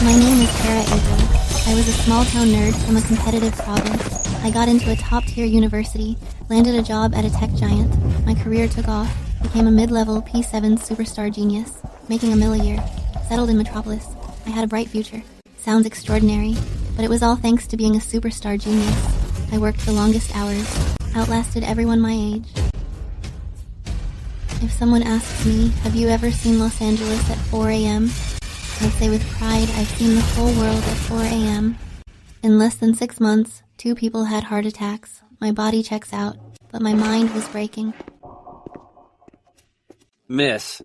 My name is Cherished. I was a small-town nerd from a competitive province. I got into a top-tier university, landed a job at a tech giant. My career took off, became a mid-level P7 superstar genius, making $1 million a year, settled in Metropolis. I had a bright future. Sounds extraordinary, but it was all thanks to being a superstar genius. I worked the longest hours, outlasted everyone my age. If someone asks me, have you ever seen Los Angeles at 4 a.m.? I'd say with pride, I've seen the whole world at 4 a.m. In less than 6 months, 2 people had heart attacks. My body checks out, but my mind was breaking. Miss,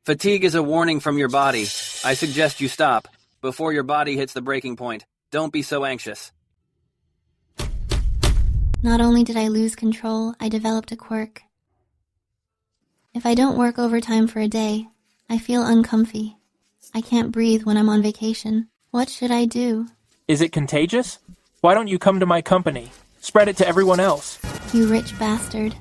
fatigue is a warning from your body. I suggest you stop. Before your body hits the breaking point, don't be so anxious. Not only did I lose control, I developed a quirk. If I don't work overtime for a day, I feel uncomfy. I can't breathe when I'm on vacation. What should I do? Is it contagious? Why don't you come to my company? Spread it to everyone else. You rich bastard.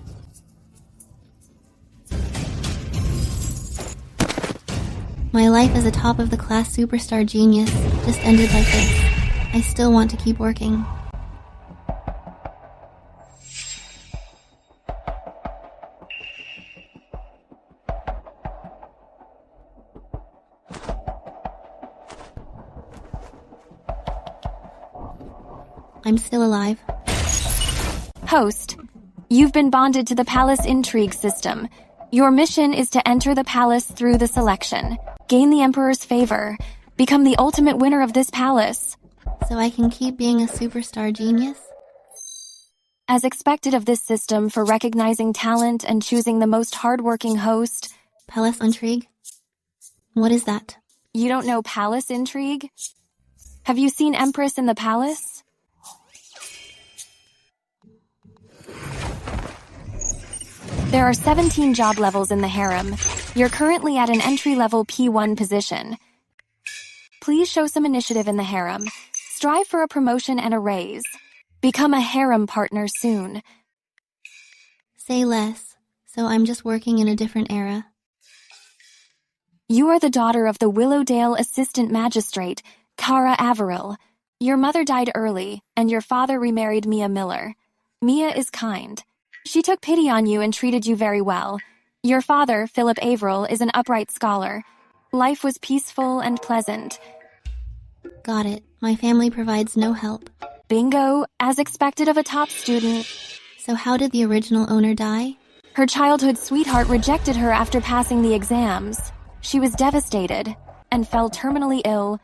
My life as a top-of-the-class superstar genius just ended like this. I still want to keep working. I'm still alive. Host, you've been bonded to the palace intrigue system. Your mission is to enter the palace through the selection, gain the Emperor's favor, become the ultimate winner of this palace. So I can keep being a superstar genius? As expected of this system for recognizing talent and choosing the most hardworking host. Palace intrigue? What is that? You don't know palace intrigue? Have you seen Empress in the Palace? There are 17 job levels in the harem. You're currently at an entry-level P1 position. Please show some initiative in the harem. Strive for a promotion and a raise. Become a harem partner soon. Say less, so I'm just working in a different era. You are the daughter of the Willowdale Assistant Magistrate, Kara Averill. Your mother died early, and your father remarried Mia Miller. Mia is kind. She took pity on you and treated you very well. Your father, Philip Averill, is an upright scholar. Life was peaceful and pleasant. Got it. My family provides no help. Bingo, as expected of a top student. So how did the original owner die? Her childhood sweetheart rejected her after passing the exams. She was devastated and fell terminally ill.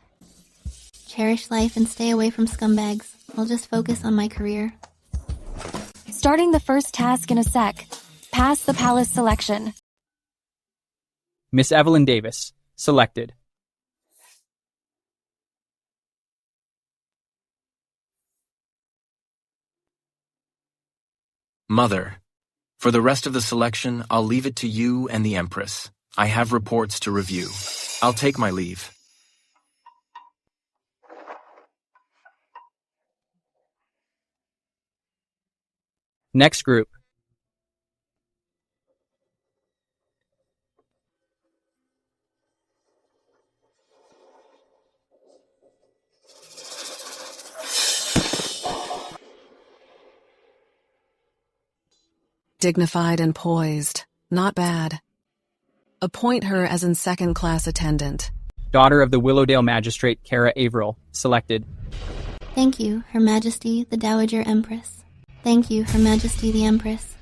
Cherish life and stay away from scumbags. I'll just focus on my career. Starting the first task in a sec. Pass the palace selection. Miss Evelyn Davis, selected. Mother, for the rest of the selection, I'll leave it to you and the Empress. I have reports to review. I'll take my leave. Next group. Dignified and poised. Not bad. Appoint her as in second-class attendant. Daughter of the Willowdale Magistrate, Kara Averill, selected. Thank you, Her Majesty the Dowager Empress. Thank you, Her Majesty the Empress.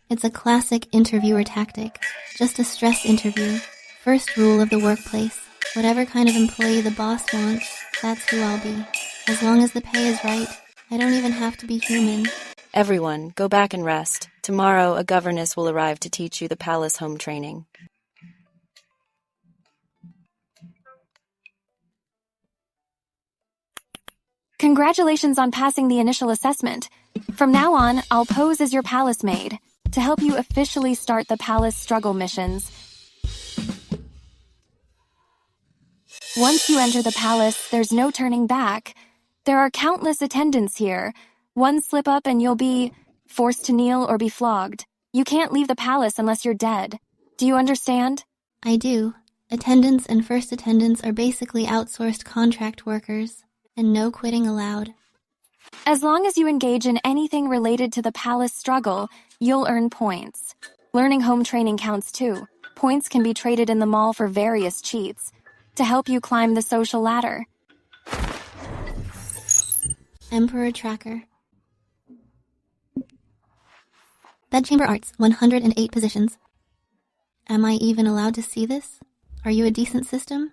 It's a classic interviewer tactic. Just a stress interview. First rule of the workplace. Whatever kind of employee the boss wants, that's who I'll be. As long as the pay is right, I don't even have to be human. Everyone, go back and rest. Tomorrow, a governess will arrive to teach you the palace home training. Congratulations on passing the initial assessment. From now on, I'll pose as your palace maid to help you officially start the palace struggle missions. Once you enter the palace, there's no turning back. There are countless attendants here. One slip up and you'll be forced to kneel or be flogged. You can't leave the palace unless you're dead. Do you understand? I do. Attendants and first attendants are basically outsourced contract workers, and no quitting allowed. As long as you engage in anything related to the palace struggle, you'll earn points. Learning home training counts too. Points can be traded in the mall for various cheats to help you climb the social ladder. Emperor Tracker. Bedchamber Arts, 108 positions. Am I even allowed to see this? Are you a decent system?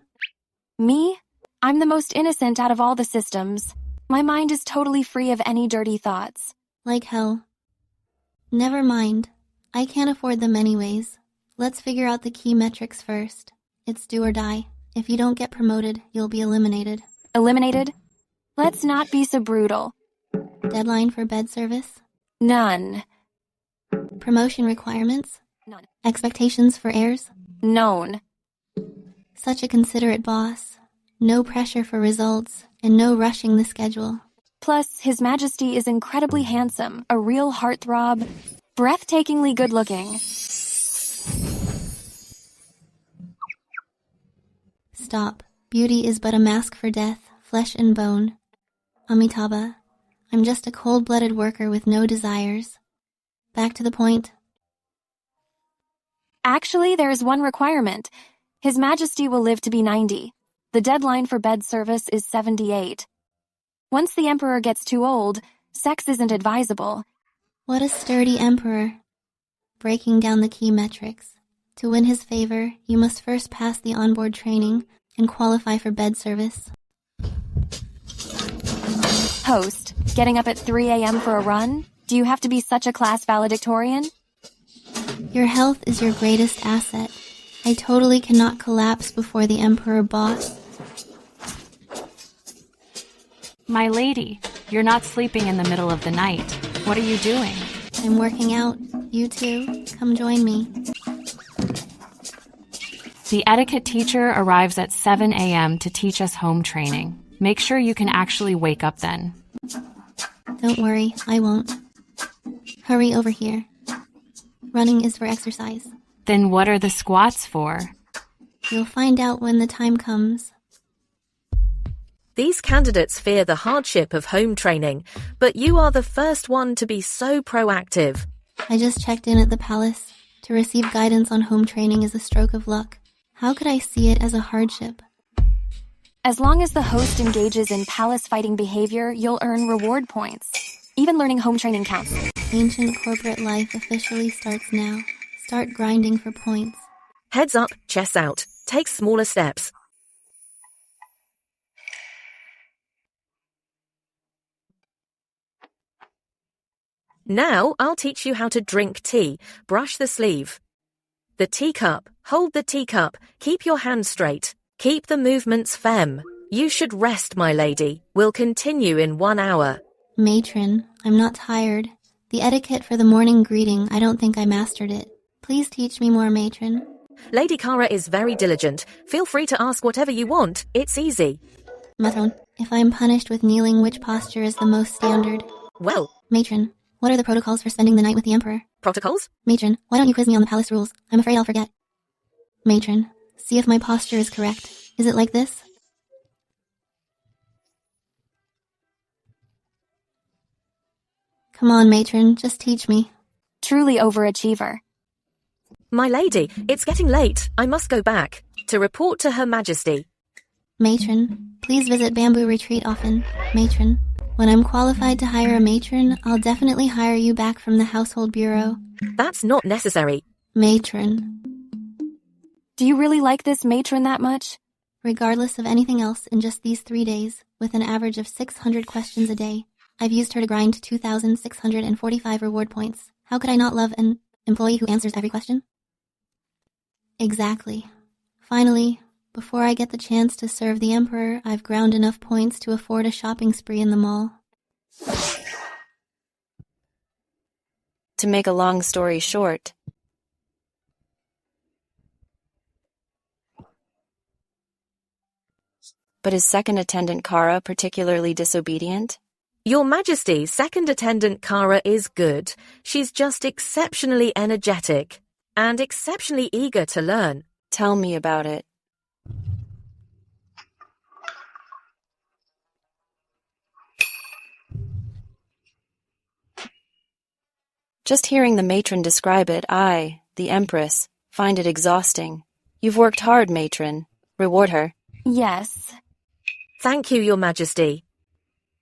Me? I'm the most innocent out of all the systems. My mind is totally free of any dirty thoughts. Like hell. Never mind. I can't afford them anyways. Let's figure out the key metrics first. It's do or die. If you don't get promoted, you'll be eliminated. Eliminated? Let's not be so brutal. Deadline for bed service? None. Promotion requirements? None. Expectations for heirs? Known. Such a considerate boss. No pressure for results, and no rushing the schedule. Plus, His Majesty is incredibly handsome, a real heartthrob, breathtakingly good-looking. Stop. Beauty is but a mask for death, flesh and bone. Amitabha, I'm just a cold-blooded worker with no desires. Back to the point. Actually, there is one requirement. His Majesty will live to be 90. The deadline for bed service is 78. Once the Emperor gets too old, sex isn't advisable. What a sturdy emperor. Breaking down the key metrics. To win his favor, you must first pass the onboard training and qualify for bed service. Host, getting up at 3 a.m. for a run? Do you have to be such a class valedictorian? Your health is your greatest asset. I totally cannot collapse before the Emperor boss. My lady, you're not sleeping in the middle of the night. What are you doing? I'm working out. You too, come join me. The etiquette teacher arrives at 7 a.m. to teach us home training. Make sure you can actually wake up then. Don't worry, I won't. Hurry over here. Running is for exercise. Then what are the squats for? You'll find out when the time comes. These candidates fear the hardship of home training, but you are the first one to be so proactive. I just checked in at the palace. To receive guidance on home training is a stroke of luck. How could I see it as a hardship? As long as the host engages in palace fighting behavior, you'll earn reward points. Even learning home training counts. Ancient corporate life officially starts now. Start grinding for points. Heads up, chest out. Take smaller steps. Now I'll teach you how to drink tea. Brush the sleeve. The teacup. Hold the teacup. Keep your hands straight. Keep the movements femme. You should rest, my lady. We'll continue in 1 hour. Matron, I'm not tired. The etiquette for the morning greeting, I don't think I mastered it. Please teach me more, matron. Lady Kara is very diligent. Feel free to ask whatever you want. It's easy. Matron, if I am punished with kneeling, which posture is the most standard? Well, Matron, what are the protocols for spending the night with the Emperor? protocols? Matron, why don't you quiz me on the palace rules? I'm afraid I'll forget. Matron, see if my posture is correct. Is it like this? Come on, matron, just teach me. Truly overachiever. My lady, it's getting late. I must go back to report to Her Majesty. Matron, please visit Bamboo Retreat often. Matron, when I'm qualified to hire a matron, I'll definitely hire you back from the Household Bureau. That's not necessary. Matron. Do you really like this matron that much? Regardless of anything else, in just these 3 days, with an average of 600 questions a day, I've used her to grind 2,645 reward points. How could I not love an employee who answers every question? Exactly. Finally, before I get the chance to serve the Emperor, I've ground enough points to afford a shopping spree in the mall. To make a long story short, but is second attendant Kara particularly disobedient? Your Majesty, second attendant Kara is good. She's just exceptionally energetic and exceptionally eager to learn. Tell me about it. Just hearing the matron describe it, I, the Empress, find it exhausting. You've worked hard, matron. Reward her. Yes. Thank you, Your Majesty.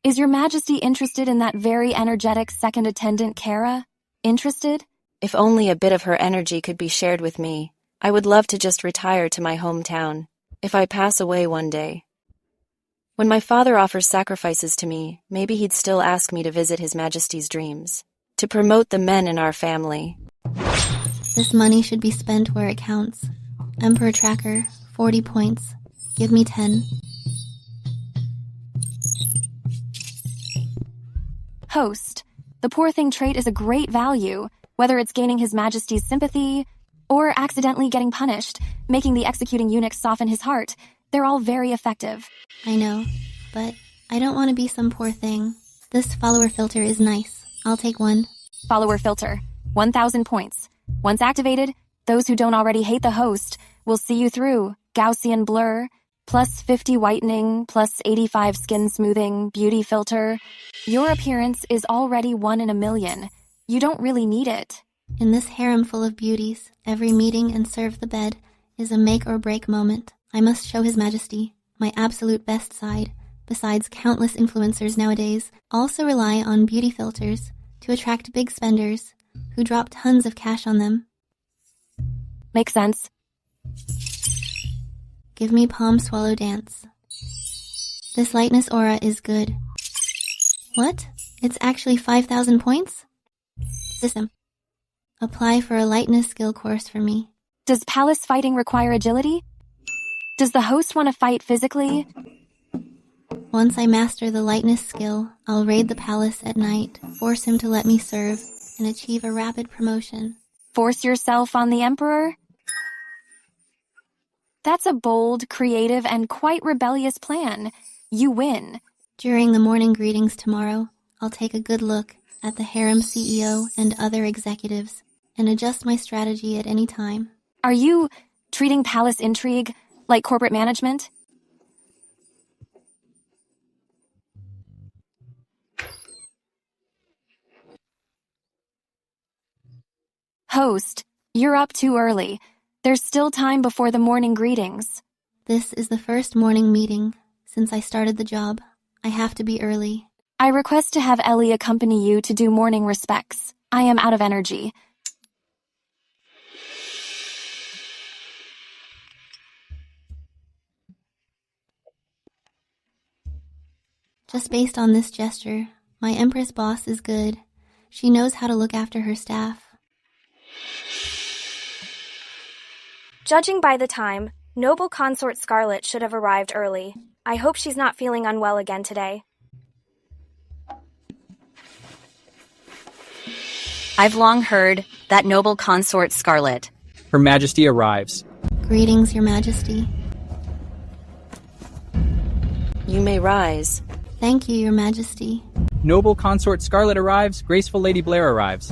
Is Your Majesty interested in that very energetic second attendant, Kara? Interested? If only a bit of her energy could be shared with me. I would love to just retire to my hometown, if I pass away one day. When my father offers sacrifices to me, maybe he'd still ask me to visit His Majesty's dreams, to promote the men in our family. This money should be spent where it counts. Emperor Tracker, 40 points. Give me 10. Host. The poor thing trait is a great value, whether it's gaining His Majesty's sympathy or accidentally getting punished, making the executing eunuch soften his heart. They're all very effective. I know, but I don't want to be some poor thing. This follower filter is nice. I'll take 1. Follower filter. 1,000 points. Once activated, those who don't already hate the host will see you through. Gaussian blur, plus 50 whitening, plus 85 skin smoothing, beauty filter. Your appearance is already 1 in a million. You don't really need it. In this harem full of beauties, every meeting and serve the bed is a make or break moment. I must show His Majesty my absolute best side. Besides, countless influencers nowadays also rely on beauty filters to attract big spenders who drop tons of cash on them. Makes sense. Give me palm swallow dance. This lightness aura is good. What? It's actually 5,000 points? System. Apply for a lightness skill course for me. Does palace fighting require agility? Does the host want to fight physically? Once I master the lightness skill, I'll raid the palace at night, force him to let me serve, and achieve a rapid promotion. Force yourself on the Emperor? That's a bold, creative, and quite rebellious plan. You win. During the morning greetings tomorrow, I'll take a good look at the harem CEO and other executives and adjust my strategy at any time. Are you treating palace intrigue like corporate management? Host, you're up too early. There's still time before the morning greetings. This is the first morning meeting since I started the job. I have to be early. I request to have Ellie accompany you to do morning respects. I am out of energy. Just based on this gesture, my Empress boss is good. She knows how to look after her staff. Judging by the time, noble consort Scarlet should have arrived early. I hope she's not feeling unwell again today. I've long heard that noble consort Scarlet. Her Majesty arrives. Greetings, Your Majesty. You may rise. Thank you, Your Majesty. Noble consort Scarlet arrives. Graceful Lady Blair arrives.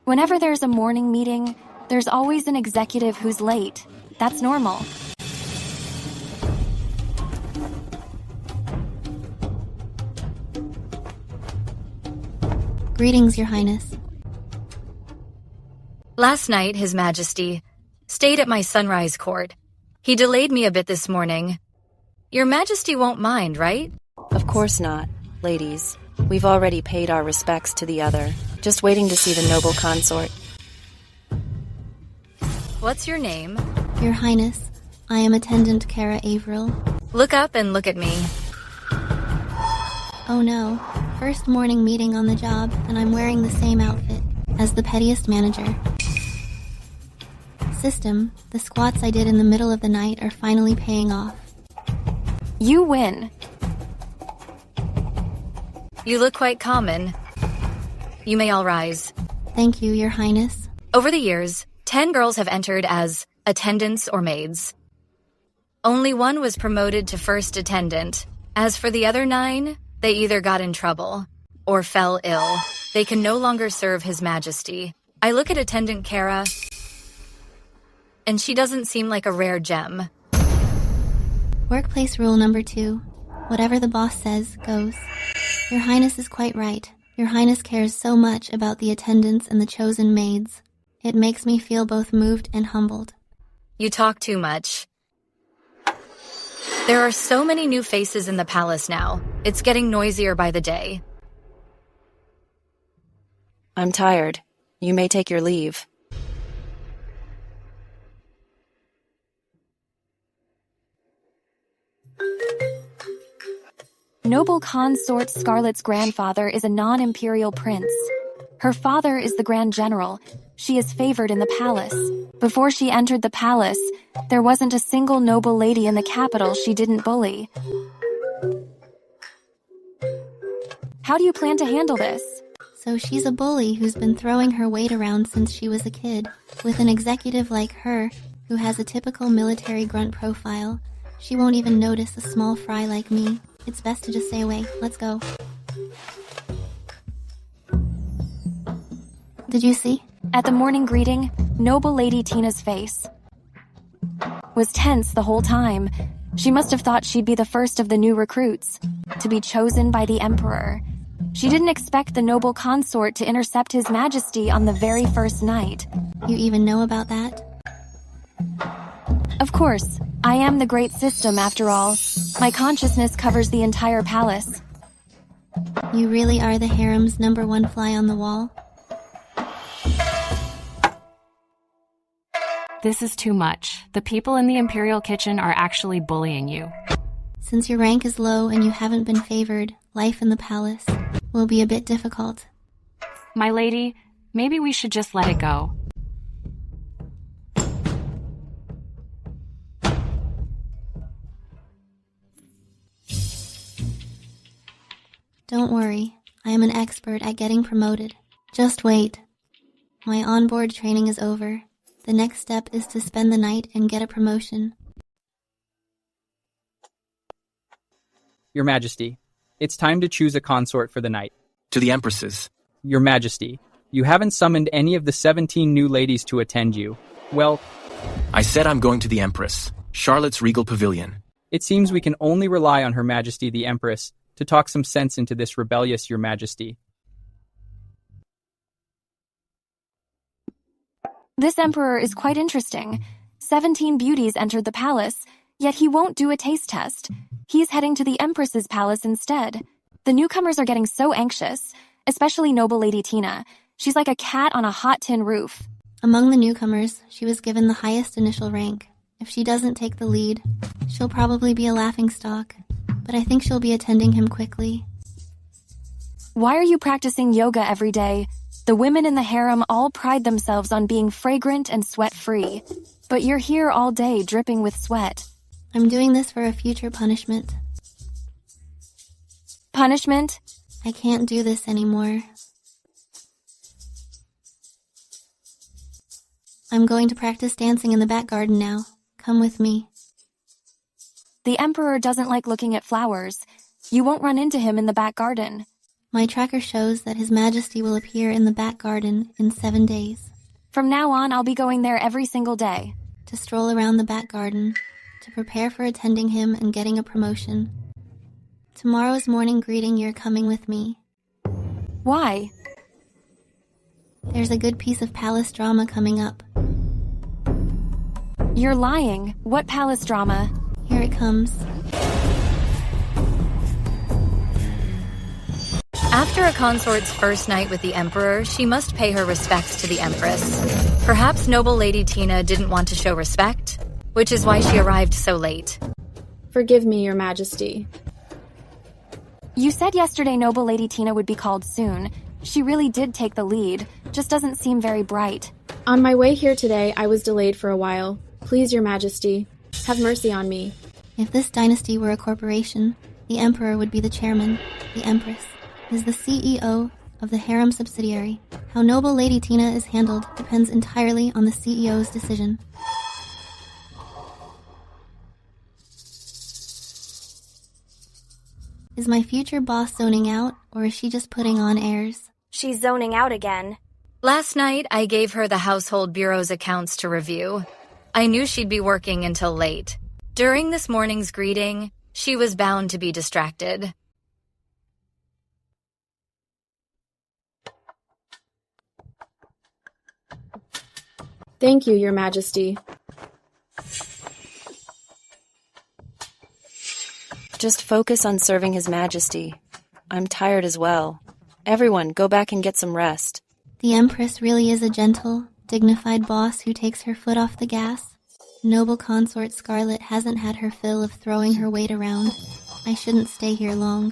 Whenever there's a morning meeting, there's always an executive who's late. That's normal. Greetings, Your Highness. Last night, His Majesty stayed at my sunrise court. He delayed me a bit this morning. Your Majesty won't mind, right? Of course not, ladies. We've already paid our respects to the other. Just waiting to see the noble consort. What's your name? Your Highness, I am Attendant Kara Averill. Look up and look at me. Oh no, first morning meeting on the job, and I'm wearing the same outfit as the pettiest manager. System, the squats I did in the middle of the night are finally paying off. You win. You look quite common. You may all rise. Thank you, Your Highness. Over the years, 10 girls have entered as attendants or maids. Only one was promoted to first attendant. As for the other 9, they either got in trouble or fell ill. They can no longer serve His Majesty. I look at Attendant Kara, and she doesn't seem like a rare gem. Workplace rule number 2. Whatever the boss says, goes. Your Highness is quite right. Your Highness cares so much about the attendants and the chosen maids. It makes me feel both moved and humbled. You talk too much. There are so many new faces in the palace now. It's getting noisier by the day. I'm tired. You may take your leave. Noble consort Scarlet's grandfather is a non-imperial prince. Her father is the Grand General. She is favored in the palace. Before she entered the palace, there wasn't a single noble lady in the capital she didn't bully. How do you plan to handle this? So she's a bully who's been throwing her weight around since she was a kid. With an executive like her, who has a typical military grunt profile, she won't even notice a small fry like me. It's best to just stay away. Let's go. Did you see? At the morning greeting, noble Lady Tina's face was tense the whole time. She must have thought she'd be the first of the new recruits, to be chosen by the Emperor. She didn't expect the noble consort to intercept His Majesty on the very first night. You even know about that? Of course, I am the great system after all. My consciousness covers the entire palace. You really are the harem's #1 fly on the wall? This is too much. The people in the Imperial kitchen are actually bullying you. Since your rank is low and you haven't been favored, life in the palace will be a bit difficult. My lady, maybe we should just let it go. Don't worry, I am an expert at getting promoted. Just wait. My onboard training is over. The next step is to spend the night and get a promotion. Your Majesty, it's time to choose a consort for the night. To the Empresses. Your Majesty, you haven't summoned any of the 17 new ladies to attend you. Well, I said I'm going to the Empress, Charlotte's regal pavilion. It seems we can only rely on Her Majesty the Empress to talk some sense into this rebellious Your Majesty. This emperor is quite interesting. 17 beauties entered the palace, yet he won't do a taste test. He's heading to the Empress's palace instead. The newcomers are getting so anxious, especially noble Lady Tina. She's like a cat on a hot tin roof. Among the newcomers, she was given the highest initial rank. If she doesn't take the lead, she'll probably be a laughingstock. But I think she'll be attending him quickly. Why are you practicing yoga every day? The women in the harem all pride themselves on being fragrant and sweat-free. But you're here all day dripping with sweat. I'm doing this for a future punishment. Punishment? I can't do this anymore. I'm going to practice dancing in the back garden now. Come with me. The Emperor doesn't like looking at flowers. You won't run into him in the back garden. My tracker shows that His Majesty will appear in the back garden in 7 days. From now on, I'll be going there every single day. To stroll around the back garden, to prepare for attending him and getting a promotion. Tomorrow's morning greeting, you're coming with me. Why? There's a good piece of palace drama coming up. You're lying. What palace drama? Here it comes. After a consort's first night with the Emperor, she must pay her respects to the Empress. Perhaps noble Lady Tina didn't want to show respect, which is why she arrived so late. Forgive me, Your Majesty. You said yesterday noble Lady Tina would be called soon. She really did take the lead, just doesn't seem very bright. On my way here today, I was delayed for a while. Please, Your Majesty, have mercy on me. If this dynasty were a corporation, the Emperor would be the chairman. The Empress is the CEO of the harem subsidiary. How noble Lady Tina is handled depends entirely on the CEO's decision. Is my future boss zoning out, or is she just putting on airs? She's zoning out again. Last night, I gave her the Household Bureau's accounts to review. I knew she'd be working until late. During this morning's greeting, she was bound to be distracted. Thank you, Your Majesty. Just focus on serving His Majesty. I'm tired as well. Everyone, go back and get some rest. The Empress really is a gentle, dignified boss who takes her foot off the gas. Noble consort Scarlet hasn't had her fill of throwing her weight around. I shouldn't stay here long.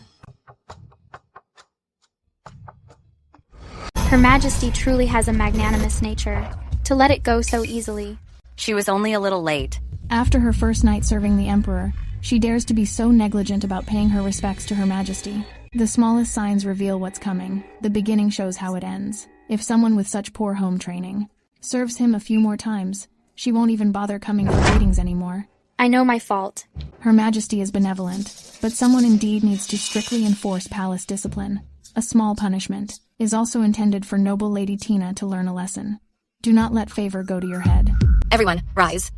Her Majesty truly has a magnanimous nature. To let it go so easily. She was only a little late. After her first night serving the Emperor, she dares to be so negligent about paying her respects to Her Majesty. The smallest signs reveal what's coming. The beginning shows how it ends. If someone with such poor home training serves him a few more times, she won't even bother coming for readings anymore. I know my fault. Her Majesty is benevolent, but someone indeed needs to strictly enforce palace discipline. A small punishment is also intended for noble Lady Tina to learn a lesson. Do not let favor go to your head. Everyone, rise.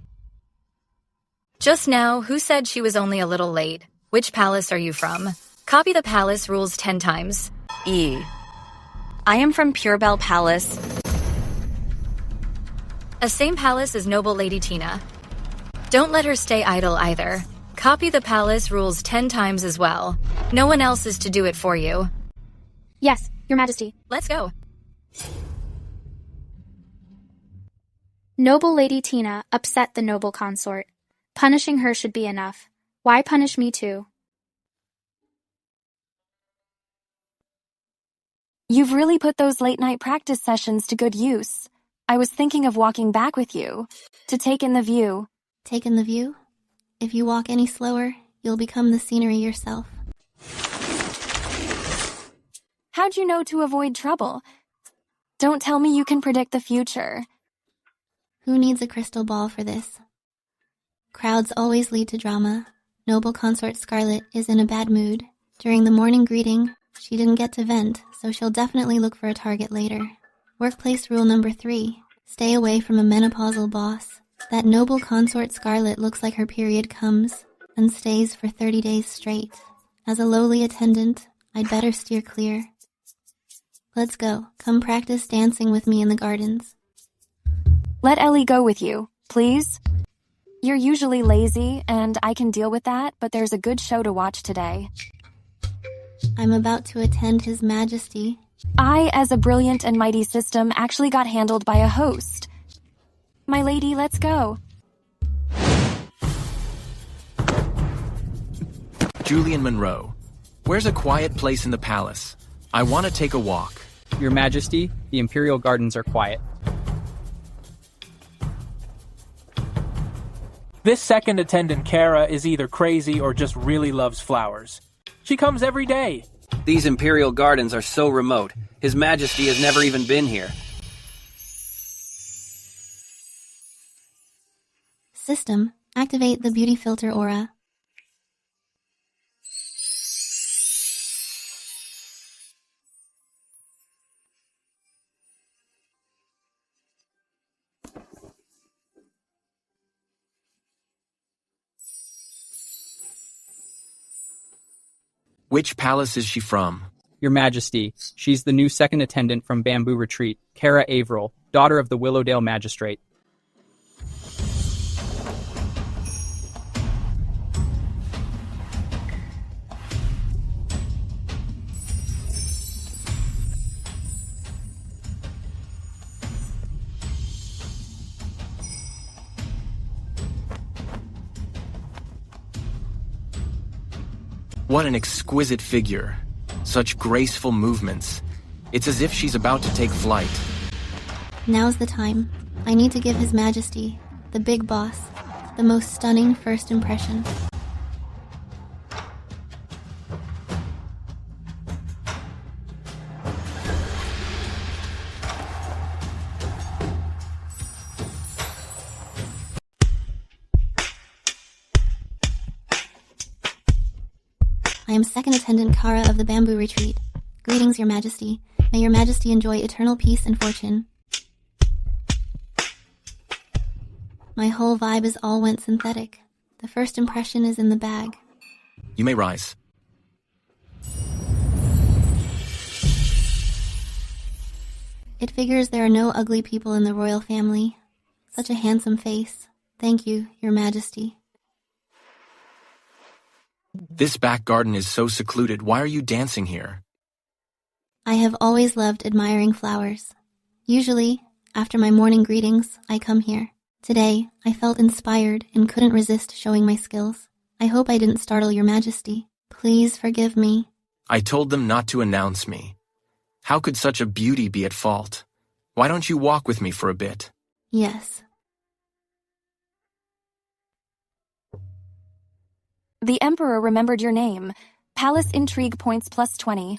Just now, who said she was only a little late? Which palace are you from? Copy the palace rules 10 times. I am from Purebell Palace. A same palace as noble Lady Tina. Don't let her stay idle either. Copy the palace rules 10 times as well. No one else is to do it for you. Yes, Your Majesty. Let's go. Noble Lady Tina upset the noble consort. Punishing her should be enough. Why punish me too? You've really put those late-night practice sessions to good use. I was thinking of walking back with you, to take in the view. Take in the view? If you walk any slower, you'll become the scenery yourself. How'd you know to avoid trouble? Don't tell me you can predict the future. Who needs a crystal ball for this? Crowds always lead to drama. Noble consort Scarlet is in a bad mood. During the morning greeting, she didn't get to vent, so she'll definitely look for a target later. Workplace rule number 3. Stay away from a menopausal boss. That noble consort Scarlet looks like her period comes and stays for 30 days straight. As a lowly attendant, I'd better steer clear. Let's go. Come practice dancing with me in the gardens. Let Ellie go with you, please. You're usually lazy, and I can deal with that, but there's a good show to watch today. I'm about to attend His Majesty. I, as a brilliant and mighty system, actually got handled by a host. My lady, let's go. Julian Monroe, where's a quiet place in the palace? I want to take a walk. Your Majesty, the Imperial Gardens are quiet. This second attendant, Kara, is either crazy or just really loves flowers. She comes every day. These Imperial Gardens are so remote. His Majesty has never even been here. System, activate the beauty filter aura. Which palace is she from? Your Majesty, she's the new second attendant from Bamboo Retreat, Kara Averill, daughter of the Willowdale Magistrate. What an exquisite figure. Such graceful movements. It's as if she's about to take flight. Now's the time. I need to give His Majesty, the big boss, the most stunning first impression. I am second attendant Kara of the Bamboo Retreat. Greetings, Your Majesty. May Your Majesty enjoy eternal peace and fortune. My whole vibe is all went synthetic. The first impression is in the bag. You may rise. It figures there are no ugly people in the royal family. Such a handsome face. Thank you, Your Majesty. This back garden is so secluded. Why are you dancing here? I have always loved admiring flowers. Usually, after my morning greetings, I come here. Today, I felt inspired and couldn't resist showing my skills. I hope I didn't startle Your Majesty. Please forgive me. I told them not to announce me. How could such a beauty be at fault? Why don't you walk with me for a bit? Yes. The Emperor remembered your name. Palace intrigue points plus 20.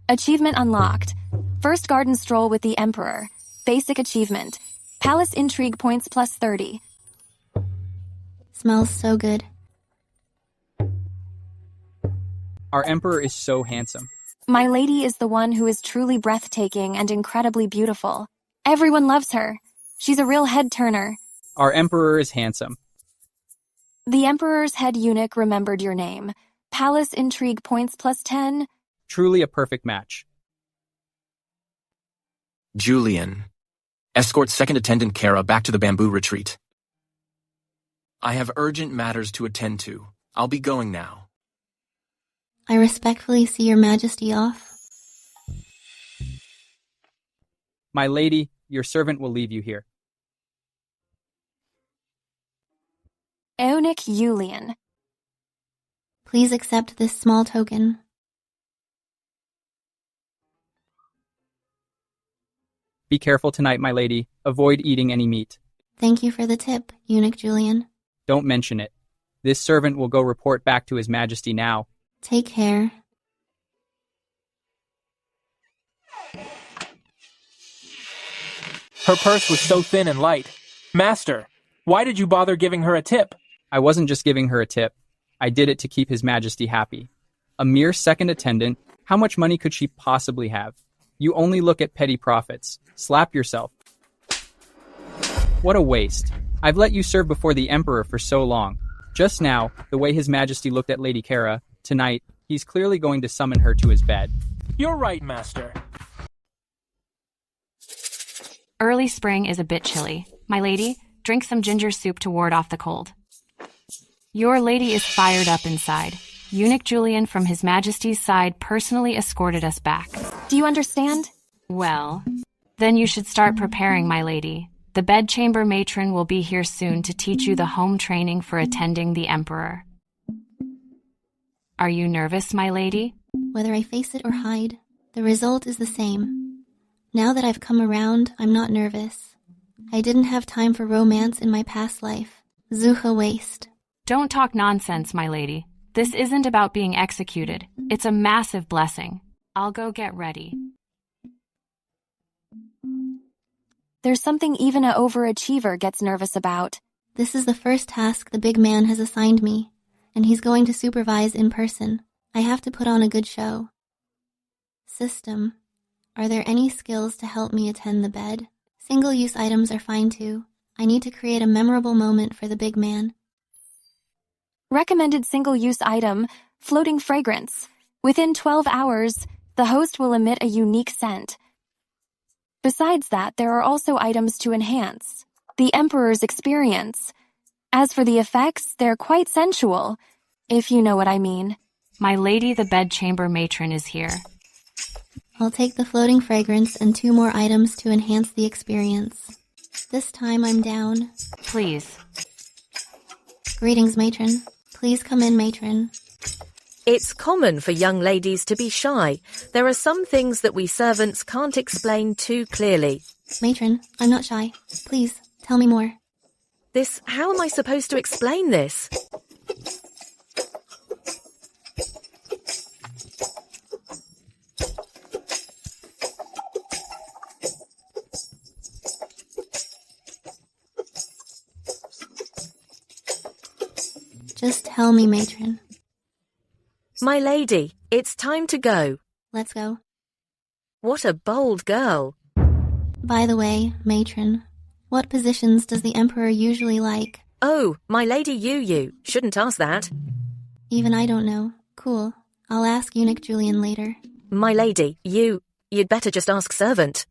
Achievement unlocked. First garden stroll with the Emperor. Basic achievement. Palace intrigue points plus 30. Smells so good. Our Emperor is so handsome. My lady is the one who is truly breathtaking and incredibly beautiful. Everyone loves her. She's a real head-turner. Our Emperor is handsome. The Emperor's head eunuch remembered your name. Palace intrigue points plus 10. Truly a perfect match. Julian. Escort second attendant Kara back to the bamboo retreat. I have urgent matters to attend to. I'll be going now. I respectfully see Your Majesty off. My lady, your servant will leave you here. Eunuch Julian. Please accept this small token. Be careful tonight, my lady. Avoid eating any meat. Thank you for the tip, Eunuch Julian. Don't mention it. This servant will go report back to His Majesty now. Take care. Her purse was so thin and light. Master, why did you bother giving her a tip? I wasn't just giving her a tip. I did it to keep His Majesty happy. A mere second attendant, how much money could she possibly have? You only look at petty profits. Slap yourself. What a waste. I've let you serve before the Emperor for so long. Just now, the way His Majesty looked at Lady Kara, tonight, he's clearly going to summon her to his bed. You're right, Master. Early spring is a bit chilly. My lady, drink some ginger soup to ward off the cold. Your lady is fired up inside. Eunuch Julian from His Majesty's side personally escorted us back. Do you understand? Well, then you should start preparing, my lady. The bedchamber matron will be here soon to teach you the home training for attending the Emperor. Are you nervous, my lady? Whether I face it or hide, the result is the same. Now that I've come around, I'm not nervous. I didn't have time for romance in my past life. Zuha waste. Don't talk nonsense, my lady. This isn't about being executed. It's a massive blessing. I'll go get ready. There's something even an overachiever gets nervous about. This is the first task the big man has assigned me, and he's going to supervise in person. I have to put on a good show. System. Are there any skills to help me attend the bed? Single-use items are fine too. I need to create a memorable moment for the big man. Recommended single-use item, floating fragrance. Within 12 hours, the host will emit a unique scent. Besides that, there are also items to enhance the Emperor's experience. As for the effects, they're quite sensual, if you know what I mean. My lady, the bedchamber matron is here. I'll take the floating fragrance and 2 more items to enhance the experience. This time I'm down. Please. Greetings, matron. Please come in, matron. It's common for young ladies to be shy. There are some things that we servants can't explain too clearly. Matron, I'm not shy. Please, tell me more. How am I supposed to explain this? Just tell me, matron. My lady, it's time to go. Let's go. What a bold girl. By the way, matron, what positions does the Emperor usually like? Oh, my lady you shouldn't ask that. Even I don't know. Cool. I'll ask Eunuch Julian later. My lady, you'd better just ask servant.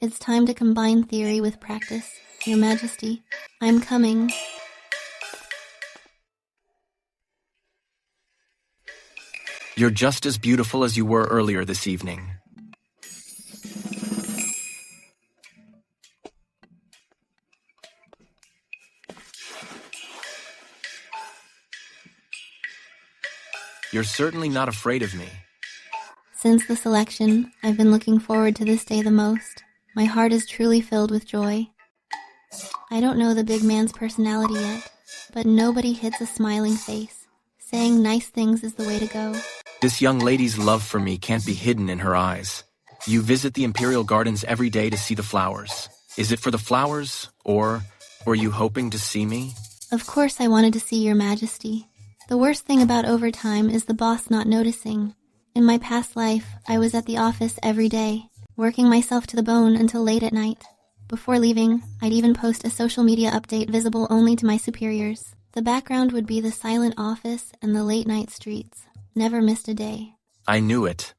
It's time to combine theory with practice. Your Majesty, I'm coming. You're just as beautiful as you were earlier this evening. You're certainly not afraid of me. Since the selection, I've been looking forward to this day the most. My heart is truly filled with joy. I don't know the big man's personality yet, but nobody hits a smiling face. Saying nice things is the way to go. This young lady's love for me can't be hidden in her eyes. You visit the Imperial Gardens every day to see the flowers. Is it for the flowers, or were you hoping to see me? Of course I wanted to see Your Majesty. The worst thing about overtime is the boss not noticing. In my past life, I was at the office every day, working myself to the bone until late at night. Before leaving, I'd even post a social media update visible only to my superiors. The background would be the silent office and the late-night streets. Never missed a day. I knew it.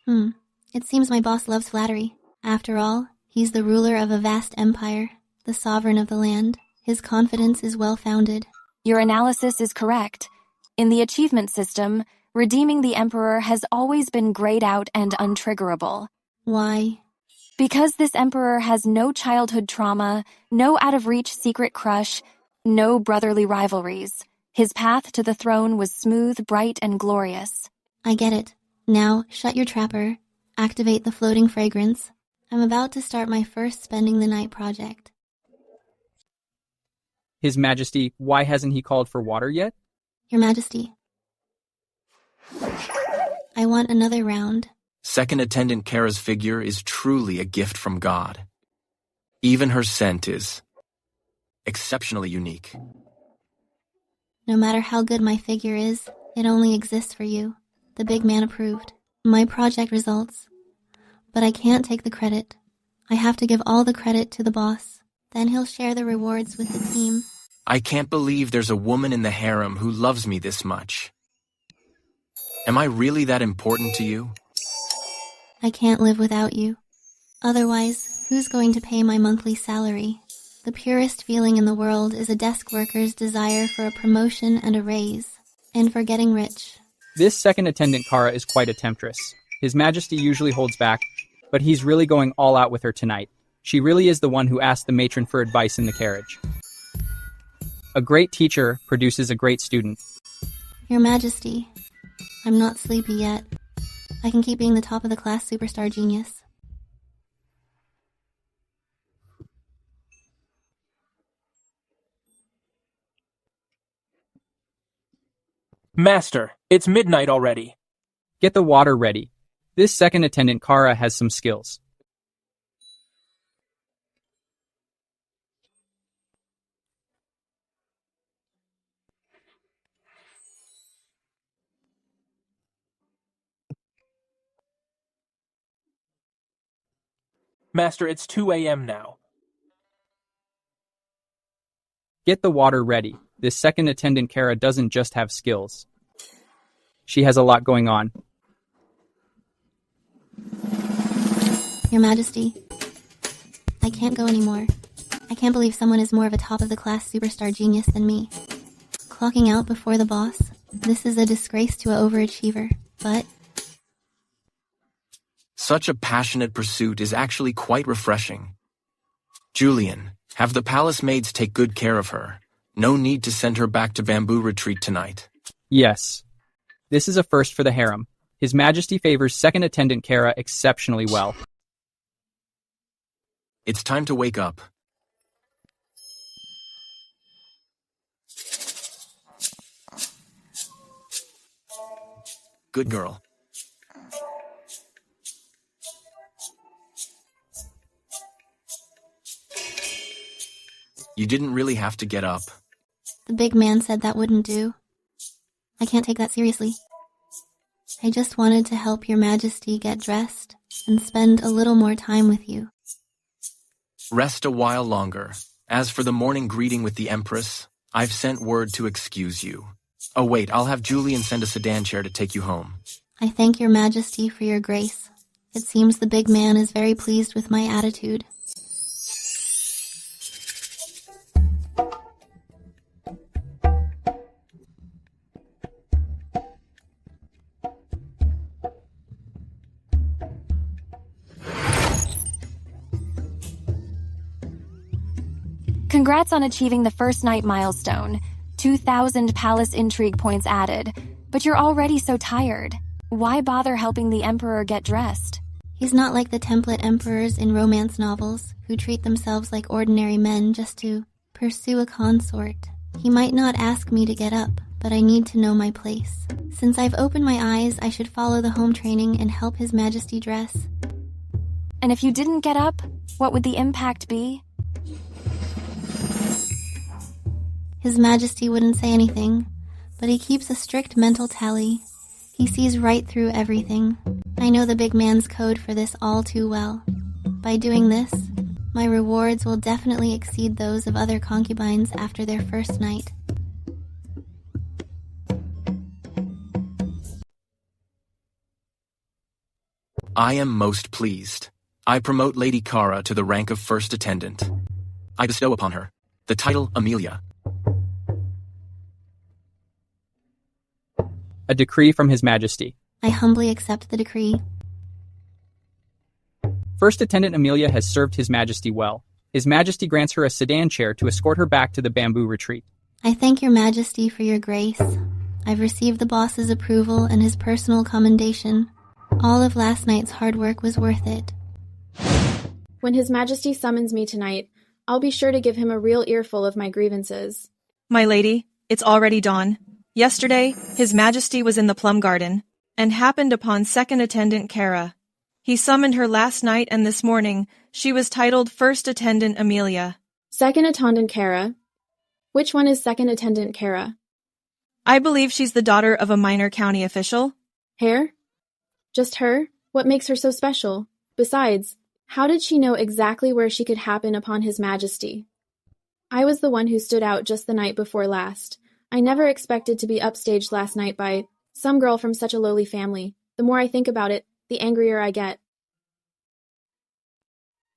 It seems my boss loves flattery. After all, he's the ruler of a vast empire, the sovereign of the land. His confidence is well-founded. Your analysis is correct. In the achievement system, redeeming the Emperor has always been grayed out and untriggerable. Why? Because this Emperor has no childhood trauma, no out-of-reach secret crush, no brotherly rivalries. His path to the throne was smooth, bright, and glorious. I get it. Now, shut your trapper. Activate the floating fragrance. I'm about to start my first spending the night project. His Majesty, why hasn't he called for water yet? Your Majesty. I want another round. Second Attendant Kara's figure is truly a gift from God. Even her scent is exceptionally unique. No matter how good my figure is, it only exists for you. The big man approved. My project results. But I can't take the credit. I have to give all the credit to the boss. Then he'll share the rewards with the team. I can't believe there's a woman in the harem who loves me this much. Am I really that important to you? I can't live without you. Otherwise, who's going to pay my monthly salary? The purest feeling in the world is a desk worker's desire for a promotion and a raise, and for getting rich. This second attendant Kara is quite a temptress. His Majesty usually holds back, but he's really going all out with her tonight. She really is the one who asked the matron for advice in the carriage. A great teacher produces a great student. Your Majesty, I'm not sleepy yet. I can keep being the top of the class superstar genius. Master, it's midnight already. Get the water ready. This second attendant Kara has some skills. Master, it's 2 a.m. now. Get the water ready. This second attendant Kara doesn't just have skills. She has a lot going on. Your Majesty, I can't go anymore. I can't believe someone is more of a top-of-the-class superstar genius than me. Clocking out before the boss, this is a disgrace to an overachiever, but... Such a passionate pursuit is actually quite refreshing. Julian, have the palace maids take good care of her. No need to send her back to Bamboo Retreat tonight. Yes. This is a first for the harem. His Majesty favors second attendant Kara exceptionally well. It's time to wake up. Good girl. You didn't really have to get up. The big man said that wouldn't do. I can't take that seriously. I just wanted to help Your Majesty get dressed and spend a little more time with you. Rest a while longer. As for the morning greeting with the Empress, I've sent word to excuse you. Oh wait, I'll have Julian send a sedan chair to take you home. I thank Your Majesty for your grace. It seems the big man is very pleased with my attitude. Congrats on achieving the first night milestone. 2,000 palace intrigue points added. But you're already so tired. Why bother helping the emperor get dressed? He's not like the template emperors in romance novels, who treat themselves like ordinary men just to pursue a consort. He might not ask me to get up, but I need to know my place. Since I've opened my eyes, I should follow the home training and help His Majesty dress. And if you didn't get up, what would the impact be? His Majesty wouldn't say anything, but he keeps a strict mental tally. He sees right through everything. I know the big man's code for this all too well. By doing this, my rewards will definitely exceed those of other concubines after their first night. I am most pleased. I promote Lady Kara to the rank of first attendant. I bestow upon her the title Amelia. A decree from His Majesty. I humbly accept the decree. First Attendant Amelia has served His Majesty well. His Majesty grants her a sedan chair to escort her back to the bamboo retreat. I thank your Majesty for your grace. I've received the boss's approval and his personal commendation. All of last night's hard work was worth it. When His Majesty summons me tonight, I'll be sure to give him a real earful of my grievances. My lady, it's already dawn. Yesterday, His Majesty was in the plum garden, and happened upon Second Attendant Kara. He summoned her last night, and this morning, she was titled First Attendant Amelia. Second Attendant Kara? Which one is Second Attendant Kara? I believe she's the daughter of a minor county official. Hair? Just her? What makes her so special? Besides, how did she know exactly where she could happen upon His Majesty? I was the one who stood out just the night before last. I never expected to be upstaged last night by some girl from such a lowly family. The more I think about it, the angrier I get.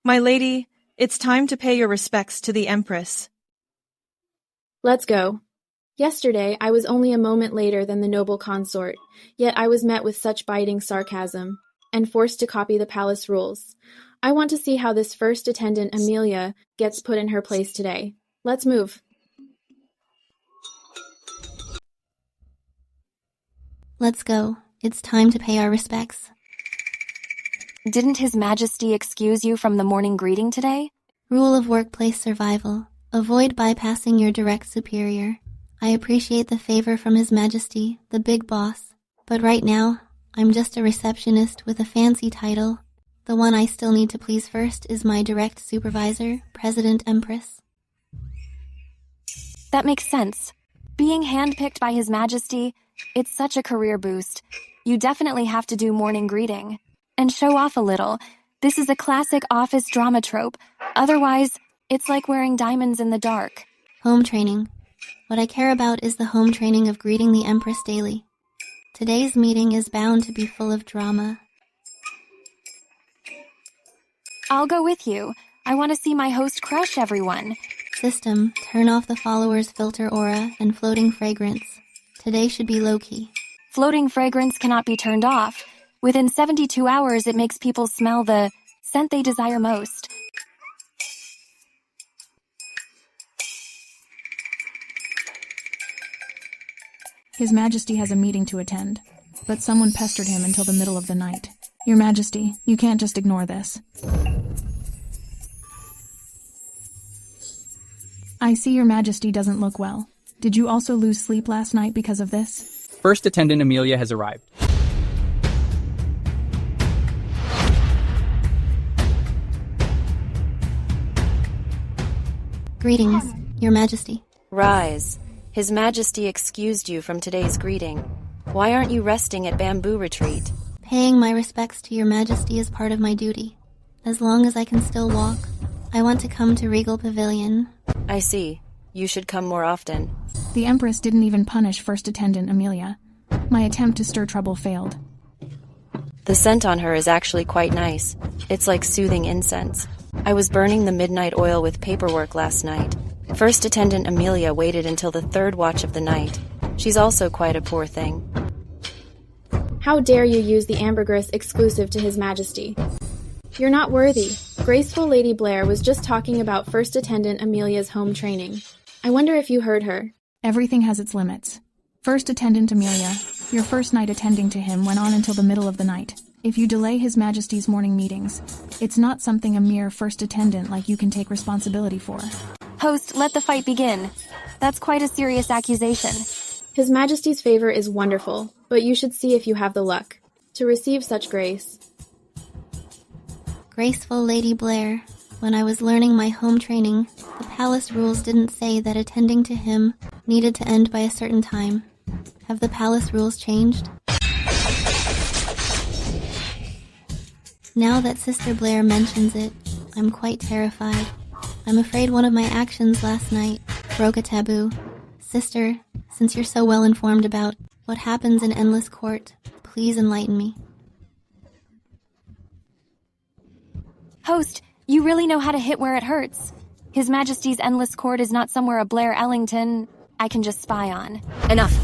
My lady, it's time to pay your respects to the Empress. Let's go. Yesterday, I was only a moment later than the noble consort, yet I was met with such biting sarcasm, and forced to copy the palace rules. I want to see how this first attendant, Amelia, gets put in her place today. Let's move. Let's go. It's time to pay our respects. Didn't His Majesty excuse you from the morning greeting today? Rule of workplace survival. Avoid bypassing your direct superior. I appreciate the favor from His Majesty, the big boss, but right now, I'm just a receptionist with a fancy title. The one I still need to please first is my direct supervisor, President Empress. That makes sense. Being handpicked by His Majesty, it's such a career boost. You definitely have to do morning greeting. And show off a little. This is a classic office drama trope. Otherwise, it's like wearing diamonds in the dark. Home training. What I care about is the home training of greeting the Empress daily. Today's meeting is bound to be full of drama. I'll go with you. I want to see my host crush everyone. System, turn off the followers' filter aura and floating fragrance. Today should be low-key. Floating fragrance cannot be turned off. Within 72 hours, it makes people smell the scent they desire most. His Majesty has a meeting to attend, but someone pestered him until the middle of the night. Your Majesty, you can't just ignore this. I see Your Majesty doesn't look well. Did you also lose sleep last night because of this? First Attendant Amelia has arrived. Greetings, Your Majesty. Rise. His Majesty excused you from today's greeting. Why aren't you resting at Bamboo Retreat? Paying my respects to Your Majesty is part of my duty. As long as I can still walk, I want to come to Regal Pavilion. I see. You should come more often. The Empress didn't even punish First Attendant Amelia. My attempt to stir trouble failed. The scent on her is actually quite nice. It's like soothing incense. I was burning the midnight oil with paperwork last night. First attendant Amelia waited until the third watch of the night. She's also quite a poor thing. How dare you use the ambergris exclusive to His Majesty? You're not worthy. Graceful Lady Blair was just talking about First Attendant Amelia's home training. I wonder if you heard her. Everything has its limits. First Attendant Amelia, your first night attending to him went on until the middle of the night. If you delay His Majesty's morning meetings, it's not something a mere first attendant like you can take responsibility for. Host, let the fight begin. That's quite a serious accusation. His Majesty's favor is wonderful, but you should see if you have the luck to receive such grace. Graceful Lady Blair, when I was learning my home training, the palace rules didn't say that attending to him needed to end by a certain time. Have the palace rules changed? Now that Sister Blair mentions it, I'm quite terrified. I'm afraid one of my actions last night broke a taboo. Sister, since you're so well informed about what happens in Endless Court, please enlighten me. Host, you really know how to hit where it hurts. His Majesty's Endless Court is not somewhere a Blair Ellington I can just spy on. Enough.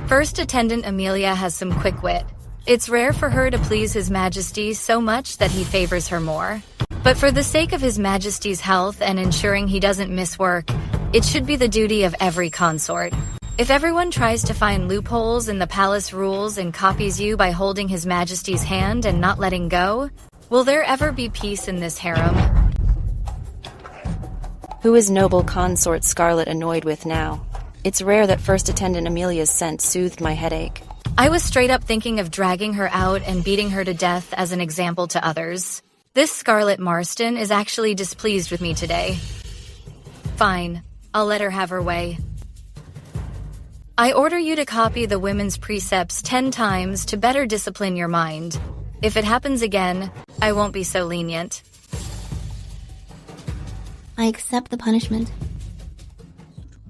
First Attendant Amelia has some quick wit. It's rare for her to please His Majesty so much that he favors her more. But for the sake of His Majesty's health and ensuring he doesn't miss work, it should be the duty of every consort. If everyone tries to find loopholes in the palace rules and copies you by holding His Majesty's hand and not letting go, will there ever be peace in this harem? Who is noble consort Scarlet annoyed with now? It's rare that First Attendant Amelia's scent soothed my headache. I was straight up thinking of dragging her out and beating her to death as an example to others. This Scarlet Marston is actually displeased with me today. Fine, I'll let her have her way. I order you to copy the women's precepts 10 times to better discipline your mind. If it happens again, I won't be so lenient. I accept the punishment.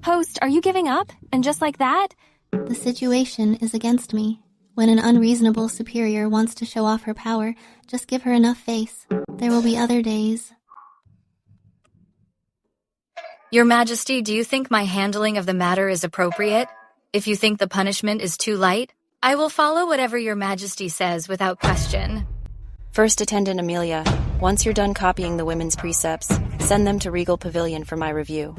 Host, are you giving up? And just like that? The situation is against me. When an unreasonable superior wants to show off her power, just give her enough face. There will be other days. Your Majesty, do you think my handling of the matter is appropriate? If you think the punishment is too light, I will follow whatever Your Majesty says without question. First Attendant Amelia, once you're done copying the women's precepts, send them to Regal Pavilion for my review.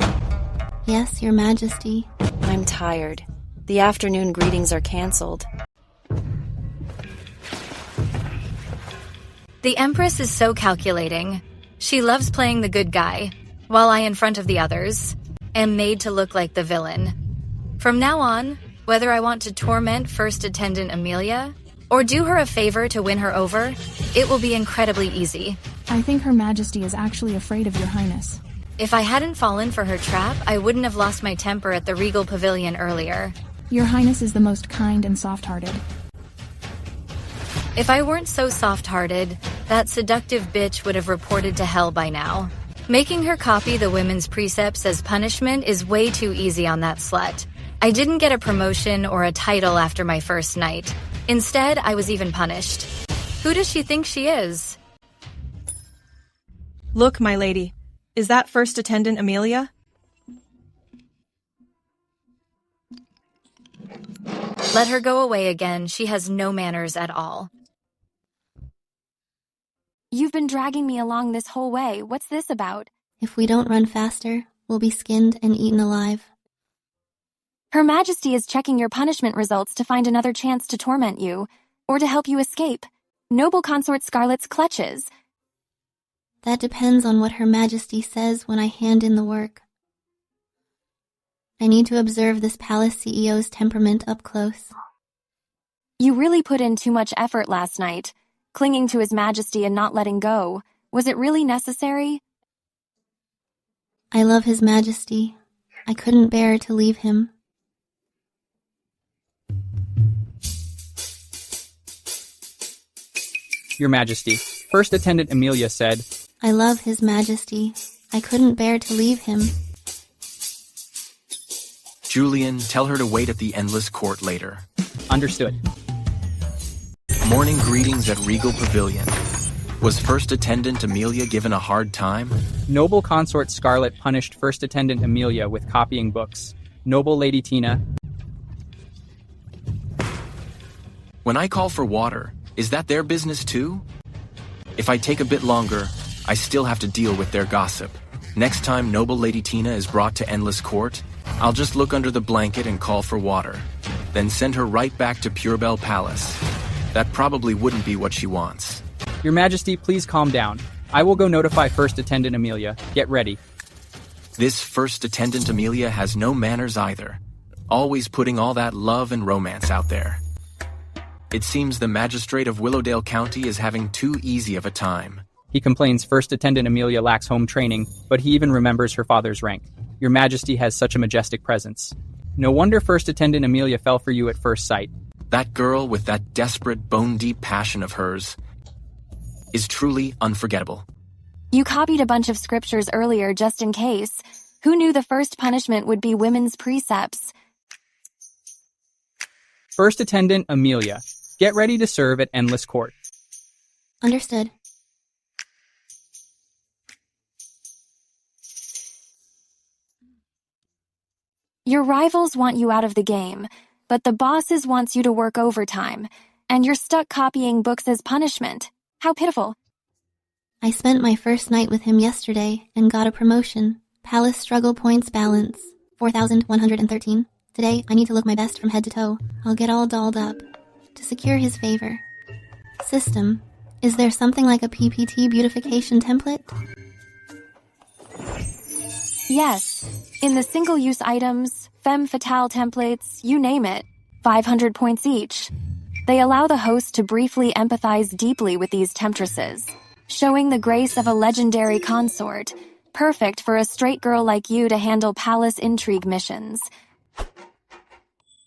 Yes, Your Majesty. I'm tired. The afternoon greetings are cancelled. The Empress is so calculating. She loves playing the good guy, while I, in front of the others, am made to look like the villain. From now on, whether I want to torment First Attendant Amelia, or do her a favor to win her over, it will be incredibly easy. I think Her Majesty is actually afraid of Your Highness. If I hadn't fallen for her trap, I wouldn't have lost my temper at the Regal Pavilion earlier. Your Highness is the most kind and soft-hearted. If I weren't so soft-hearted, that seductive bitch would have reported to hell by now. Making her copy the women's precepts as punishment is way too easy on that slut. I didn't get a promotion or a title after my first night. Instead, I was even punished. Who does she think she is? Look, my lady. Is that First Attendant Amelia? Let her go away again. She has no manners at all. You've been dragging me along this whole way. What's this about? If we don't run faster, we'll be skinned and eaten alive. Her Majesty is checking your punishment results to find another chance to torment you, or to help you escape. Noble Consort Scarlet's clutches. That depends on what Her Majesty says when I hand in the work. I need to observe this palace CEO's temperament up close. You really put in too much effort last night, clinging to His Majesty and not letting go. Was it really necessary? I love His Majesty. I couldn't bear to leave him. Your Majesty, First Attendant Amelia said, I love His Majesty. I couldn't bear to leave him. Julian, tell her to wait at the Endless Court later. Understood. Morning greetings at Regal Pavilion. Was First Attendant Amelia given a hard time? Noble Consort Scarlet punished First Attendant Amelia with copying books. Noble Lady Tina. When I call for water, is that their business too? If I take a bit longer, I still have to deal with their gossip. Next time Noble Lady Tina is brought to Endless Court, I'll just look under the blanket and call for water, then send her right back to Purebell Palace. That probably wouldn't be what she wants. Your Majesty, please calm down. I will go notify First Attendant Amelia. Get ready. This First Attendant Amelia has no manners either, always putting all that love and romance out there. It seems the Magistrate of Willowdale County is having too easy of a time. He complains First Attendant Amelia lacks home training, but he even remembers her father's rank. Your Majesty has such a majestic presence. No wonder First Attendant Amelia fell for you at first sight. That girl with that desperate, bone-deep passion of hers is truly unforgettable. You copied a bunch of scriptures earlier just in case. Who knew the first punishment would be women's precepts? First Attendant Amelia, get ready to serve at Endless Court. Understood. Your rivals want you out of the game, but the bosses wants you to work overtime, and you're stuck copying books as punishment. How pitiful. I spent my first night with him yesterday and got a promotion. Palace struggle points balance, 4,113. Today, I need to look my best from head to toe. I'll get all dolled up to secure his favor. System, is there something like a PPT beautification template? Yes. In the single-use items, femme fatale templates, you name it, 500 points each. They allow the host to briefly empathize deeply with these temptresses, showing the grace of a legendary consort, perfect for a straight girl like you to handle palace intrigue missions.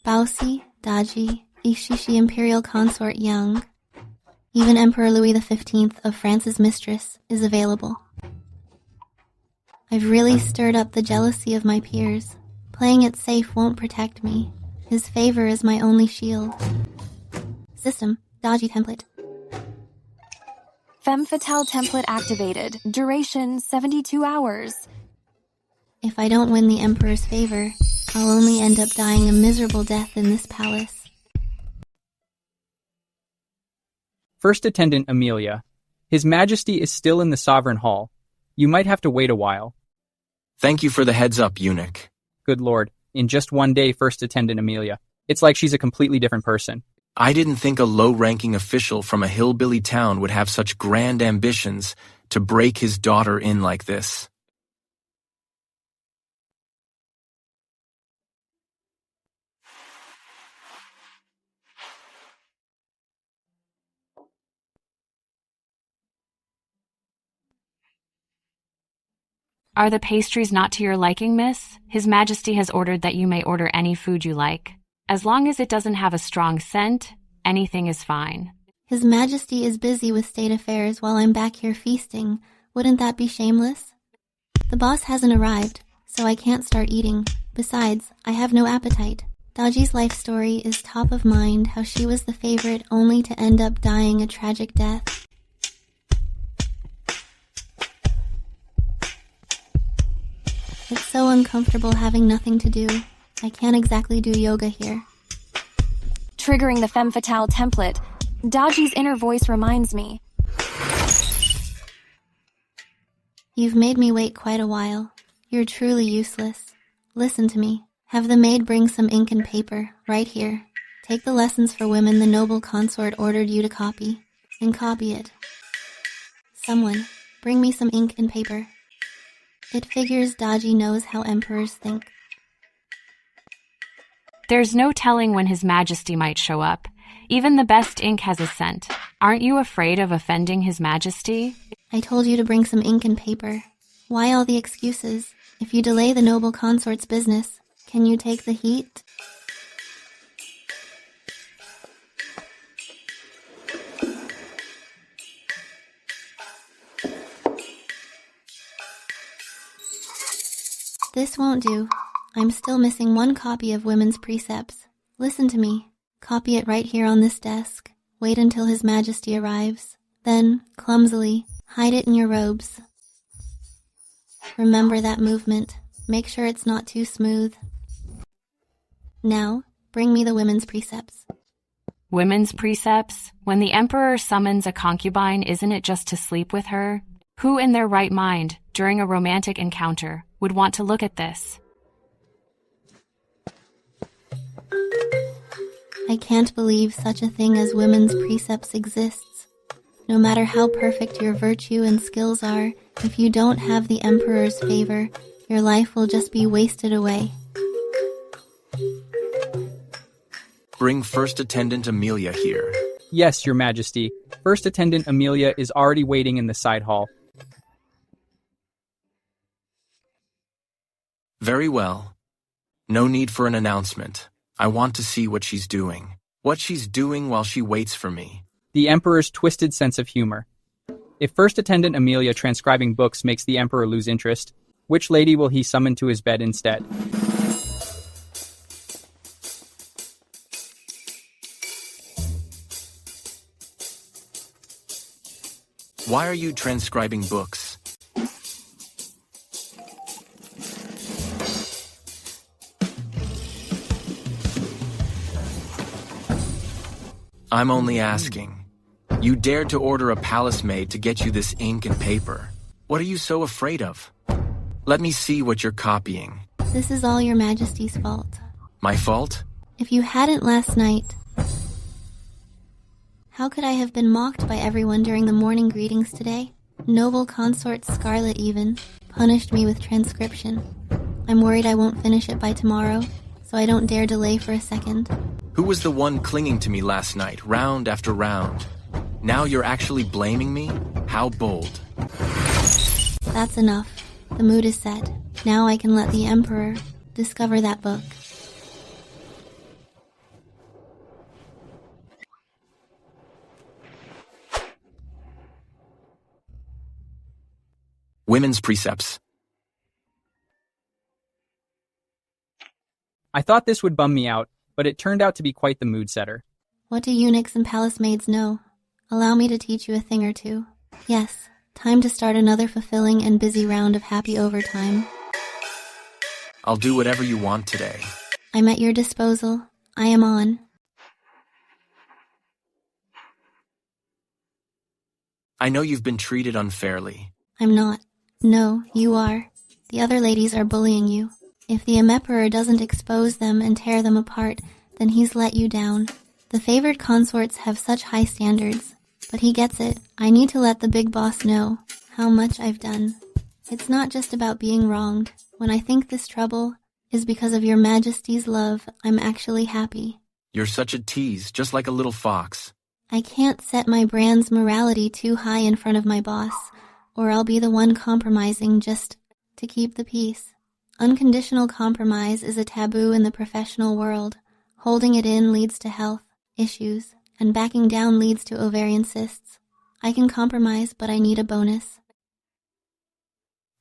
Bausi, Daji, Ishishi Imperial Consort Young. Even Emperor Louis XV of France's mistress is available. I've really stirred up the jealousy of my peers. Playing it safe won't protect me. His favor is my only shield. System, Daji template. Femme fatale template activated. Duration 72 hours. If I don't win the Emperor's favor, I'll only end up dying a miserable death in this palace. First Attendant Amelia, His Majesty is still in the Sovereign Hall. You might have to wait a while. Thank you for the heads up, eunuch. Good lord, in just one day, First Attendant Amelia. It's like she's a completely different person. I didn't think a low-ranking official from a hillbilly town would have such grand ambitions to break his daughter in like this. Are the pastries not to your liking, miss? His Majesty has ordered that you may order any food you like. As long as it doesn't have a strong scent, anything is fine. His Majesty is busy with state affairs while I'm back here feasting. Wouldn't that be shameless? The boss hasn't arrived, so I can't start eating. Besides, I have no appetite. Daji's life story is top of mind, how she was the favorite only to end up dying a tragic death. It's so uncomfortable having nothing to do. I can't exactly do yoga here. Triggering the femme fatale template, Daji's inner voice reminds me. You've made me wait quite a while. You're truly useless. Listen to me. Have the maid bring some ink and paper, right here. Take the lessons for women the noble consort ordered you to copy, and copy it. Someone, bring me some ink and paper. It figures Daji knows how emperors think. There's no telling when His Majesty might show up. Even the best ink has a scent. Aren't you afraid of offending His Majesty? I told you to bring some ink and paper. Why all the excuses? If you delay the noble consort's business, can you take the heat? This won't do. I'm still missing one copy of Women's Precepts. Listen to me. Copy it right here on this desk. Wait until His Majesty arrives. Then, clumsily, hide it in your robes. Remember that movement. Make sure it's not too smooth. Now, bring me the women's precepts. Women's precepts? When the emperor summons a concubine, isn't it just to sleep with her? Who in their right mind, during a romantic encounter, would want to look at this? I can't believe such a thing as women's precepts exists. No matter how perfect your virtue and skills are, if you don't have the emperor's favor, your life will just be wasted away. Bring First Attendant Amelia here. Yes, Your Majesty. First Attendant Amelia is already waiting in the side hall. Very well. No need for an announcement. I want to see what she's doing. What she's doing while she waits for me. The Emperor's twisted sense of humor. If First Attendant Amelia transcribing books makes the Emperor lose interest, which lady will he summon to his bed instead? Why are you transcribing books? I'm only asking. You dared to order a palace maid to get you this ink and paper. What are you so afraid of? Let me see what you're copying. This is all Your Majesty's fault. My fault? If you hadn't last night, how could I have been mocked by everyone during the morning greetings today? Noble consort Scarlet even punished me with transcription. I'm worried I won't finish it by tomorrow, so I don't dare delay for a second. Who was the one clinging to me last night, round after round? Now you're actually blaming me? How bold. That's enough. The mood is set. Now I can let the Emperor discover that book. Women's precepts. I thought this would bum me out, but it turned out to be quite the mood setter. What do eunuchs and palace maids know? Allow me to teach you a thing or two. Yes, time to start another fulfilling and busy round of happy overtime. I'll do whatever you want today. I'm at your disposal. I am on. I know you've been treated unfairly. I'm not. No, you are. The other ladies are bullying you. If the Emperor doesn't expose them and tear them apart, then he's let you down. The favored consorts have such high standards. But he gets it. I need to let the big boss know how much I've done. It's not just about being wronged. When I think this trouble is because of Your Majesty's love, I'm actually happy. You're such a tease, just like a little fox. I can't set my brand's morality too high in front of my boss, or I'll be the one compromising just to keep the peace. Unconditional compromise is a taboo in the professional world. Holding it in leads to health issues, and backing down leads to ovarian cysts. I can compromise, but I need a bonus.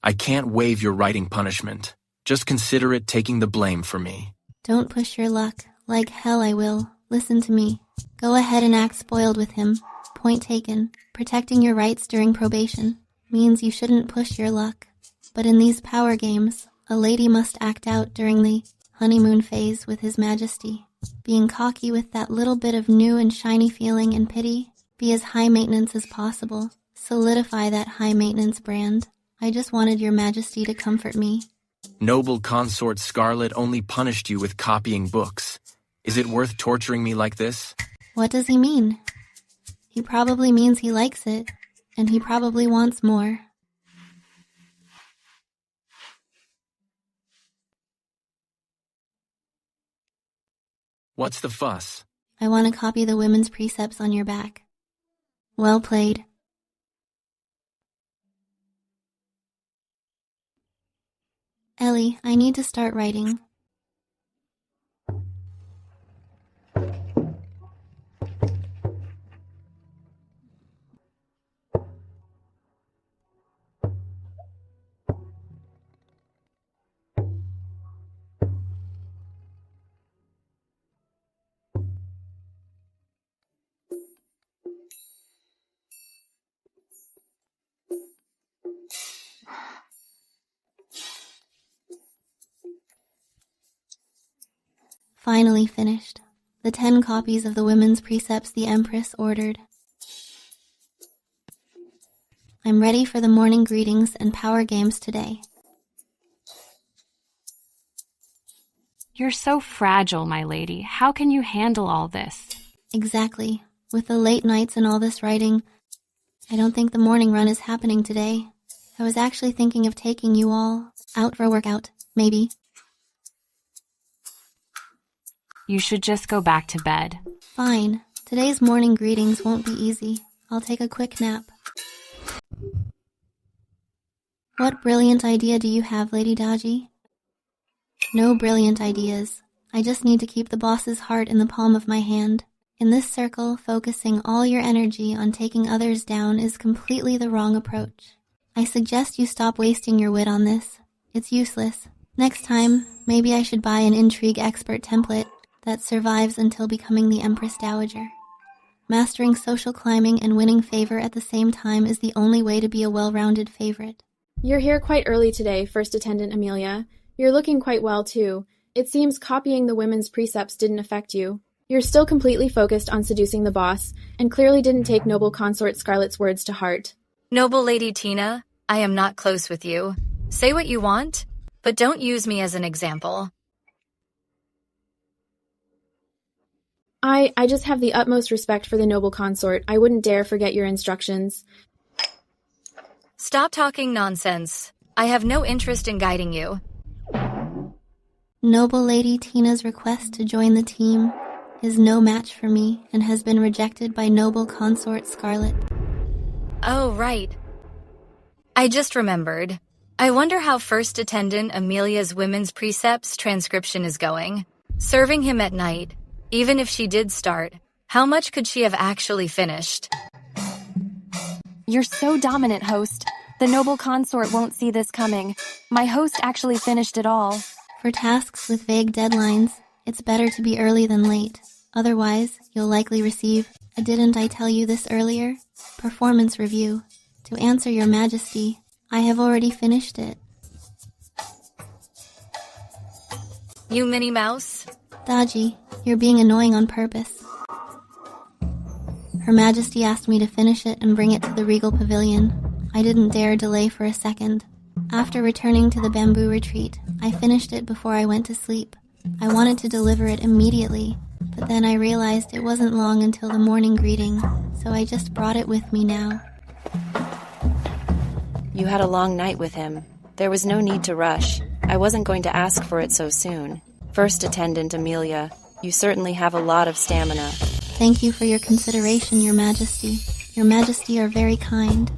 I can't waive your writing punishment. Just consider it taking the blame for me. Don't push your luck. Like hell I will. Listen to me. Go ahead and act spoiled with him. Point taken. Protecting your rights during probation means you shouldn't push your luck. But in these power games, a lady must act out during the honeymoon phase with His Majesty. Being cocky with that little bit of new and shiny feeling and pity. Be as high maintenance as possible. Solidify that high maintenance brand. I just wanted Your Majesty to comfort me. Noble consort Scarlet only punished you with copying books. Is it worth torturing me like this? What does he mean? He probably means he likes it, and he probably wants more. What's the fuss? I want to copy the women's precepts on your back. Well played. Ellie, I need to start writing. Finally finished. The 10 copies of the women's precepts the Empress ordered. I'm ready for the morning greetings and power games today. You're so fragile, my lady. How can you handle all this? Exactly. With the late nights and all this writing, I don't think the morning run is happening today. I was actually thinking of taking you all out for a workout, maybe. You should just go back to bed. Fine. Today's morning greetings won't be easy. I'll take a quick nap. What brilliant idea do you have, Lady Daji? No brilliant ideas. I just need to keep the boss's heart in the palm of my hand. In this circle, focusing all your energy on taking others down is completely the wrong approach. I suggest you stop wasting your wit on this. It's useless. Next time, maybe I should buy an intrigue expert template that survives until becoming the Empress Dowager. Mastering social climbing and winning favor at the same time is the only way to be a well-rounded favorite. You're here quite early today, First Attendant Amelia. You're looking quite well, too. It seems copying the women's precepts didn't affect you. You're still completely focused on seducing the boss, and clearly didn't take Noble Consort Scarlet's words to heart. Noble Lady Tina, I am not close with you. Say what you want, but don't use me as an example. I just have the utmost respect for the Noble Consort. I wouldn't dare forget your instructions. Stop talking nonsense. I have no interest in guiding you. Noble Lady Tina's request to join the team is no match for me and has been rejected by Noble Consort Scarlet. Oh, right. I just remembered. I wonder how First Attendant Amelia's women's precepts transcription is going. Serving him at night, even if she did start, how much could she have actually finished? You're so dominant, host. The noble consort won't see this coming. My host actually finished it all. For tasks with vague deadlines, it's better to be early than late. Otherwise, you'll likely receive a "didn't I tell you this earlier?" performance review. To answer your majesty, I have already finished it. You Minnie Mouse? Daji, you're being annoying on purpose. Her Majesty asked me to finish it and bring it to the Regal Pavilion. I didn't dare delay for a second. After returning to the bamboo retreat, I finished it before I went to sleep. I wanted to deliver it immediately, but then I realized it wasn't long until the morning greeting, so I just brought it with me now. You had a long night with him. There was no need to rush. I wasn't going to ask for it so soon. First Attendant Amelia, you certainly have a lot of stamina. Thank you for your consideration, Your Majesty. Your Majesty are very kind.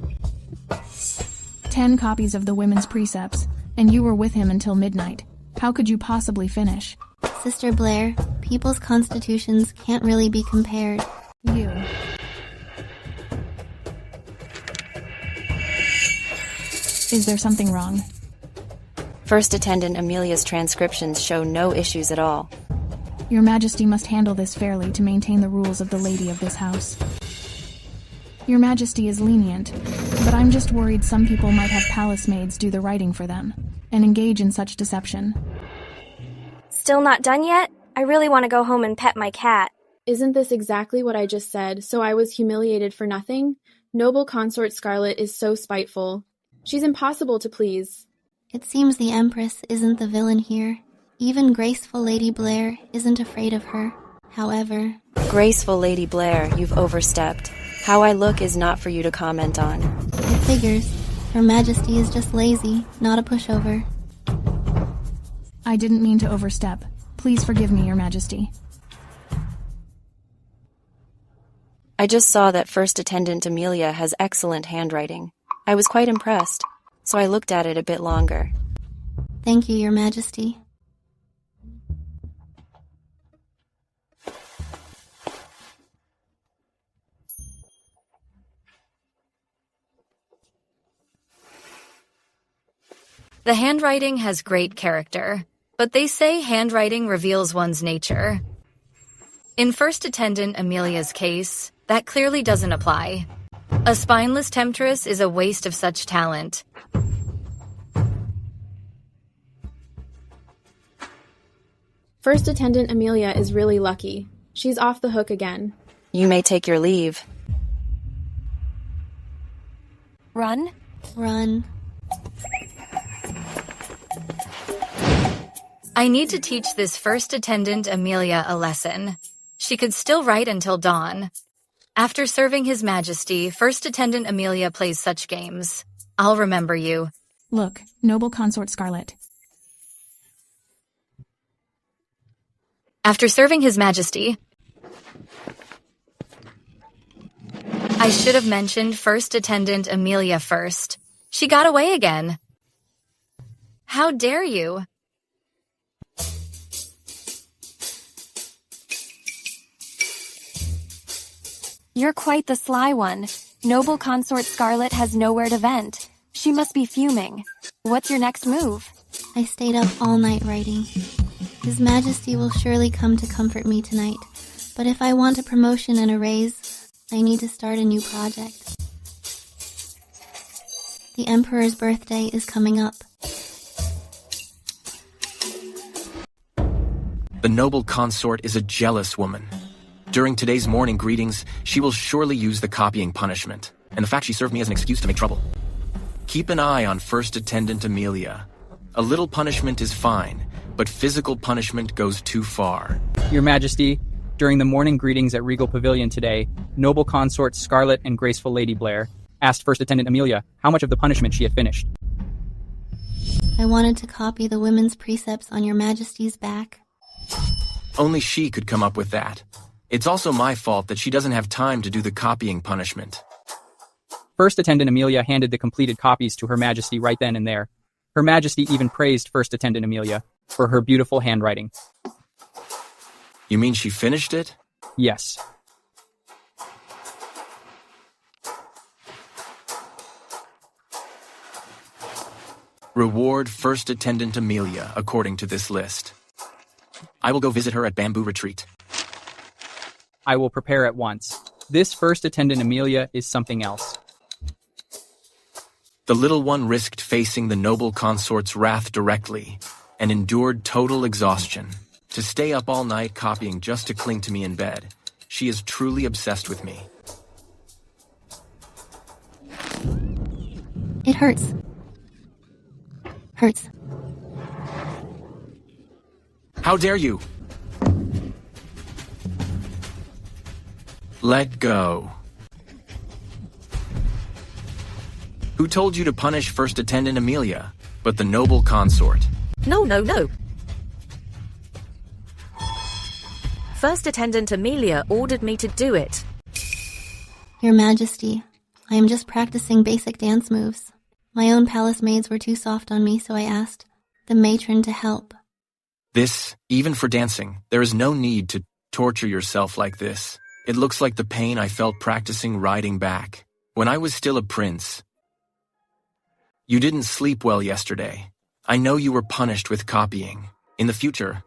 10 copies of the women's precepts, and you were with him until midnight. How could you possibly finish? Sister Blair, people's constitutions can't really be compared. You. Is there something wrong? First Attendant Amelia's transcriptions show no issues at all. Your Majesty must handle this fairly to maintain the rules of the lady of this house. Your Majesty is lenient, but I'm just worried some people might have palace maids do the writing for them, and engage in such deception. Still not done yet? I really want to go home and pet my cat. Isn't this exactly what I just said, so I was humiliated for nothing? Noble Consort Scarlet is so spiteful. She's impossible to please. It seems the Empress isn't the villain here. Even graceful Lady Blair isn't afraid of her. However... Graceful Lady Blair, you've overstepped. How I look is not for you to comment on. It figures. Her Majesty is just lazy, not a pushover. I didn't mean to overstep. Please forgive me, Your Majesty. I just saw that First Attendant Amelia has excellent handwriting. I was quite impressed, so I looked at it a bit longer. Thank you, Your Majesty. The handwriting has great character, but they say handwriting reveals one's nature. In First Attendant Amelia's case, that clearly doesn't apply. A spineless temptress is a waste of such talent. First Attendant Amelia is really lucky. She's off the hook again. You may take your leave. Run? Run. I need to teach this first attendant Amelia a lesson. She could still write until dawn. After serving His Majesty, First Attendant Amelia plays such games. I'll remember you. Look, noble consort Scarlet. After serving His Majesty, I should have mentioned First Attendant Amelia first. She got away again. How dare you? You're quite the sly one. Noble consort Scarlet has nowhere to vent. She must be fuming. What's your next move? I stayed up all night writing. His Majesty will surely come to comfort me tonight, but if I want a promotion and a raise, I need to start a new project. The Emperor's birthday is coming up. The noble consort is a jealous woman. During today's morning greetings, she will surely use the copying punishment, and the fact she served me as an excuse to make trouble. Keep an eye on First Attendant Amelia. A little punishment is fine, but physical punishment goes too far. Your Majesty, during the morning greetings at Regal Pavilion today, noble consort Scarlet and graceful Lady Blair asked First Attendant Amelia how much of the punishment she had finished. I wanted to copy the women's precepts on Your Majesty's back. Only she could come up with that. It's also my fault that she doesn't have time to do the copying punishment. First Attendant Amelia handed the completed copies to Her Majesty right then and there. Her Majesty even praised First Attendant Amelia for her beautiful handwriting. You mean she finished it? Yes. Reward First Attendant Amelia according to this list. I will go visit her at Bamboo Retreat. I will prepare at once. This First Attendant Amelia is something else. The little one risked facing the noble consort's wrath directly and endured total exhaustion. To stay up all night copying just to cling to me in bed. She is truly obsessed with me. It hurts. Hurts. How dare you? Let go. Who told you to punish First Attendant Amelia, but the noble consort? No, no, no. First Attendant Amelia ordered me to do it. Your Majesty, I am just practicing basic dance moves. My own palace maids were too soft on me, so I asked the matron to help. This, even for dancing, there is no need to torture yourself like this. It looks like the pain I felt practicing riding back when I was still a prince. You didn't sleep well yesterday. I know you were punished with copying. In the future,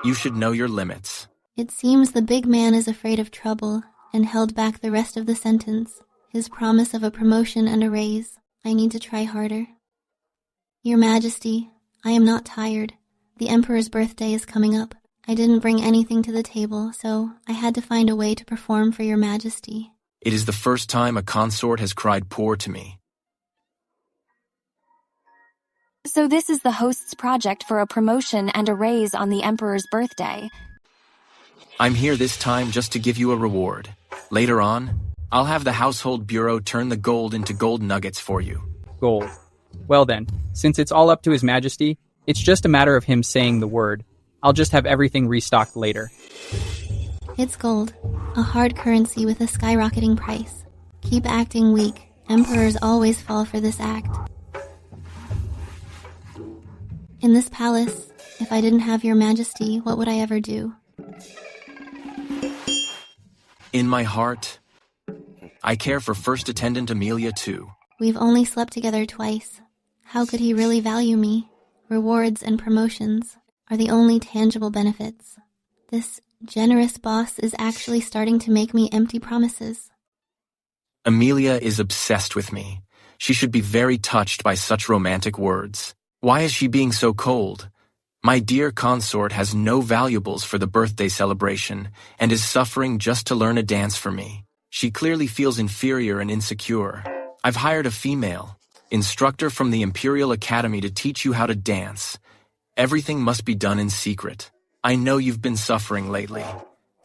you should know your limits. It seems the big man is afraid of trouble and held back the rest of the sentence. His promise of a promotion and a raise. I need to try harder. Your Majesty, I am not tired. The Emperor's birthday is coming up. I didn't bring anything to the table, so I had to find a way to perform for Your Majesty. It is the first time a consort has cried poor to me. So this is the host's project for a promotion and a raise on the Emperor's birthday. I'm here this time just to give you a reward. Later on, I'll have the household bureau turn the gold into gold nuggets for you. Gold. Well then, since it's all up to His Majesty, it's just a matter of him saying the word. I'll just have everything restocked later. It's gold, a hard currency with a skyrocketing price. Keep acting weak. Emperors always fall for this act. In this palace, if I didn't have Your Majesty, what would I ever do? In my heart, I care for First Attendant Amelia too. We've only slept together twice. How could he really value me? Rewards and promotions are the only tangible benefits. This generous boss is actually starting to make me empty promises. Amelia is obsessed with me. She should be very touched by such romantic words. Why is she being so cold? My dear consort has no valuables for the birthday celebration and is suffering just to learn a dance for me. She clearly feels inferior and insecure. I've hired a female instructor from the Imperial Academy to teach you how to dance. Everything must be done in secret. I know you've been suffering lately.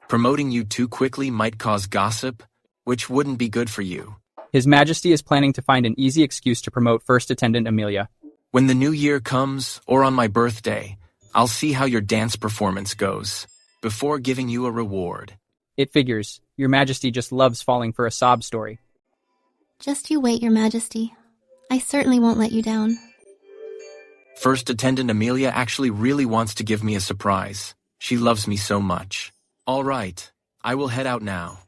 Promoting you too quickly might cause gossip, which wouldn't be good for you. His Majesty is planning to find an easy excuse to promote First Attendant Amelia. When the new year comes, or on my birthday, I'll see how your dance performance goes, before giving you a reward. It figures. Your Majesty just loves falling for a sob story. Just you wait, Your Majesty. I certainly won't let you down. First Attendant Amelia actually really wants to give me a surprise. She loves me so much. All right, I will head out now.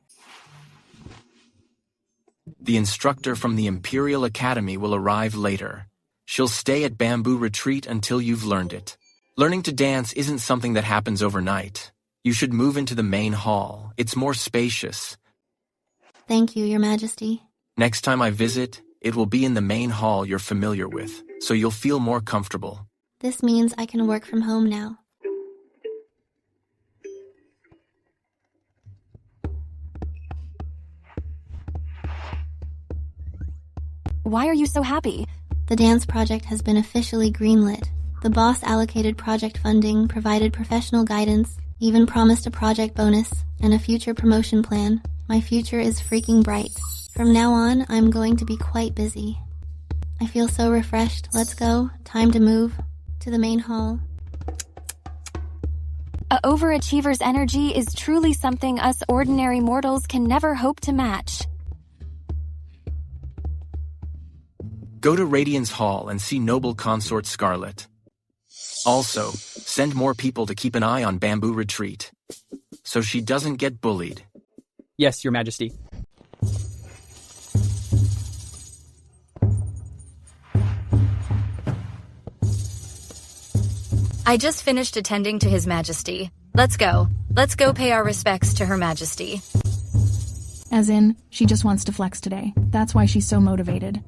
The instructor from the Imperial Academy will arrive later. She'll stay at Bamboo Retreat until you've learned it. Learning to dance isn't something that happens overnight. You should move into the main hall. It's more spacious. Thank you, Your Majesty. Next time I visit, it will be in the main hall you're familiar with, so you'll feel more comfortable. This means I can work from home now. Why are you so happy? The dance project has been officially greenlit. The boss allocated project funding, provided professional guidance, even promised a project bonus, and a future promotion plan. My future is freaking bright. From now on, I'm going to be quite busy. I feel so refreshed. Let's go. Time to move to the main hall. A overachiever's energy is truly something us ordinary mortals can never hope to match. Go to Radiance Hall and see Noble Consort Scarlet. Also, send more people to keep an eye on Bamboo Retreat, so she doesn't get bullied. Yes, Your Majesty. I just finished attending to His Majesty. Let's go. Let's go pay our respects to Her Majesty. As in, she just wants to flex today. That's why she's so motivated.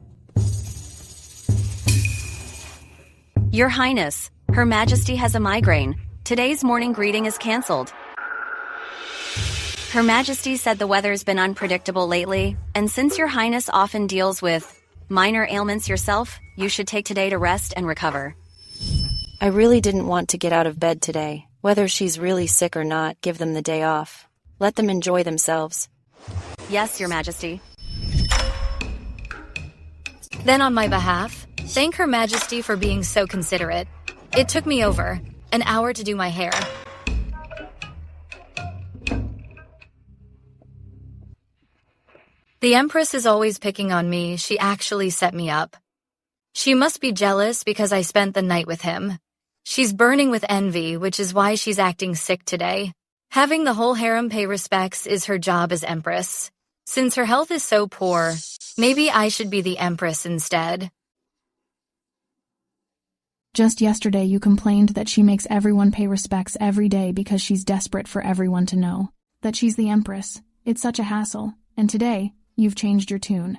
Your Highness, Her Majesty has a migraine. Today's morning greeting is cancelled. Her Majesty said the weather's been unpredictable lately, and since Your Highness often deals with minor ailments yourself, you should take today to rest and recover. I really didn't want to get out of bed today. Whether she's really sick or not, give them the day off. Let them enjoy themselves. Yes, Your Majesty. Then on my behalf, thank Her Majesty for being so considerate. It took me over an hour to do my hair. The Empress is always picking on me. She actually set me up. She must be jealous because I spent the night with him. She's burning with envy, which is why she's acting sick today. Having the whole harem pay respects is her job as Empress. Since her health is so poor, maybe I should be the Empress instead. Just yesterday you complained that she makes everyone pay respects every day because she's desperate for everyone to know that she's the Empress. It's such a hassle. And today, you've changed your tune.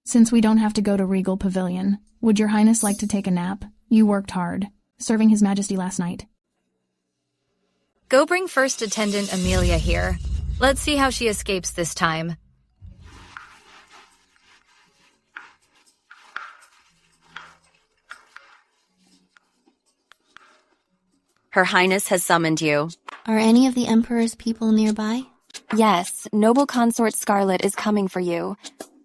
Since we don't have to go to Regal Pavilion, would Your Highness like to take a nap? You worked hard, serving His Majesty last night. Go bring First Attendant Amelia here. Let's see how she escapes this time. Her Highness has summoned you. Are any of the Emperor's people nearby? Yes, Noble Consort Scarlet is coming for you.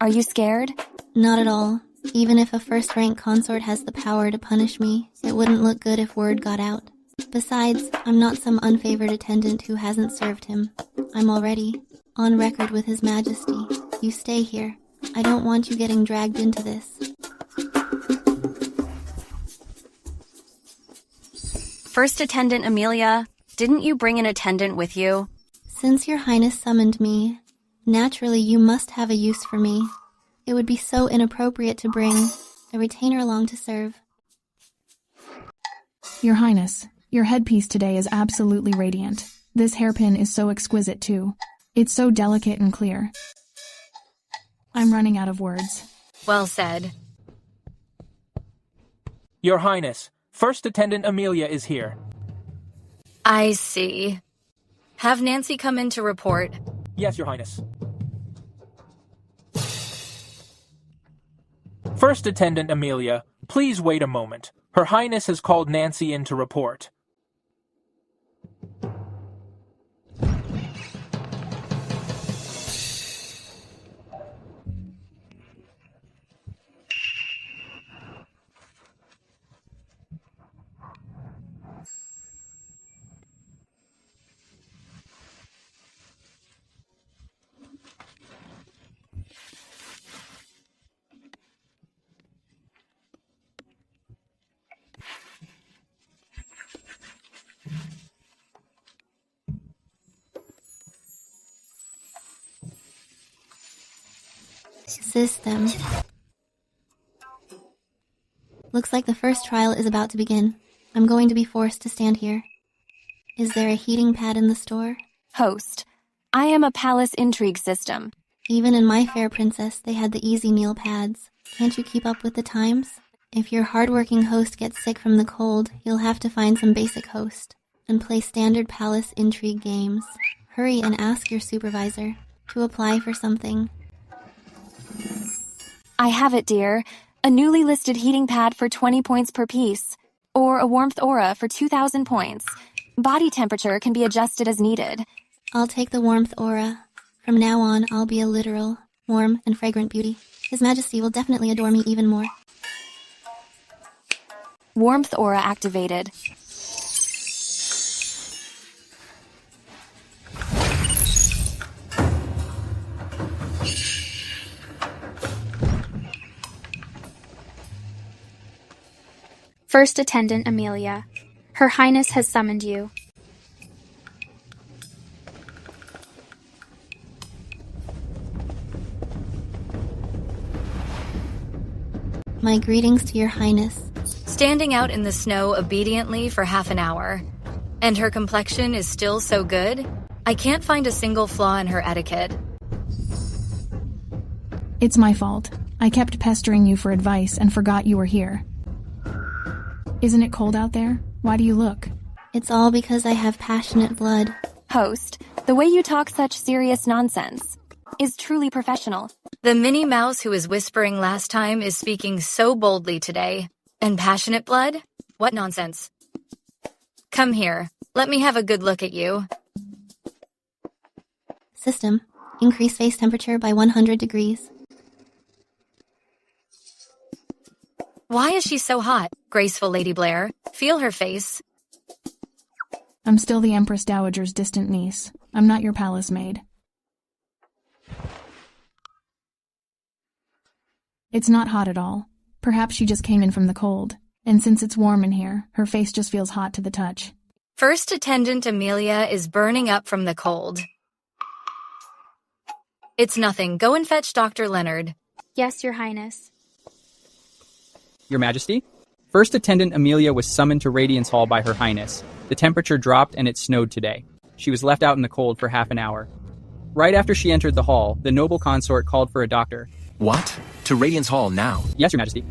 Are you scared? Not at all. Even if a first-rank consort has the power to punish me, it wouldn't look good if word got out. Besides, I'm not some unfavored attendant who hasn't served him. I'm already on record with His Majesty. You stay here. I don't want you getting dragged into this. First Attendant Amelia, didn't you bring an attendant with you? Since Your Highness summoned me, naturally you must have a use for me. It would be so inappropriate to bring a retainer along to serve. Your Highness, your headpiece today is absolutely radiant. This hairpin is so exquisite too. It's so delicate and clear. I'm running out of words. Well said. Your Highness, First Attendant Amelia is here. I see. Have Nancy come in to report. Yes, Your Highness. First Attendant Amelia, please wait a moment. Her Highness has called Nancy in to report. System. Looks like the first trial is about to begin. I'm going to be forced to stand here. Is there a heating pad in the store? Host. I am a palace intrigue system. Even in My Fair Princess, they had the easy kneel pads. Can't you keep up with the times? If your hardworking host gets sick from the cold, you'll have to find some basic host and play standard palace intrigue games. Hurry and ask your supervisor to apply for something. I have it, dear. A newly listed heating pad for 20 points per piece. Or a warmth aura for 2,000 points. Body temperature can be adjusted as needed. I'll take the warmth aura. From now on, I'll be a literal, warm, and fragrant beauty. His Majesty will definitely adore me even more. Warmth aura activated. First Attendant Amelia. Her Highness has summoned you. My greetings to your Highness. Standing out in the snow obediently for half an hour. And her complexion is still so good? I can't find a single flaw in her etiquette. It's my fault. I kept pestering you for advice and forgot you were here. Isn't it cold out there? Why do you look? It's all because I have passionate blood. Host, the way you talk such serious nonsense is truly professional. The Minnie Mouse who was whispering last time is speaking so boldly today. And passionate blood? What nonsense. Come here. Let me have a good look at you. System. Increase face temperature by 100 degrees. Why is she so hot? Graceful Lady Blair. Feel her face. I'm still the Empress Dowager's distant niece. I'm not your palace maid. It's not hot at all. Perhaps she just came in from the cold. And since it's warm in here, her face just feels hot to the touch. First Attendant Amelia is burning up from the cold. It's nothing. Go and fetch Dr. Leonard. Yes, Your Highness. Your Majesty? First Attendant Amelia was summoned to Radiance Hall by Her Highness. The temperature dropped and it snowed today. She was left out in the cold for half an hour. Right after she entered the hall, the noble consort called for a doctor. What? To Radiance Hall now? Yes, Your Majesty.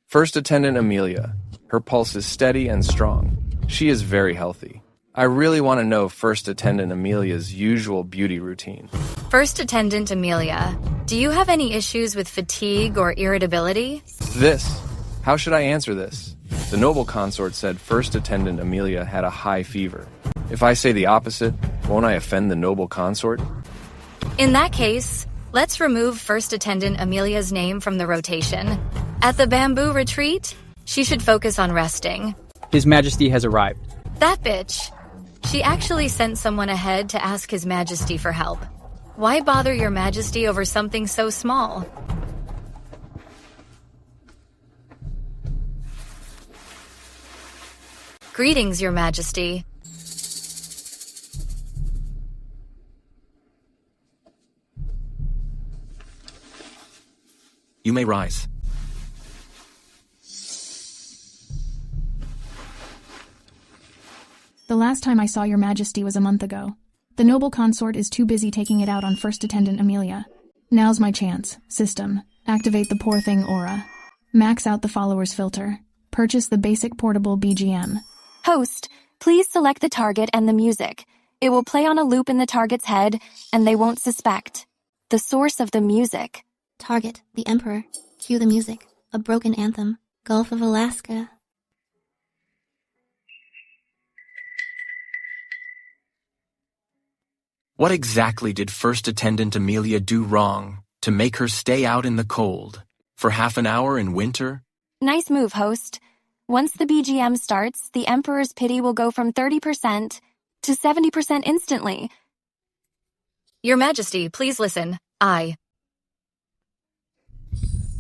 First Attendant Amelia. Her pulse is steady and strong. She is very healthy. I really want to know First Attendant Amelia's usual beauty routine. First Attendant Amelia, do you have any issues with fatigue or irritability? This. How should I answer this? The noble consort said First Attendant Amelia had a high fever. If I say the opposite, won't I offend the noble consort? In that case, let's remove First Attendant Amelia's name from the rotation. At the bamboo retreat, she should focus on resting. His Majesty has arrived. That bitch. She actually sent someone ahead to ask His Majesty for help. Why bother Your Majesty over something so small? Greetings, Your Majesty. You may rise. The last time I saw Your Majesty was a month ago. The noble consort is too busy taking it out on First Attendant Amelia. Now's my chance. System. Activate the poor thing aura. Max out the followers filter. Purchase the basic portable BGM. Host, please select the target and the music. It will play on a loop in the target's head, and they won't suspect. The source of the music. Target, the Emperor. Cue the music. A broken anthem. Gulf of Alaska. What exactly did First Attendant Amelia do wrong to make her stay out in the cold for half an hour in winter? Nice move, host. Once the BGM starts, the Emperor's pity will go from 30% to 70% instantly. Your Majesty, please listen. The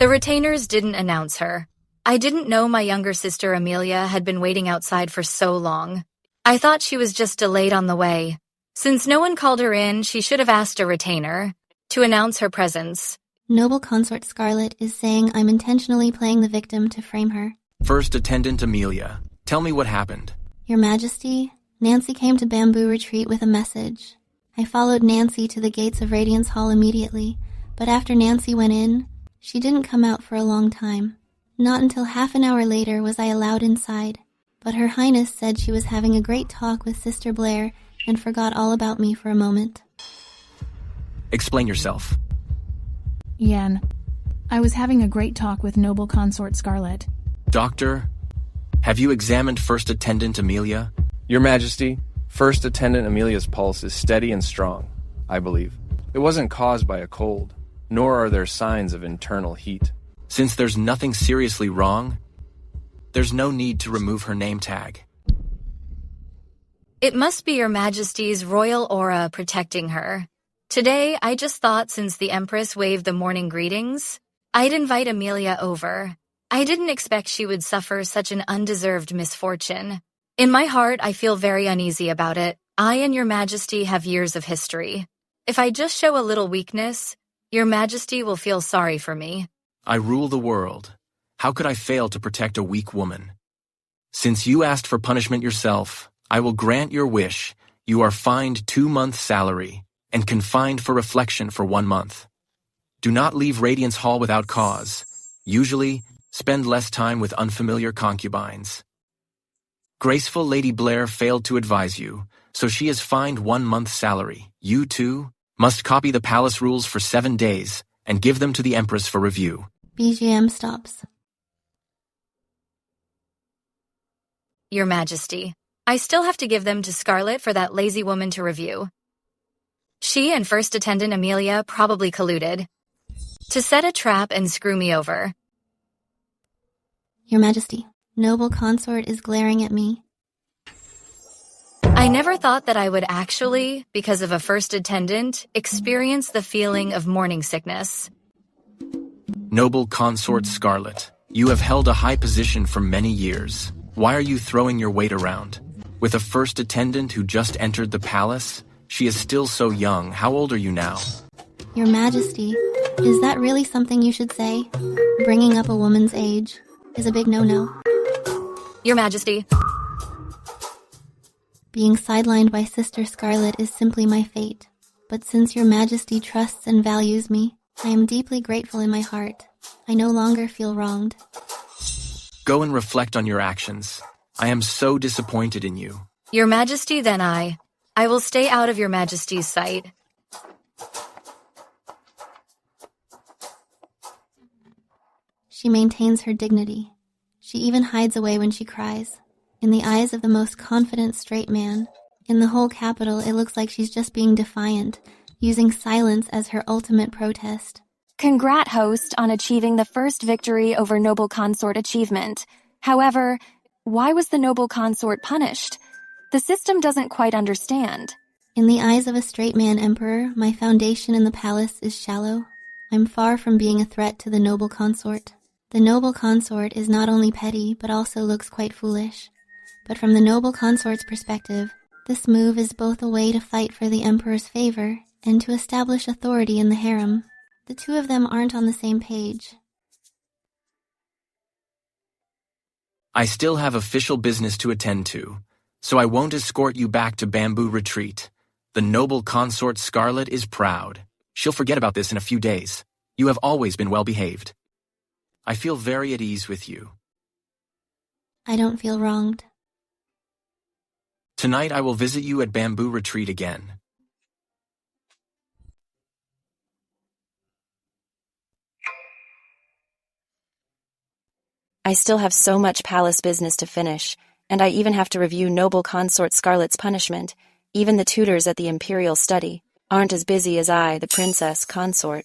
retainers didn't announce her. I didn't know my younger sister Amelia had been waiting outside for so long. I thought she was just delayed on the way. Since no one called her in, she should have asked a retainer to announce her presence. Noble Consort Scarlet is saying I'm intentionally playing the victim to frame her. First Attendant Amelia, tell me what happened. Your Majesty, Nancy came to Bamboo Retreat with a message. I followed Nancy to the gates of Radiance Hall immediately, but after Nancy went in, she didn't come out for a long time. Not until half an hour later was I allowed inside, but Her Highness said she was having a great talk with Sister Blair and forgot all about me for a moment. Explain yourself. Yen, I was having a great talk with Noble Consort Scarlet. Doctor, have you examined First Attendant Amelia? Your Majesty, First Attendant Amelia's pulse is steady and strong, I believe. It wasn't caused by a cold, nor are there signs of internal heat. Since there's nothing seriously wrong, there's no need to remove her name tag. It must be Your Majesty's royal aura protecting her. Today, I just thought since the Empress waved the morning greetings, I'd invite Amelia over. I didn't expect she would suffer such an undeserved misfortune. In my heart, I feel very uneasy about it. I and Your Majesty have years of history. If I just show a little weakness, Your Majesty will feel sorry for me. I rule the world. How could I fail to protect a weak woman? Since you asked for punishment yourself, I will grant your wish. You are fined 2 months' salary and confined for reflection for 1 month. Do not leave Radiance Hall without cause. Usually, spend less time with unfamiliar concubines. Graceful Lady Blair failed to advise you, so she is fined 1 month's salary. You, too, must copy the palace rules for 7 days and give them to the Empress for review. BGM stops. Your Majesty, I still have to give them to Scarlet for that lazy woman to review. She and First Attendant Amelia probably colluded to set a trap and screw me over. Your Majesty, Noble Consort is glaring at me. I never thought that I would actually, because of a First Attendant, experience the feeling of morning sickness. Noble Consort Scarlet, you have held a high position for many years. Why are you throwing your weight around? With a First Attendant who just entered the palace? She is still so young. How old are you now? Your Majesty, is that really something you should say? Bringing up a woman's age is a big no-no. Your Majesty. Being sidelined by Sister Scarlet is simply my fate. But since Your Majesty trusts and values me, I am deeply grateful in my heart. I no longer feel wronged. Go and reflect on your actions. I am so disappointed in you. Your Majesty, then I will stay out of Your Majesty's sight. She maintains her dignity. She even hides away when she cries. In the eyes of the most confident straight man, in the whole capital, it looks like she's just being defiant, using silence as her ultimate protest. Congrat, host, on achieving the first victory over Noble Consort achievement. However, why was the Noble Consort punished? The system doesn't quite understand. In the eyes of a straight man emperor, my foundation in the palace is shallow. I'm far from being a threat to the Noble Consort. The Noble Consort is not only petty, but also looks quite foolish. But from the Noble Consort's perspective, this move is both a way to fight for the emperor's favor and to establish authority in the harem. The two of them aren't on the same page. I still have official business to attend to, so I won't escort you back to Bamboo Retreat. The Noble Consort Scarlet is proud. She'll forget about this in a few days. You have always been well behaved. I feel very at ease with you. I don't feel wronged. Tonight I will visit you at Bamboo Retreat again. I still have so much palace business to finish, and I even have to review noble consort Scarlet's punishment. Even the tutors at the imperial study aren't as busy as I, the princess consort.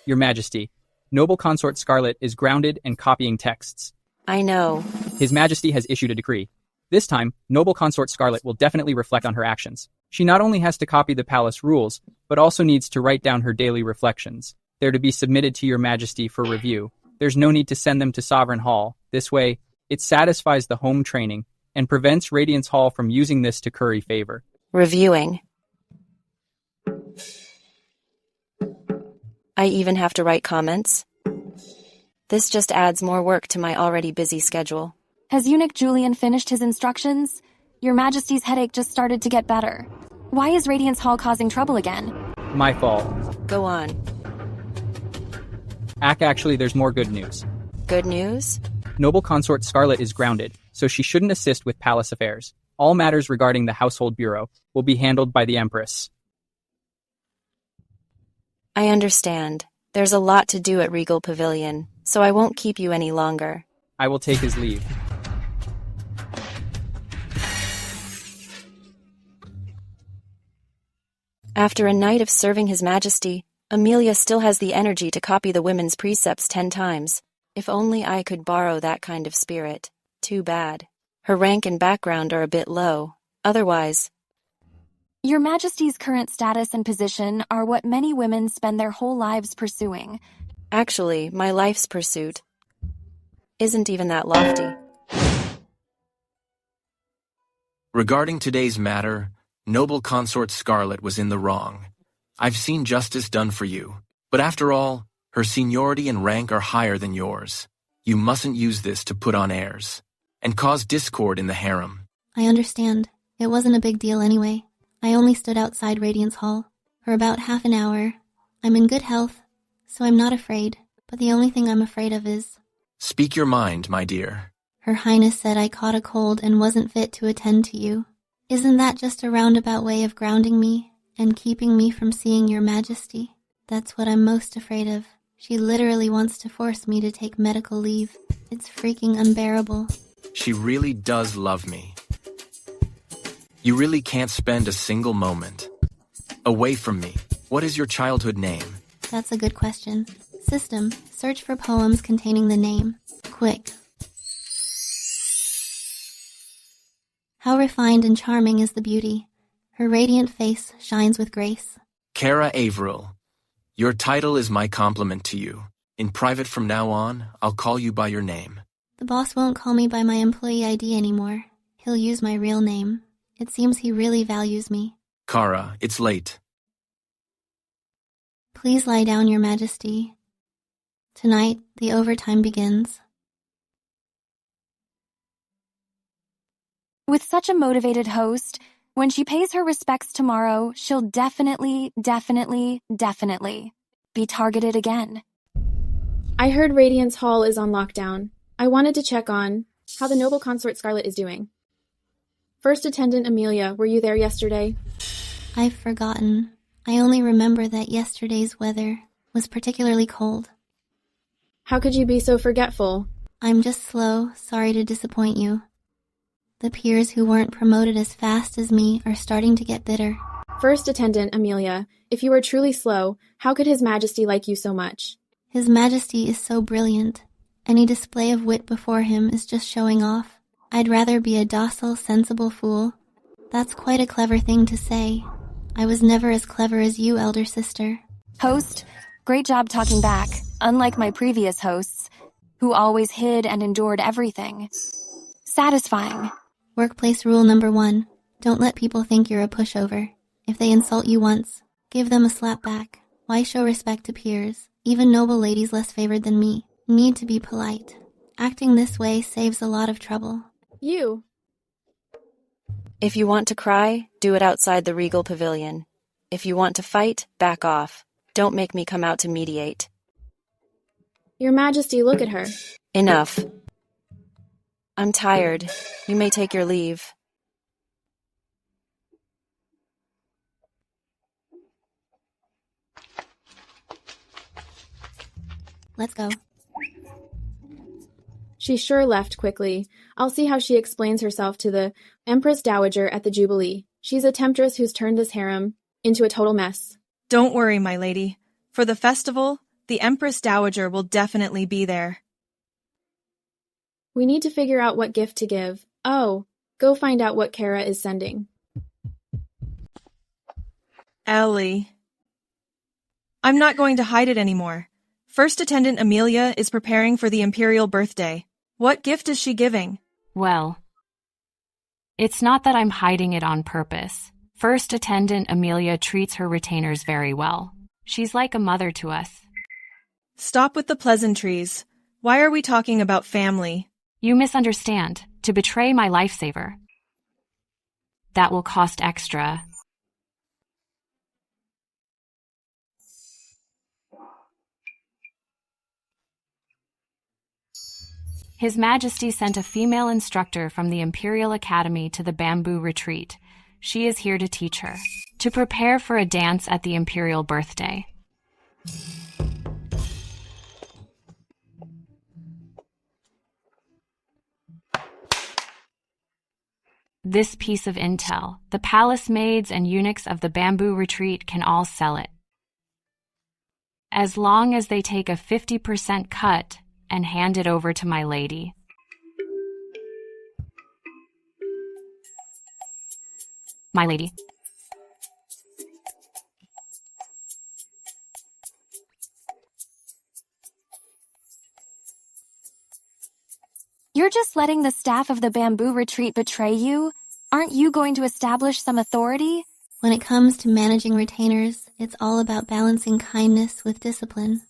Your Majesty, noble consort Scarlet is grounded and copying texts. I know. His Majesty has issued a decree. This time, noble consort Scarlet will definitely reflect on her actions. She not only has to copy the palace rules, but also needs to write down her daily reflections. They're to be submitted to your Majesty for review. There's no need to send them to Sovereign Hall. This way, it satisfies the home training and prevents Radiance Hall from using this to curry favor. Reviewing. I even have to write comments. This just adds more work to my already busy schedule. Has Eunuch Julian finished his instructions? Your Majesty's headache just started to get better. Why is Radiance Hall causing trouble again? My fault. Go on. Actually, there's more good news. Good news? Noble consort Scarlet is grounded, so she shouldn't assist with palace affairs. All matters regarding the household bureau will be handled by the Empress. I understand. There's a lot to do at Regal Pavilion, so I won't keep you any longer. I will take his leave. After a night of serving His Majesty, Amelia still has the energy to copy the women's precepts 10 times. If only I could borrow that kind of spirit. Too bad. Her rank and background are a bit low. Otherwise... Your Majesty's current status and position are what many women spend their whole lives pursuing. Actually, my life's pursuit isn't even that lofty. Regarding today's matter, noble consort Scarlet was in the wrong. I've seen justice done for you, but after all, her seniority and rank are higher than yours. You mustn't use this to put on airs and cause discord in the harem. I understand. It wasn't a big deal anyway. I only stood outside Radiance Hall for about half an hour. I'm in good health, so I'm not afraid, but the only thing I'm afraid of is... Speak your mind, my dear. Her Highness said I caught a cold and wasn't fit to attend to you. Isn't that just a roundabout way of grounding me and keeping me from seeing your Majesty? That's what I'm most afraid of. She literally wants to force me to take medical leave. It's freaking unbearable. She really does love me. You really can't spend a single moment away from me. What is your childhood name? That's a good question. System, search for poems containing the name. Quick. How refined and charming is the beauty. Her radiant face shines with grace. Cara Averill. Your title is my compliment to you. In private from now on, I'll call you by your name. The boss won't call me by my employee ID anymore. He'll use my real name. It seems he really values me. Cara, it's late. Please lie down, Your Majesty. Tonight, the overtime begins. With such a motivated host, when she pays her respects tomorrow, she'll definitely be targeted again. I heard Radiance Hall is on lockdown. I wanted to check on how the noble consort Scarlet is doing. First Attendant Amelia, were you there yesterday? I've forgotten. I only remember that yesterday's weather was particularly cold. How could you be so forgetful? I'm just slow, sorry to disappoint you. The peers who weren't promoted as fast as me are starting to get bitter. First Attendant Amelia, if you are truly slow, how could His Majesty like you so much? His Majesty is so brilliant. Any display of wit before him is just showing off. I'd rather be a docile, sensible fool. That's quite a clever thing to say. I was never as clever as you, elder sister. Host, great job talking back, unlike my previous hosts, who always hid and endured everything. Satisfying. Workplace rule number 1. Don't let people think you're a pushover. If they insult you once, give them a slap back. Why show respect to peers? Even noble ladies less favored than me need to be polite. Acting this way saves a lot of trouble. You. If you want to cry, do it outside the Regal Pavilion. If you want to fight, back off. Don't make me come out to mediate. Your Majesty, look at her. Enough. I'm tired. You may take your leave. Let's go. She sure left quickly. I'll see how she explains herself to the Empress Dowager at the Jubilee. She's a temptress who's turned this harem into a total mess. Don't worry, my lady. For the festival, the Empress Dowager will definitely be there. We need to figure out what gift to give. Oh, go find out what Kara is sending. Ellie. I'm not going to hide it anymore. First Attendant Amelia is preparing for the Imperial birthday. What gift is she giving? Well, it's not that I'm hiding it on purpose. First Attendant Amelia treats her retainers very well. She's like a mother to us. Stop with the pleasantries. Why are we talking about family? You misunderstand. To betray my lifesaver. That will cost extra. His Majesty sent a female instructor from the Imperial Academy to the Bamboo Retreat. She is here to teach her, to prepare for a dance at the Imperial birthday. This piece of intel, the palace maids and eunuchs of the Bamboo Retreat can all sell it. As long as they take a 50% cut and hand it over to my lady. My lady. You're just letting the staff of the Bamboo Retreat betray you? Aren't you going to establish some authority? When it comes to managing retainers, it's all about balancing kindness with discipline.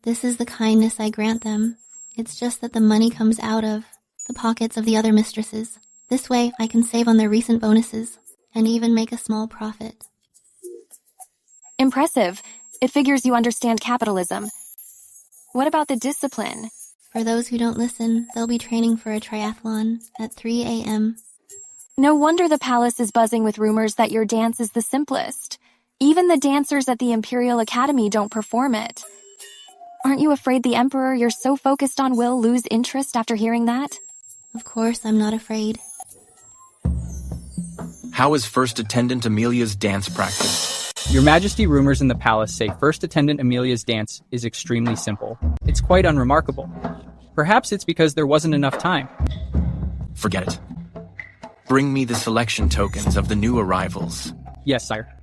This is the kindness I grant them. It's just that the money comes out of the pockets of the other mistresses. This way, I can save on their recent bonuses and even make a small profit. Impressive. It figures you understand capitalism. What about the discipline? For those who don't listen, they'll be training for a triathlon at 3 a.m. No wonder the palace is buzzing with rumors that your dance is the simplest. Even the dancers at the Imperial Academy don't perform it. Aren't you afraid the Emperor you're so focused on will lose interest after hearing that? Of course, I'm not afraid. How is First Attendant Amelia's dance practice? Your Majesty, rumors in the palace say First Attendant Amelia's dance is extremely simple. It's quite unremarkable. Perhaps it's because there wasn't enough time. Forget it. Bring me the selection tokens of the new arrivals. Yes, sire.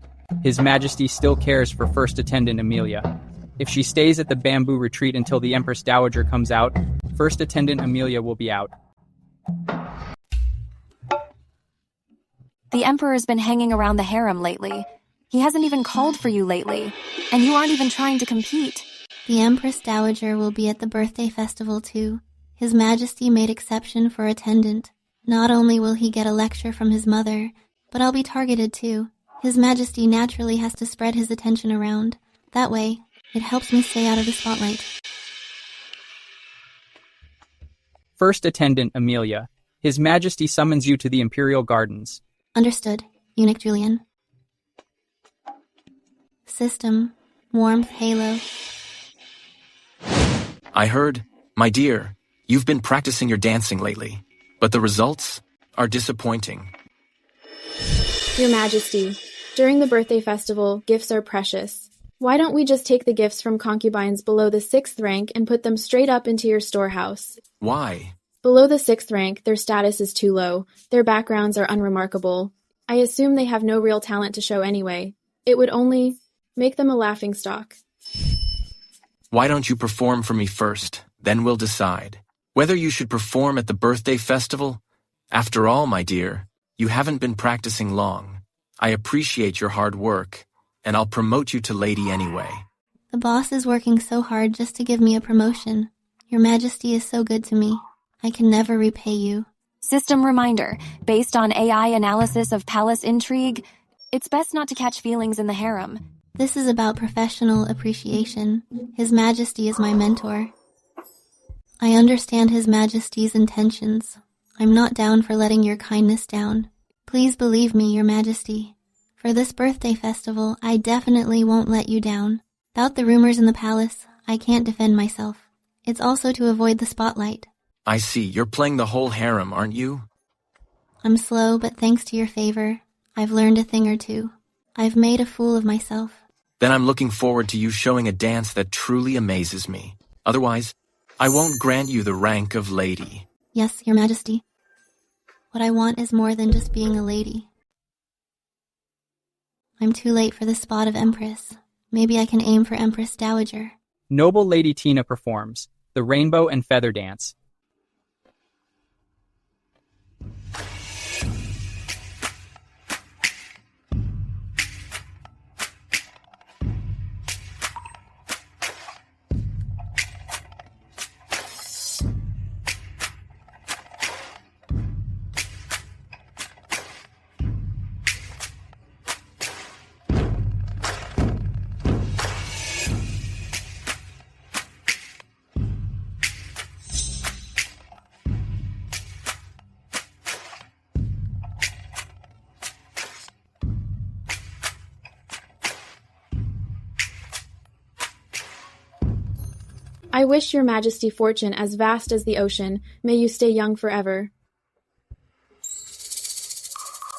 His Majesty still cares for First Attendant Amelia. If she stays at the Bamboo Retreat until the Empress Dowager comes out, First Attendant Amelia will be out. The Emperor's been hanging around the harem lately. He hasn't even called for you lately, and you aren't even trying to compete. The Empress Dowager will be at the birthday festival too. His Majesty made exception for attendant. Not only will he get a lecture from his mother, but I'll be targeted too. His Majesty naturally has to spread his attention around. That way, it helps me stay out of the spotlight. First Attendant Amelia, His Majesty summons you to the Imperial Gardens. Understood, Eunuch Julian. System, warmth halo. I heard, my dear, you've been practicing your dancing lately, but the results are disappointing. Your Majesty, during the birthday festival, gifts are precious. Why don't we just take the gifts from concubines below the 6th rank and put them straight up into your storehouse? Why? Below the 6th rank, their status is too low. Their backgrounds are unremarkable. I assume they have no real talent to show anyway. It would only make them a laughingstock. Why don't you perform for me first? Then we'll decide whether you should perform at the birthday festival. After all, my dear, you haven't been practicing long. I appreciate your hard work, and I'll promote you to lady anyway. The boss is working so hard just to give me a promotion. Your Majesty is so good to me. I can never repay you. System reminder, based on AI analysis of palace intrigue, it's best not to catch feelings in the harem. This is about professional appreciation. His Majesty is my mentor. I understand His Majesty's intentions. I'm not down for letting your kindness down. Please believe me, Your Majesty. For this birthday festival, I definitely won't let you down. About the rumors in the palace, I can't defend myself. It's also to avoid the spotlight. I see, you're playing the whole harem, aren't you? I'm slow, but thanks to your favor, I've learned a thing or two. I've made a fool of myself. Then I'm looking forward to you showing a dance that truly amazes me. Otherwise, I won't grant you the rank of lady. Yes, Your Majesty. What I want is more than just being a lady. I'm too late for the spot of Empress. Maybe I can aim for Empress Dowager. Noble Lady Tina performs the Rainbow and Feather Dance. I wish Your Majesty fortune as vast as the ocean. May you stay young forever.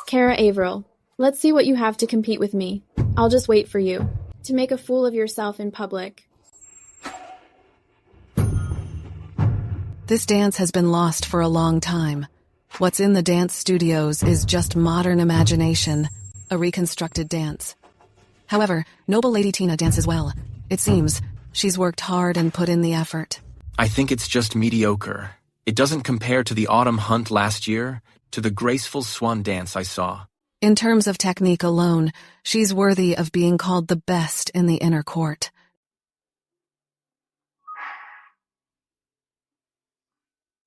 Kara Averill, let's see what you have to compete with me. I'll just wait for you. To make a fool of yourself in public. This dance has been lost for a long time. What's in the dance studios is just modern imagination, a reconstructed dance. However, Noble Lady Tina dances well. It seems she's worked hard and put in the effort. I think it's just mediocre. It doesn't compare to the autumn hunt last year, to the graceful swan dance I saw. In terms of technique alone, she's worthy of being called the best in the inner court.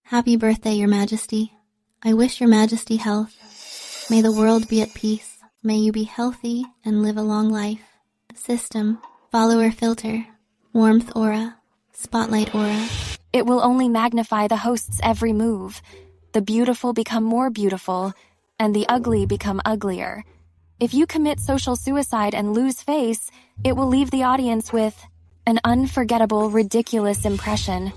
Happy birthday, Your Majesty. I wish Your Majesty health. May the world be at peace. May you be healthy and live a long life. System, follower filter, warmth aura, spotlight aura. It will only magnify the host's every move. The beautiful become more beautiful, and the ugly become uglier. If you commit social suicide and lose face, it will leave the audience with an unforgettable, ridiculous impression.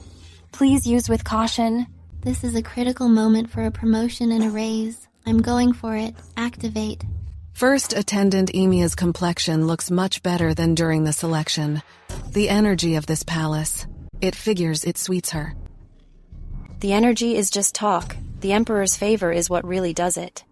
Please use with caution. This is a critical moment for a promotion and a raise. I'm going for it. Activate. First attendant Emia's complexion looks much better than during the selection. The energy of this palace, it figures it suits her. The energy is just talk. The Emperor's favor is what really does it.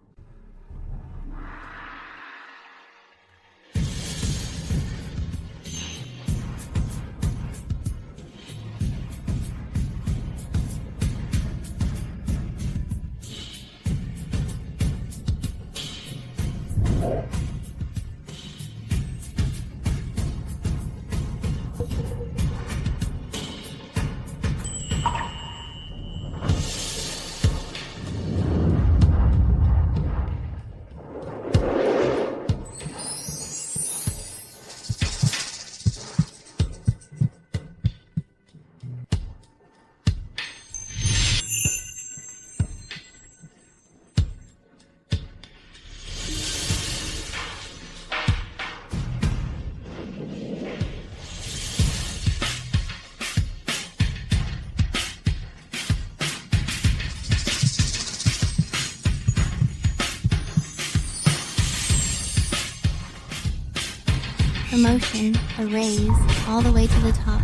Promotion, a raise, all the way to the top.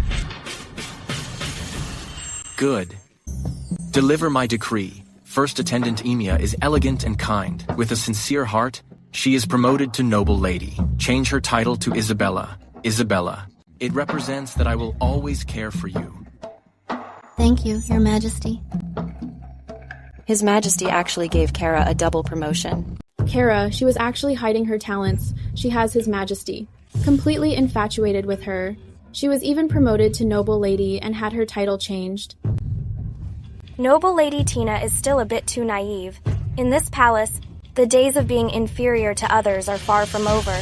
Good. Deliver my decree. First attendant Emia is elegant and kind. With a sincere heart, she is promoted to noble lady. Change her title to Isabella. Isabella. It represents that I will always care for you. Thank you, Your Majesty. His Majesty actually gave Kara a double promotion. Kara, she was actually hiding her talents. She has His Majesty. Completely infatuated with her. She was even promoted to Noble Lady and had her title changed. Noble Lady Tina is still a bit too naive. In this palace, the days of being inferior to others are far from over.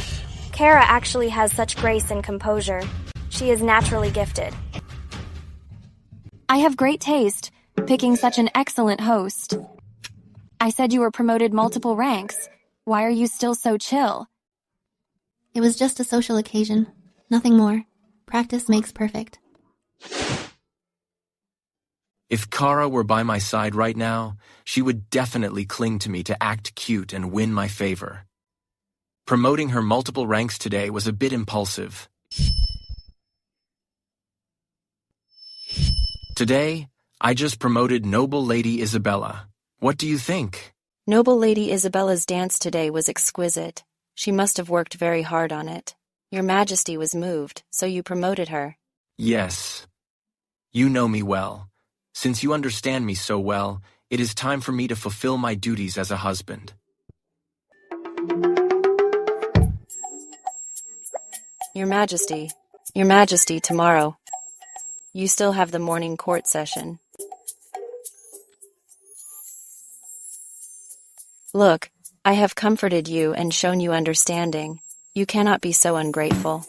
Kara actually has such grace and composure. She is naturally gifted. I have great taste, picking such an excellent host. I said you were promoted multiple ranks. Why are you still so chill? It was just a social occasion. Nothing more. Practice makes perfect. If Kara were by my side right now, she would definitely cling to me to act cute and win my favor. Promoting her multiple ranks today was a bit impulsive. Today, I just promoted Noble Lady Isabella. What do you think? Noble Lady Isabella's dance today was exquisite. She must have worked very hard on it. Your Majesty was moved, so you promoted her. Yes. You know me well. Since you understand me so well, it is time for me to fulfill my duties as a husband. Your Majesty, tomorrow. You still have the morning court session. Look, I have comforted you and shown you understanding. You cannot be so ungrateful.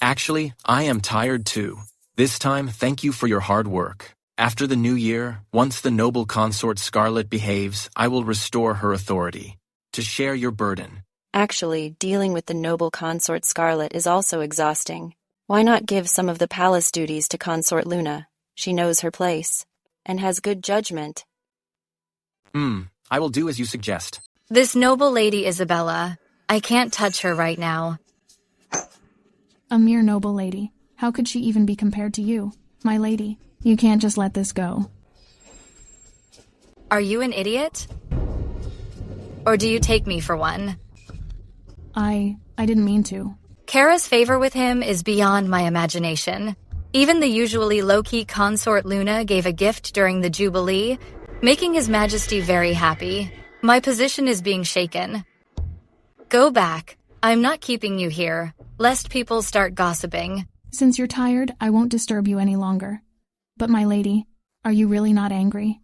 Actually, I am tired too. This time, thank you for your hard work. After the new year, once the noble consort Scarlet behaves, I will restore her authority. To share your burden. Actually, dealing with the noble consort Scarlet is also exhausting. Why not give some of the palace duties to Consort Luna? She knows her place and has good judgment. I will do as you suggest. This noble lady Isabella, I can't touch her right now. A mere noble lady. How could she even be compared to you? My lady, you can't just let this go. Are you an idiot? Or do you take me for one? I didn't mean to. Kara's favor with him is beyond my imagination. Even the usually low-key consort Luna gave a gift during the Jubilee, making His Majesty very happy. My position is being shaken. Go back. I'm not keeping you here, lest people start gossiping. Since you're tired, I won't disturb you any longer. But my lady, are you really not angry?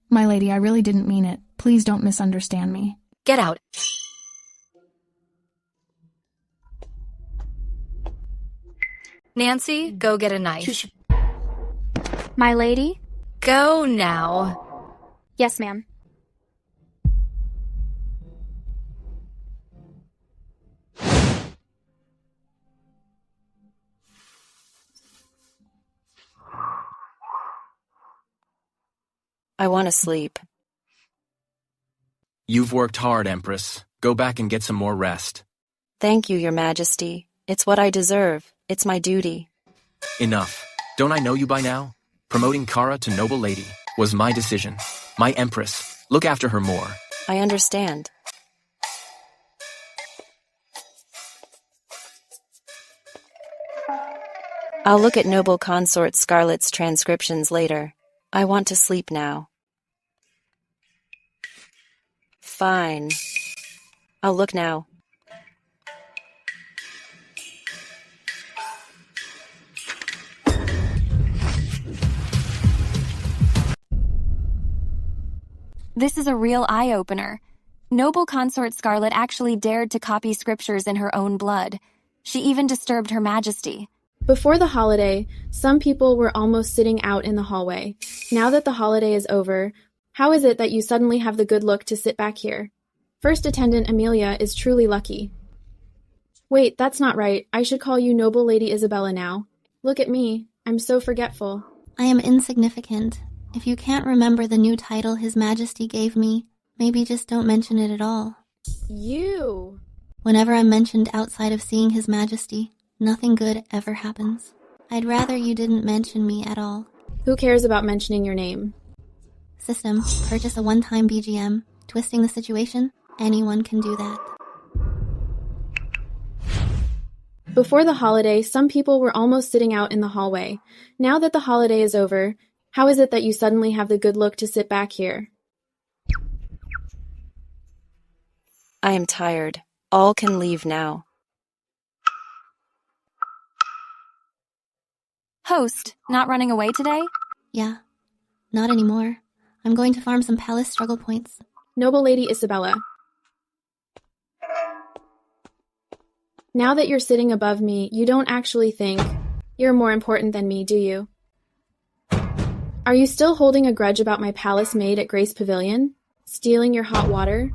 My lady, I really didn't mean it. Please don't misunderstand me. Get out. Nancy, go get a knife. My lady? Go now. Yes, ma'am. I want to sleep. You've worked hard, Empress. Go back and get some more rest. Thank you, Your Majesty. It's what I deserve. It's my duty. Enough. Don't I know you by now? Promoting Kara to Noble Lady was my decision. My Empress. Look after her more. I understand. I'll look at Noble Consort Scarlet's transcriptions later. I want to sleep now. Fine. I'll look now. This is a real eye-opener. Noble Consort Scarlet actually dared to copy scriptures in her own blood. She even disturbed Her Majesty. Before the holiday, some people were almost sitting out in the hallway. Now that the holiday is over, how is it that you suddenly have the good look to sit back here? First Attendant Amelia is truly lucky. Wait, that's not right. I should call you Noble Lady Isabella now. Look at me. I'm so forgetful. I am insignificant. If you can't remember the new title His Majesty gave me, maybe just don't mention it at all. You! Whenever I'm mentioned outside of seeing His Majesty, nothing good ever happens. I'd rather you didn't mention me at all. Who cares about mentioning your name? System, purchase a one-time BGM. Twisting the situation, anyone can do that. Before the holiday, some people were almost sitting out in the hallway. Now that the holiday is over, how is it that you suddenly have the good look to sit back here? I am tired. All can leave now. Host, not running away today? Yeah, not anymore. I'm going to farm some palace struggle points. Noble Lady Isabella. Now that you're sitting above me, you don't actually think you're more important than me, do you? Are you still holding a grudge about my palace maid at Grace Pavilion? Stealing your hot water?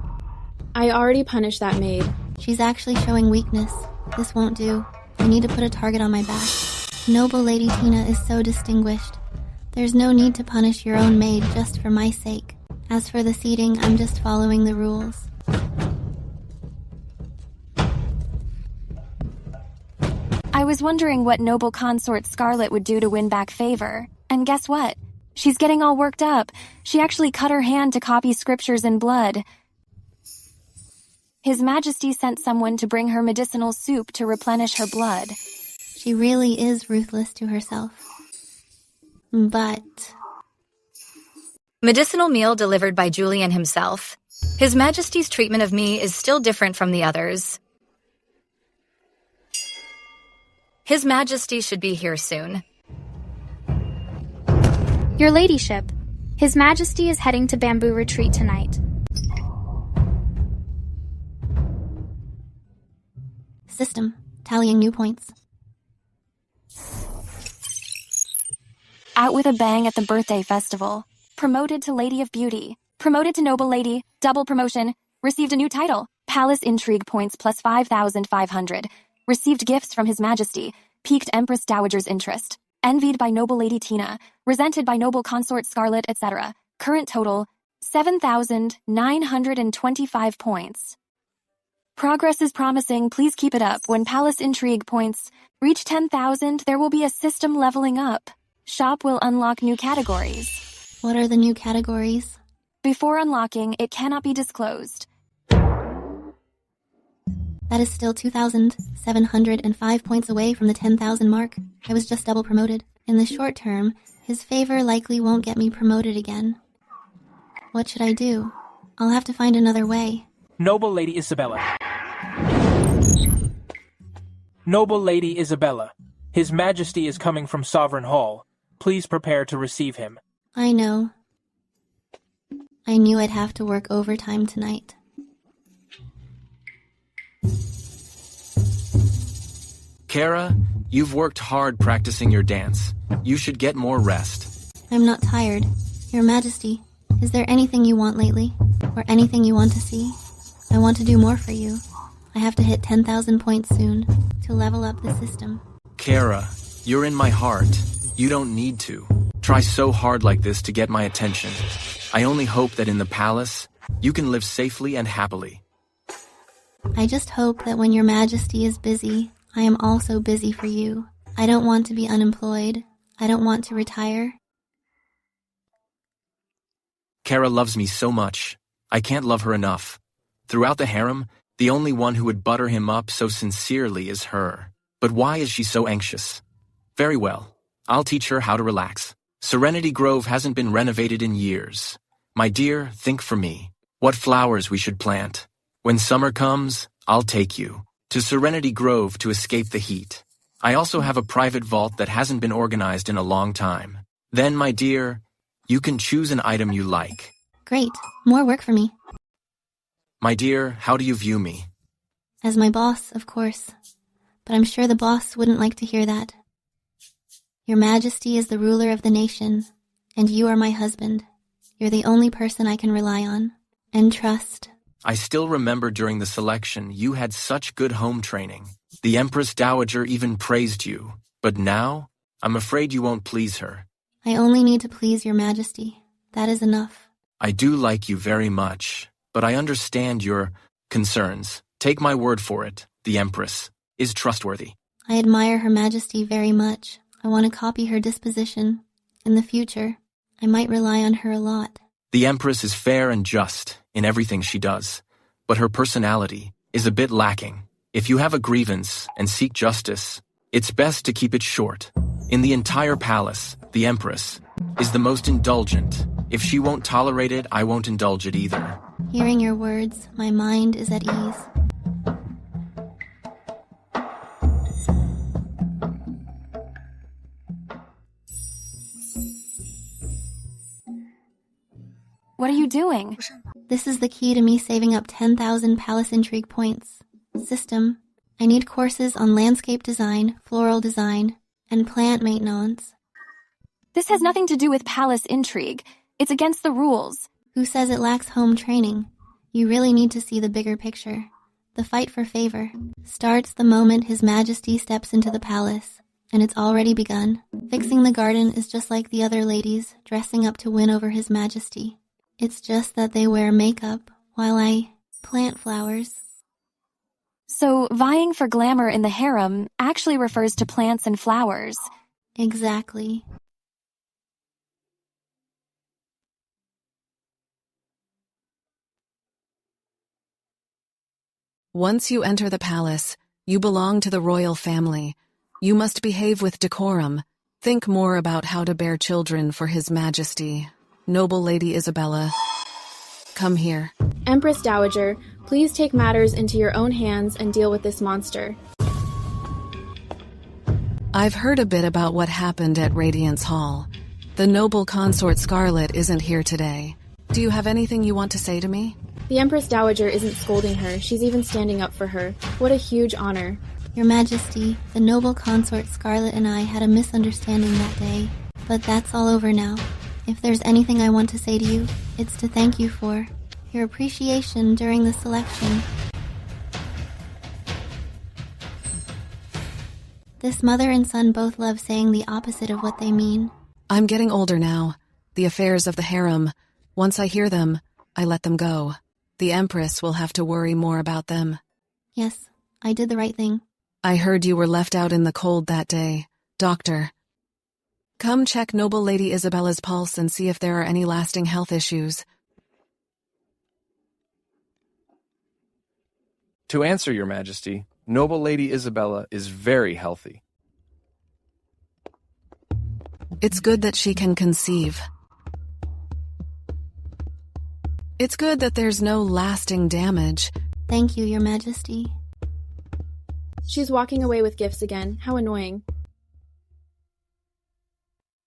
I already punished that maid. She's actually showing weakness. This won't do. I need to put a target on my back. Noble Lady Tina is so distinguished. There's no need to punish your own maid just for my sake. As for the seating, I'm just following the rules. I was wondering what noble consort Scarlet would do to win back favor. And guess what? She's getting all worked up. She actually cut her hand to copy scriptures in blood. His Majesty sent someone to bring her medicinal soup to replenish her blood. She really is ruthless to herself. But... Medicinal meal delivered by Julian himself. His Majesty's treatment of me is still different from the others. His Majesty should be here soon. Your Ladyship, His Majesty is heading to Bamboo Retreat tonight. System. Tallying new points. Out with a bang at the birthday festival. Promoted to Lady of Beauty. Promoted to Noble Lady. Double promotion. Received a new title. Palace Intrigue points plus 5,500. Received gifts from His Majesty. Piqued Empress Dowager's interest. Envied by Noble Lady Tina. Resented by Noble Consort Scarlet, etc. Current total, 7,925 points. Progress is promising. Please keep it up. When Palace Intrigue points reach 10,000, there will be a system leveling up. Shop will unlock new categories. What are the new categories? Before unlocking, it cannot be disclosed. That is still 2,705 points away from the 10,000 mark. I was just double promoted. In the short term, his favor likely won't get me promoted again. What should I do? I'll have to find another way. Noble Lady Isabella. Noble Lady Isabella. His Majesty is coming from Sovereign Hall. Please prepare to receive him. I know. I knew I'd have to work overtime tonight. Kara, you've worked hard practicing your dance. You should get more rest. I'm not tired. Your Majesty, is there anything you want lately? Or anything you want to see? I want to do more for you. I have to hit 10,000 points soon to level up the system. Kara, you're in my heart. You don't need to. Try so hard like this to get my attention. I only hope that in the palace, you can live safely and happily. I just hope that when your Majesty is busy, I am also busy for you. I don't want to be unemployed. I don't want to retire. Kara loves me so much. I can't love her enough. Throughout the harem, the only one who would butter him up so sincerely is her. But why is she so anxious? Very well. I'll teach her how to relax. Serenity Grove hasn't been renovated in years. My dear, think for me. What flowers we should plant. When summer comes, I'll take you to Serenity Grove to escape the heat. I also have a private vault that hasn't been organized in a long time. Then, my dear, you can choose an item you like. Great. More work for me. My dear, how do you view me? As my boss, of course. But I'm sure the boss wouldn't like to hear that. Your Majesty is the ruler of the nation, and you are my husband. You're the only person I can rely on and trust. I still remember during the selection you had such good home training. The Empress Dowager even praised you. But now, I'm afraid you won't please her. I only need to please your Majesty. That is enough. I do like you very much, but I understand your concerns. Take my word for it, the Empress is trustworthy. I admire Her Majesty very much. I want to copy her disposition. In the future, I might rely on her a lot. The Empress is fair and just in everything she does, but her personality is a bit lacking. If you have a grievance and seek justice, it's best to keep it short. In the entire palace, the Empress is the most indulgent. If she won't tolerate it, I won't indulge it either. Hearing your words, my mind is at ease. What are you doing? This is the key to me saving up 10,000 palace intrigue points. System. I need courses on landscape design, floral design, and plant maintenance. This has nothing to do with palace intrigue. It's against the rules. Who says it lacks home training? You really need to see the bigger picture. The fight for favor starts the moment His Majesty steps into the palace, and it's already begun. Fixing the garden is just like the other ladies dressing up to win over His Majesty. It's just that they wear makeup while I plant flowers. So, vying for glamour in the harem actually refers to plants and flowers. Exactly. Once you enter the palace, you belong to the royal family. You must behave with decorum. Think more about how to bear children for His Majesty. Noble Lady Isabella, come here. Empress Dowager, please take matters into your own hands and deal with this monster. I've heard a bit about what happened at Radiance Hall. The noble consort Scarlet isn't here today. Do you have anything you want to say to me? The Empress Dowager isn't scolding her, she's even standing up for her. What a huge honor. Your Majesty, the noble consort Scarlet and I had a misunderstanding that day, but that's all over now. If there's anything I want to say to you, it's to thank you for your appreciation during the selection. This mother and son both love saying the opposite of what they mean. I'm getting older now. The affairs of the harem, once I hear them, I let them go. The Empress will have to worry more about them. Yes, I did the right thing. I heard you were left out in the cold that day. Doctor, come check Noble Lady Isabella's pulse and see if there are any lasting health issues. To answer, Your Majesty, Noble Lady Isabella is very healthy. It's good that she can conceive. It's good that there's no lasting damage. Thank you, Your Majesty. She's walking away with gifts again. How annoying.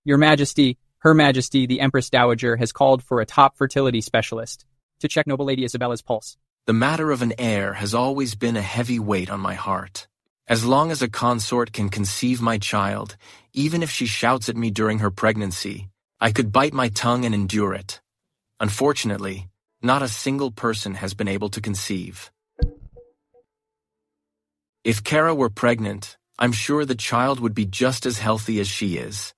Your Majesty, Her Majesty, the Empress Dowager has called for a top fertility specialist to check Noble Lady Isabella's pulse. The matter of an heir has always been a heavy weight on my heart. As long as a consort can conceive my child, even if she shouts at me during her pregnancy, I could bite my tongue and endure it. Unfortunately, not a single person has been able to conceive. If Kara were pregnant, I'm sure the child would be just as healthy as she is.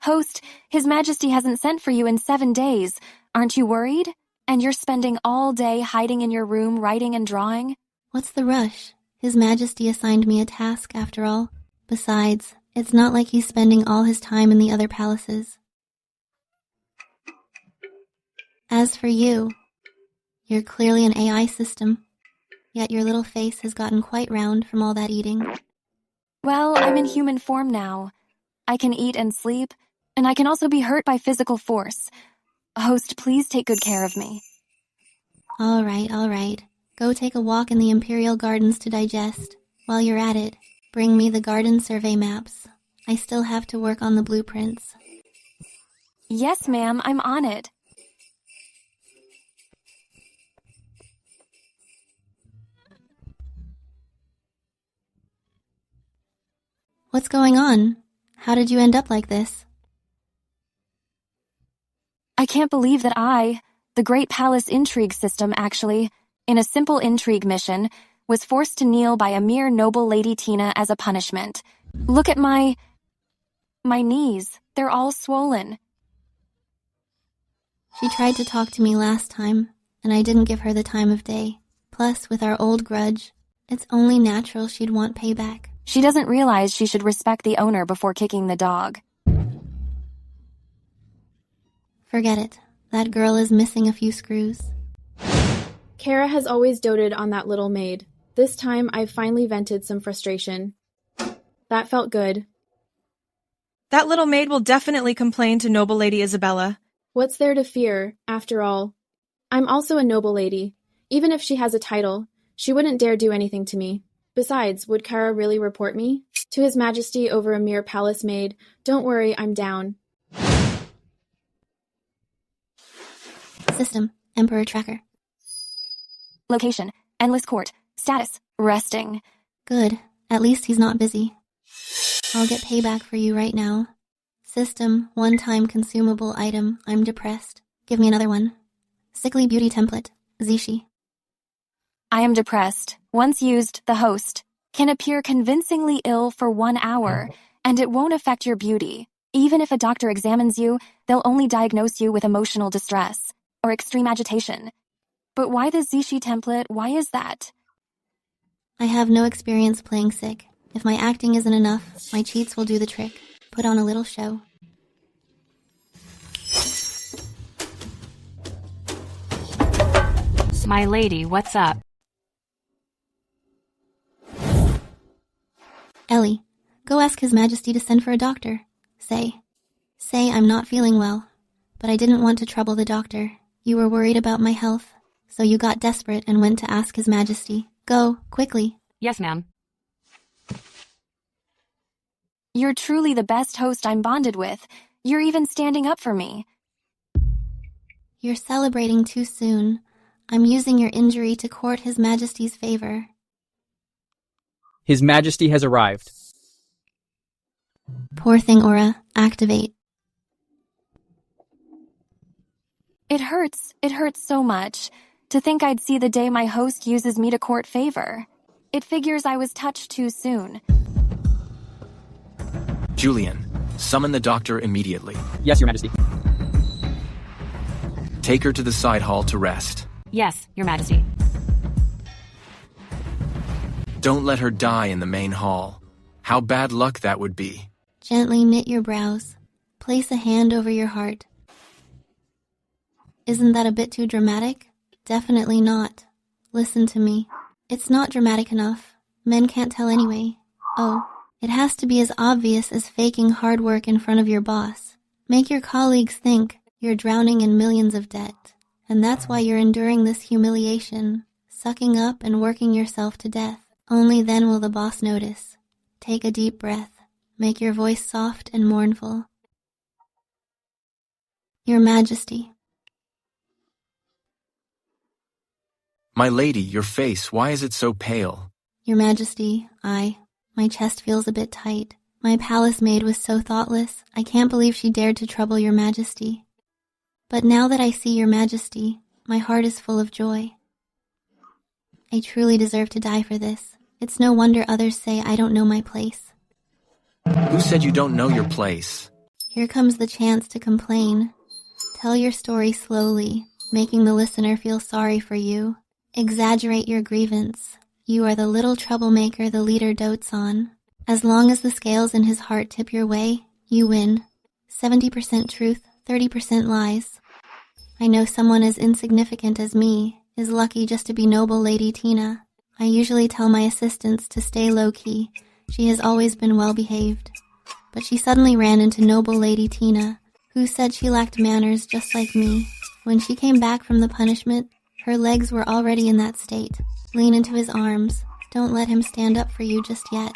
Host, His Majesty hasn't sent for you in 7 days. Aren't you worried? And you're spending all day hiding in your room writing and drawing? What's the rush? His Majesty assigned me a task, after all. Besides, it's not like he's spending all his time in the other palaces. As for you, you're clearly an AI system, yet your little face has gotten quite round from all that eating. Well, I'm in human form now. I can eat and sleep, and I can also be hurt by physical force. Host, please take good care of me. All right. Go take a walk in the Imperial Gardens to digest. While you're at it, bring me the garden survey maps. I still have to work on the blueprints. Yes, ma'am, I'm on it. What's going on? How did you end up like this? I can't believe that the Great Palace Intrigue System actually, in a simple intrigue mission, was forced to kneel by a mere noble Lady Tina as a punishment. Look at my knees. They're all swollen. She tried to talk to me last time, and I didn't give her the time of day. Plus, with our old grudge, it's only natural she'd want payback. She doesn't realize she should respect the owner before kicking the dog. Forget it. That girl is missing a few screws. Kara has always doted on that little maid. This time, I've finally vented some frustration. That felt good. That little maid will definitely complain to Noble Lady Isabella. What's there to fear, after all? I'm also a noble lady. Even if she has a title, she wouldn't dare do anything to me. Besides, would Kara really report me? To His Majesty over a mere palace maid, don't worry, I'm down. System, Emperor Tracker. Location, Endless Court. Status, resting. Good. At least he's not busy. I'll get payback for you right now. System, one-time consumable item. I'm depressed. Give me another one. Sickly beauty template. Zishi. I am depressed. Once used, the host can appear convincingly ill for 1 hour, and it won't affect your beauty. Even if a doctor examines you, they'll only diagnose you with emotional distress or extreme agitation. But why the Zishi template? Why is that? I have no experience playing sick. If my acting isn't enough, my cheats will do the trick. Put on a little show. My lady, what's up? Ellie, go ask His Majesty to send for a doctor. Say I'm not feeling well, but I didn't want to trouble the doctor. You were worried about my health, so you got desperate and went to ask His Majesty. Go, quickly. Yes, ma'am. You're truly the best host I'm bonded with. You're even standing up for me. You're celebrating too soon. I'm using your injury to court His Majesty's favor. His Majesty has arrived. Poor thing, Aura. Activate. It hurts so much. To think I'd see the day my host uses me to court favor. It figures I was touched too soon. Julian, summon the doctor immediately. Yes, Your Majesty. Take her to the side hall to rest. Yes, Your Majesty. Don't let her die in the main hall. How bad luck that would be. Gently knit your brows. Place a hand over your heart. Isn't that a bit too dramatic? Definitely not. Listen to me. It's not dramatic enough. Men can't tell anyway. Oh, it has to be as obvious as faking hard work in front of your boss. Make your colleagues think you're drowning in millions of debt. And that's why you're enduring this humiliation, sucking up and working yourself to death. Only then will the boss notice. Take a deep breath. Make your voice soft and mournful. Your Majesty. My lady, your face, why is it so pale? Your Majesty, my chest feels a bit tight. My palace maid was so thoughtless. I can't believe she dared to trouble Your Majesty. But now that I see Your Majesty, my heart is full of joy. I truly deserve to die for this. It's no wonder others say I don't know my place. Who said you don't know your place? Here comes the chance to complain. Tell your story slowly, making the listener feel sorry for you. Exaggerate your grievance. You are the little troublemaker the leader dotes on. As long as the scales in his heart tip your way, you win. 70% truth, 30% lies. I know someone as insignificant as me is lucky just to be noble Lady Tina. I usually tell my assistants to stay low-key. She has always been well-behaved. But she suddenly ran into noble Lady Tina, who said she lacked manners just like me. When she came back from the punishment, her legs were already in that state. Lean into his arms. Don't let him stand up for you just yet.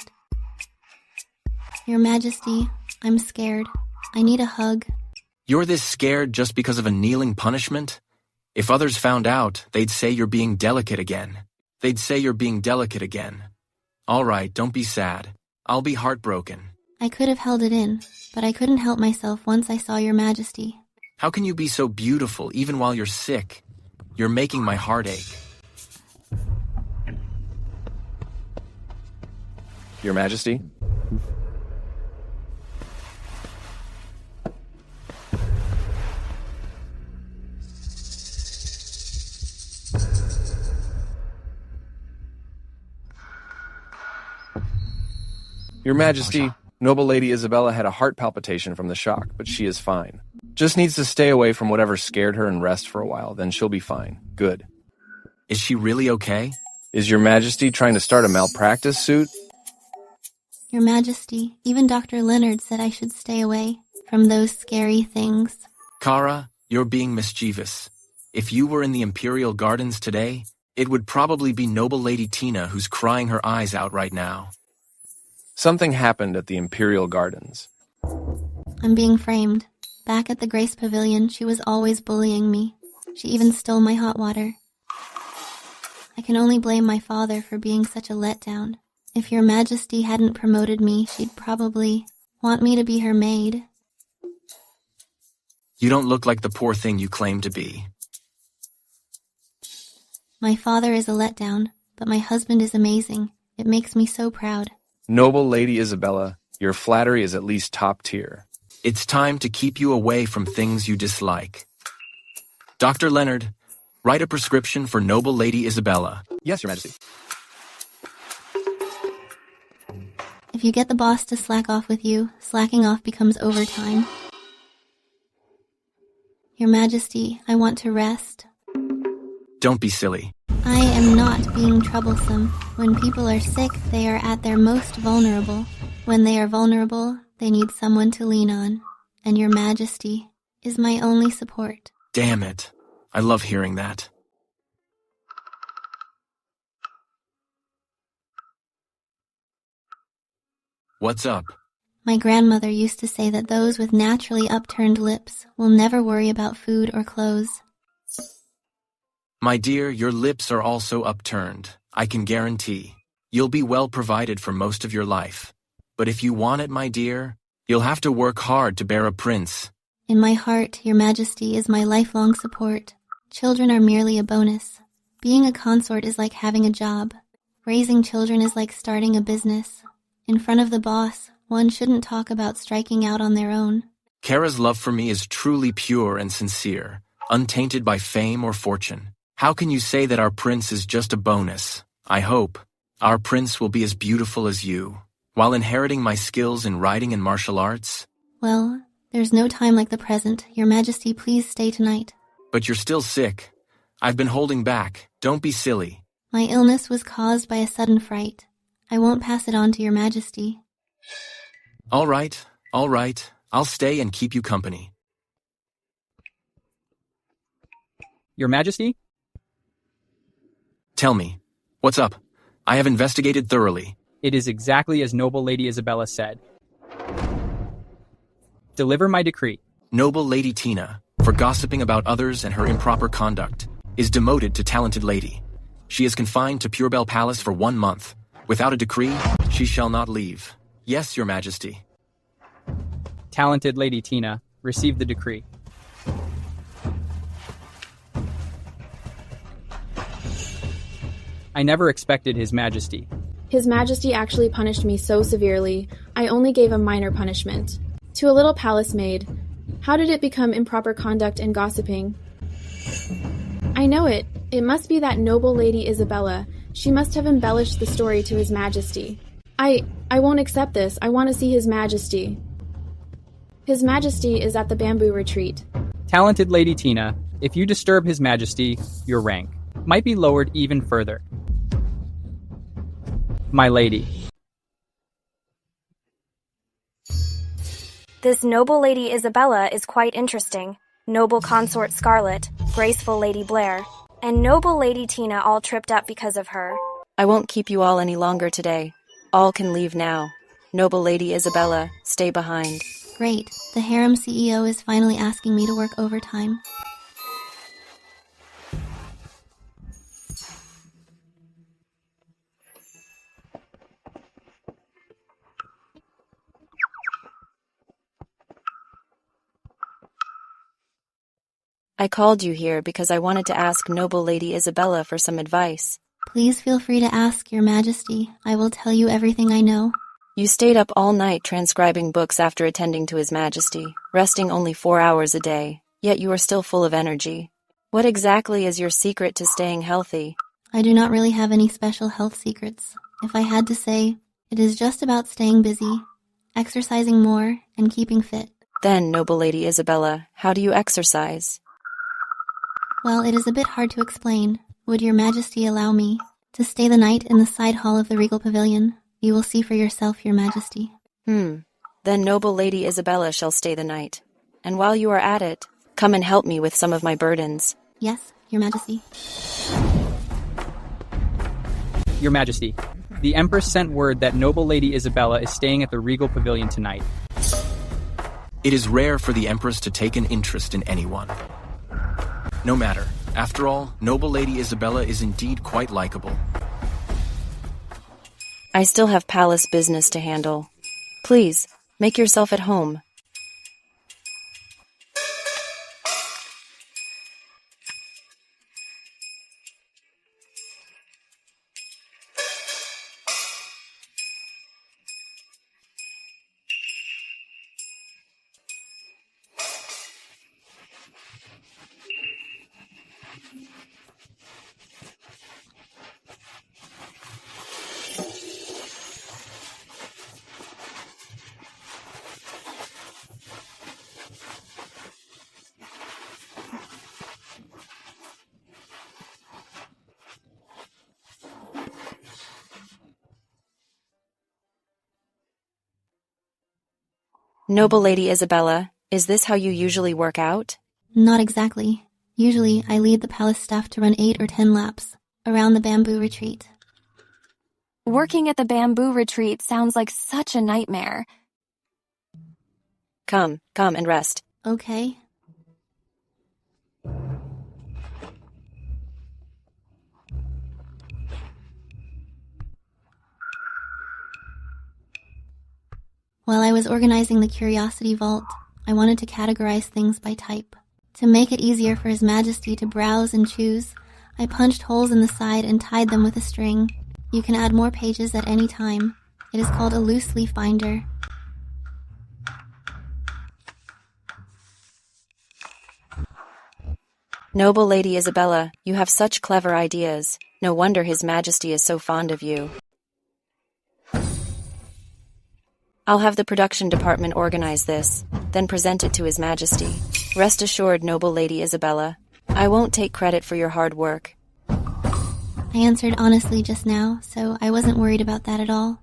Your Majesty, I'm scared. I need a hug. You're this scared just because of a kneeling punishment? If others found out, they'd say you're being delicate again. All right, don't be sad. I'll be heartbroken. I could have held it in, but I couldn't help myself once I saw Your Majesty. How can you be so beautiful even while you're sick? You're making my heart ache. Your Majesty? Your Majesty, noble Lady Isabella had a heart palpitation from the shock, but she is fine. Just needs to stay away from whatever scared her and rest for a while, then she'll be fine. Good. Is she really okay? Is Your Majesty trying to start a malpractice suit? Your Majesty, even Dr. Leonard said I should stay away from those scary things. Kara, you're being mischievous. If you were in the Imperial Gardens today, it would probably be noble Lady Tina who's crying her eyes out right now. Something happened at the Imperial Gardens. I'm being framed. Back at the Grace Pavilion, she was always bullying me. She even stole my hot water. I can only blame my father for being such a letdown. If your majesty hadn't promoted me, she'd probably want me to be her maid. You don't look like the poor thing you claim to be. My father is a letdown, but my husband is amazing. It makes me so proud. Noble Lady Isabella, your flattery is at least top tier. It's time to keep you away from things you dislike. Dr. Leonard, write a prescription for Noble Lady Isabella. Yes, Your Majesty. If you get the boss to slack off with you, slacking off becomes overtime. Your Majesty, I want to rest. Don't be silly. I am not being troublesome. When people are sick, they are at their most vulnerable. When they are vulnerable, they need someone to lean on. And Your Majesty is my only support. Damn it. I love hearing that. What's up? My grandmother used to say that those with naturally upturned lips will never worry about food or clothes. My dear, your lips are also upturned. I can guarantee. You'll be well provided for most of your life. But if you want it, my dear, you'll have to work hard to bear a prince. In my heart, Your Majesty is my lifelong support. Children are merely a bonus. Being a consort is like having a job. Raising children is like starting a business. In front of the boss, one shouldn't talk about striking out on their own. Kara's love for me is truly pure and sincere, untainted by fame or fortune. How can you say that our prince is just a bonus? I hope our prince will be as beautiful as you, while inheriting my skills in riding and martial arts. Well, there's no time like the present. Your Majesty, please stay tonight. But you're still sick. I've been holding back. Don't be silly. My illness was caused by a sudden fright. I won't pass it on to Your Majesty. All right. I'll stay and keep you company. Your Majesty? Tell me, what's up? I have investigated thoroughly. It is exactly as Noble Lady Isabella said. Deliver my decree. Noble Lady Tina, for gossiping about others and her improper conduct, is demoted to Talented Lady. She is confined to Purebell Palace for 1 month. Without a decree, she shall not leave. Yes, Your Majesty. Talented Lady Tina, receive the decree. I never expected His Majesty. His Majesty actually punished me so severely, I only gave a minor punishment. To a little palace maid. How did it become improper conduct and gossiping? I know it. It must be that Noble Lady Isabella. She must have embellished the story to His Majesty. I won't accept this. I want to see His Majesty. His Majesty is at the bamboo retreat. Talented Lady Tina, if you disturb His Majesty, your rank might be lowered even further. My lady. This Noble Lady Isabella is quite interesting. Noble Consort Scarlet, Graceful Lady Blair, and Noble Lady Tina all tripped up because of her. I won't keep you all any longer today. All can leave now. Noble Lady Isabella, stay behind. Great. The harem CEO is finally asking me to work overtime. I called you here because I wanted to ask Noble Lady Isabella for some advice. Please feel free to ask, Your Majesty. I will tell you everything I know. You stayed up all night transcribing books after attending to His Majesty, resting only 4 hours a day, yet you are still full of energy. What exactly is your secret to staying healthy? I do not really have any special health secrets. If I had to say, it is just about staying busy, exercising more, and keeping fit. Then, Noble Lady Isabella, how do you exercise? Well, it is a bit hard to explain. Would Your Majesty allow me to stay the night in the side hall of the Regal Pavilion? You will see for yourself, Your Majesty. Then Noble Lady Isabella shall stay the night. And while you are at it, come and help me with some of my burdens. Yes, Your Majesty. Your Majesty, the Empress sent word that Noble Lady Isabella is staying at the Regal Pavilion tonight. It is rare for the Empress to take an interest in anyone. No matter. After all, noble Lady Isabella is indeed quite likable. I still have palace business to handle. Please, make yourself at home. Noble Lady Isabella, is this how you usually work out? Not exactly. Usually, I lead the palace staff to run 8 or 10 laps around the bamboo retreat. Working at the bamboo retreat sounds like such a nightmare. Come and rest. Okay. While I was organizing the Curiosity Vault, I wanted to categorize things by type. To make it easier for His Majesty to browse and choose, I punched holes in the side and tied them with a string. You can add more pages at any time. It is called a loose leaf binder. Noble Lady Isabella, you have such clever ideas. No wonder His Majesty is so fond of you. I'll have the production department organize this, then present it to His Majesty. Rest assured, Noble Lady Isabella, I won't take credit for your hard work. I answered honestly just now, so I wasn't worried about that at all.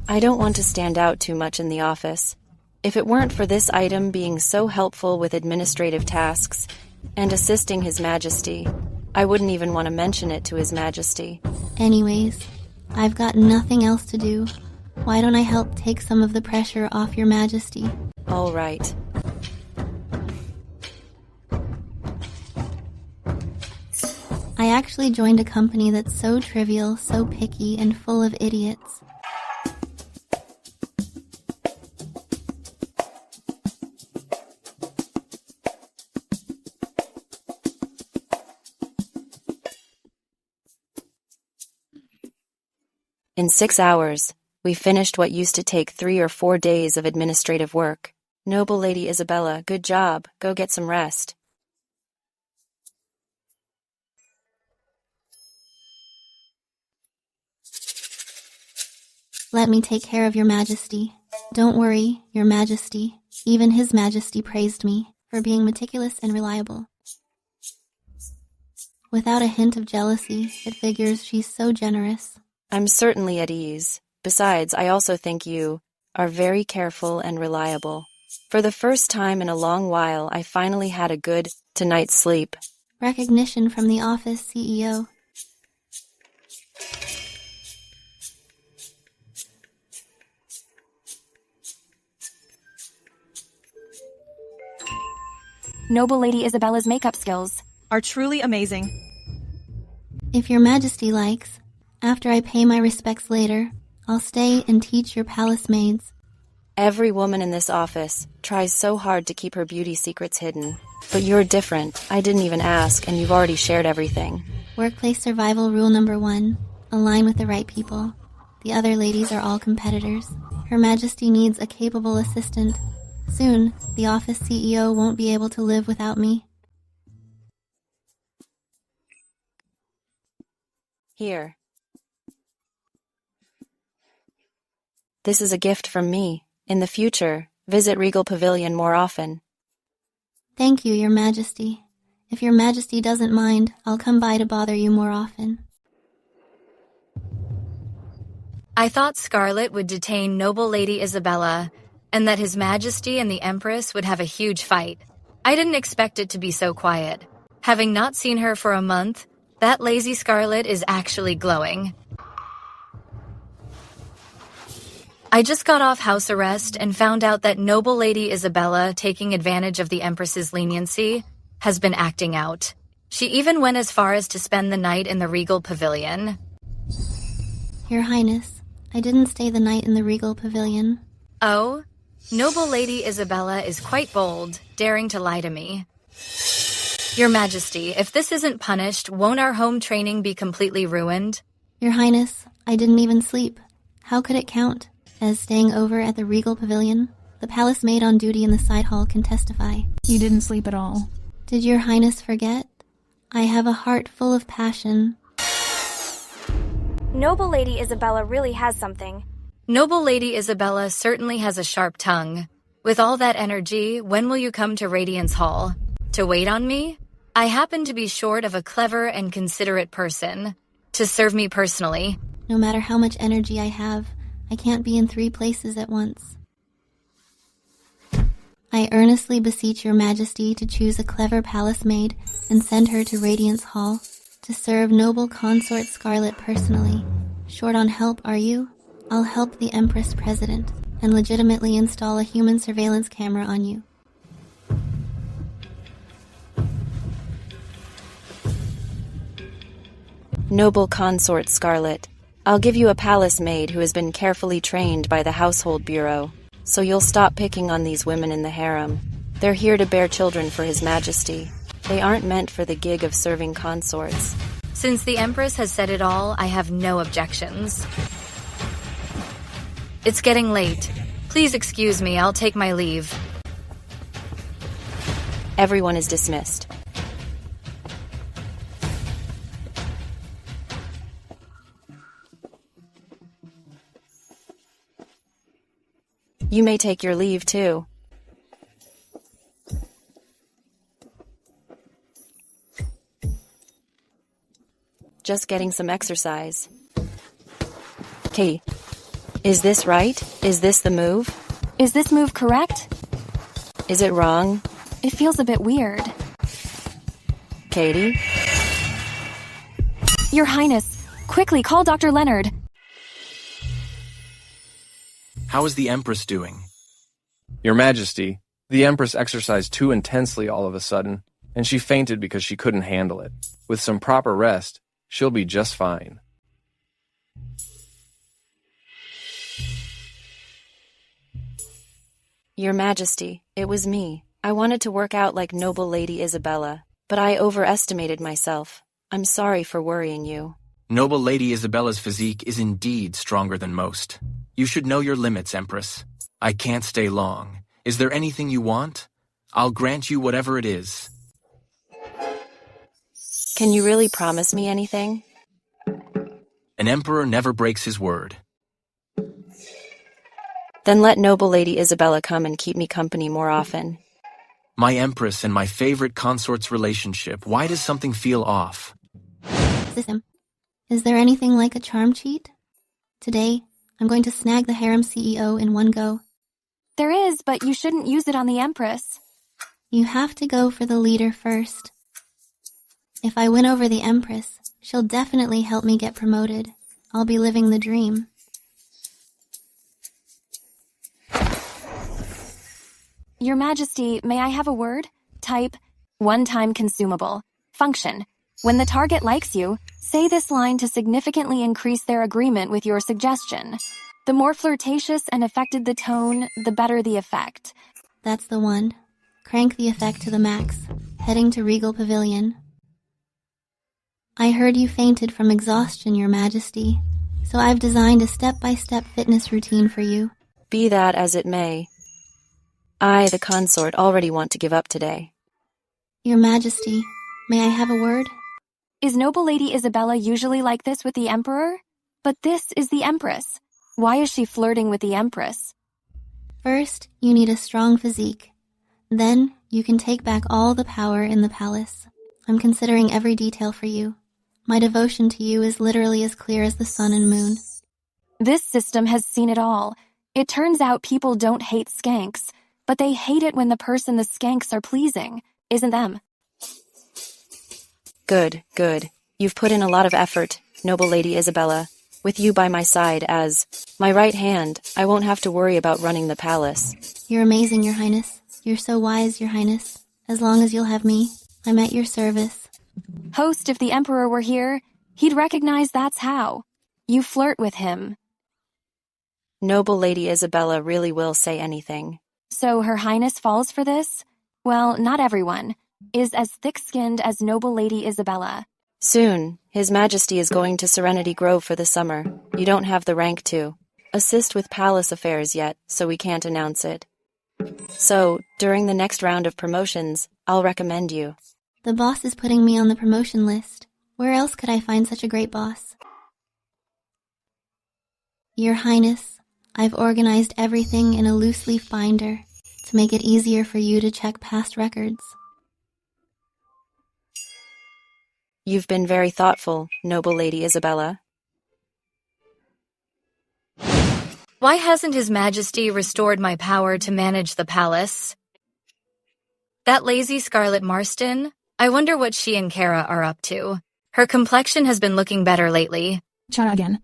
I don't want to stand out too much in the office. If it weren't for this item being so helpful with administrative tasks and assisting His Majesty, I wouldn't even want to mention it to His Majesty. Anyways, I've got nothing else to do. Why don't I help take some of the pressure off Your Majesty? All right. I actually joined a company that's so trivial, so picky, and full of idiots. In 6 hours, we finished what used to take 3 or 4 days of administrative work. Noble Lady Isabella, good job. Go get some rest. Let me take care of Your Majesty. Don't worry, Your Majesty. Even His Majesty praised me for being meticulous and reliable. Without a hint of jealousy, it figures she's so generous. I'm certainly at ease. Besides, I also think you are very careful and reliable. For the first time in a long while, I finally had a good night's sleep. Recognition from the office CEO. Noble Lady Isabella's makeup skills are truly amazing. If Your Majesty likes, after I pay my respects later, I'll stay and teach your palace maids. Every woman in this office tries so hard to keep her beauty secrets hidden. But you're different. I didn't even ask, and you've already shared everything. Workplace survival rule number 1. Align with the right people. The other ladies are all competitors. Her Majesty needs a capable assistant. Soon, the office CEO won't be able to live without me. Here. This is a gift from me. In the future, visit Regal Pavilion more often. Thank you, Your Majesty. If Your Majesty doesn't mind, I'll come by to bother you more often. I thought Scarlet would detain noble Lady Isabella, and that His Majesty and the Empress would have a huge fight. I didn't expect it to be so quiet. Having not seen her for a month, that lazy Scarlet is actually glowing. I just got off house arrest and found out that noble Lady Isabella, taking advantage of the Empress's leniency, has been acting out. She even went as far as to spend the night in the regal pavilion. Your Highness, I didn't stay the night in the regal pavilion. Oh? Noble Lady Isabella is quite bold, daring to lie to me. Your Majesty, if this isn't punished, won't our home training be completely ruined? Your Highness, I didn't even sleep. How could it count as staying over at the regal pavilion? The palace maid on duty in the side hall can testify. You didn't sleep at all. Did your Highness forget? I have a heart full of passion. Noble Lady Isabella really has something. Noble Lady Isabella certainly has a sharp tongue. With all that energy, when will you come to Radiance Hall? To wait on me? I happen to be short of a clever and considerate person. To serve me personally. No matter how much energy I have, I can't be in 3 places at once. I earnestly beseech your Majesty to choose a clever palace maid and send her to Radiance Hall to serve noble consort Scarlet personally. Short on help, are you? I'll help the Empress President and legitimately install a human surveillance camera on you. Noble consort Scarlet, I'll give you a palace maid who has been carefully trained by the Household Bureau, so you'll stop picking on these women in the harem. They're here to bear children for His Majesty. They aren't meant for the gig of serving consorts. Since the Empress has said it all, I have no objections. It's getting late. Please excuse me, I'll take my leave. Everyone is dismissed. You may take your leave, too. Just getting some exercise. Katie, is this right? Is this the move? Is this move correct? Is it wrong? It feels a bit weird. Katie? Your Highness, quickly call Dr. Leonard. How is the Empress doing? Your Majesty, the Empress exercised too intensely all of a sudden, and she fainted because she couldn't handle it. With some proper rest, she'll be just fine. Your Majesty, it was me. I wanted to work out like Noble Lady Isabella, but I overestimated myself. I'm sorry for worrying you. Noble Lady Isabella's physique is indeed stronger than most. You should know your limits, Empress. I can't stay long. Is there anything you want? I'll grant you whatever it is. Can you really promise me anything? An emperor never breaks his word. Then let Noble Lady Isabella come and keep me company more often. My Empress and my favorite consort's relationship. Why does something feel off? System. Is there anything like a charm cheat? Today, I'm going to snag the harem CEO in one go. There is, but you shouldn't use it on the Empress. You have to go for the leader first. If I win over the Empress, she'll definitely help me get promoted. I'll be living the dream. Your Majesty, may I have a word? Type, one-time consumable. Function. When the target likes you, say this line to significantly increase their agreement with your suggestion. The more flirtatious and affected the tone, the better the effect. That's the one. Crank the effect to the max. Heading to Regal Pavilion. I heard you fainted from exhaustion, Your Majesty, so I've designed a step-by-step fitness routine for you. Be that as it may. I, the consort, already want to give up today. Your Majesty, may I have a word? Is Noble Lady Isabella usually like this with the Emperor? But this is the Empress. Why is she flirting with the Empress? First, you need a strong physique. Then, you can take back all the power in the palace. I'm considering every detail for you. My devotion to you is literally as clear as the sun and moon. This system has seen it all. It turns out people don't hate skanks, but they hate it when the person the skanks are pleasing isn't them. Good, good. You've put in a lot of effort, Noble Lady Isabella. With you by my side as my right hand, I won't have to worry about running the palace. You're amazing, Your Highness. You're so wise, Your Highness. As long as you'll have me, I'm at your service. Host, if the Emperor were here, he'd recognize that's how. You flirt with him. Noble Lady Isabella really will say anything. So Her Highness falls for this? Well, not everyone is as thick-skinned as Noble Lady Isabella. Soon, His Majesty is going to Serenity Grove for the summer. You don't have the rank to assist with palace affairs yet, so we can't announce it. So, during the next round of promotions, I'll recommend you. The boss is putting me on the promotion list. Where else could I find such a great boss? Your Highness, I've organized everything in a loose-leaf binder to make it easier for you to check past records. You've been very thoughtful, Noble Lady Isabella. Why hasn't His Majesty restored my power to manage the palace? That lazy Scarlet Marston? I wonder what she and Kara are up to. Her complexion has been looking better lately. Shut again.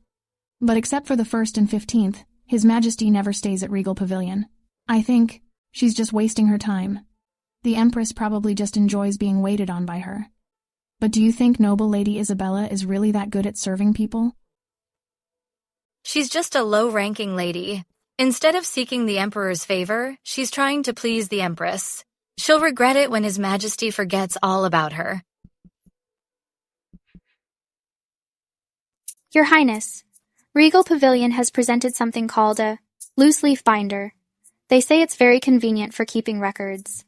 But except for the 1st and 15th, His Majesty never stays at Regal Pavilion. I think she's just wasting her time. The Empress probably just enjoys being waited on by her. But do you think Noble Lady Isabella is really that good at serving people? She's just a low-ranking lady. Instead of seeking the Emperor's favor, she's trying to please the Empress. She'll regret it when His Majesty forgets all about her. Your Highness, Regal Pavilion has presented something called a loose-leaf binder. They say it's very convenient for keeping records.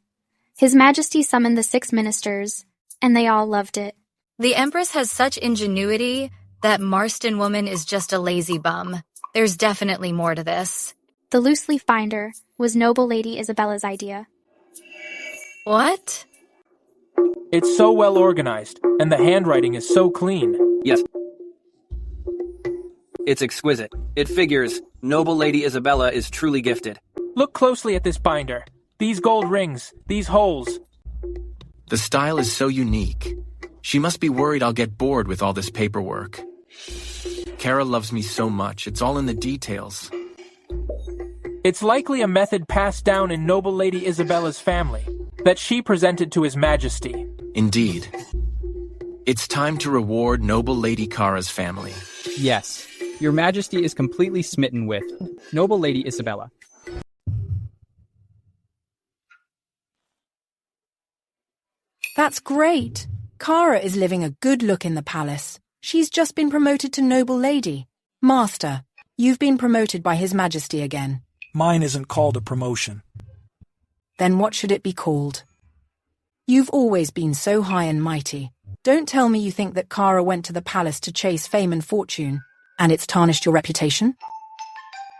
His Majesty summoned the 6 ministers, and they all loved it. The Empress has such ingenuity. That Marston woman is just a lazy bum. There's definitely more to this. The loose-leaf binder was Noble Lady Isabella's idea. What? It's so well organized, and the handwriting is so clean. Yes. It's exquisite. It figures. Noble Lady Isabella is truly gifted. Look closely at this binder. These gold rings, these holes. The style is so unique. She must be worried I'll get bored with all this paperwork. Kara loves me so much, it's all in the details. It's likely a method passed down in Noble Lady Isabella's family, that she presented to His Majesty. Indeed. It's time to reward Noble Lady Kara's family. Yes, Your Majesty is completely smitten with Noble Lady Isabella. That's great. Kara is living a good look in the palace. She's just been promoted to Noble Lady. Master, you've been promoted by His Majesty again. Mine isn't called a promotion. Then what should it be called? You've always been so high and mighty. Don't tell me you think that Kara went to the palace to chase fame and fortune, and it's tarnished your reputation?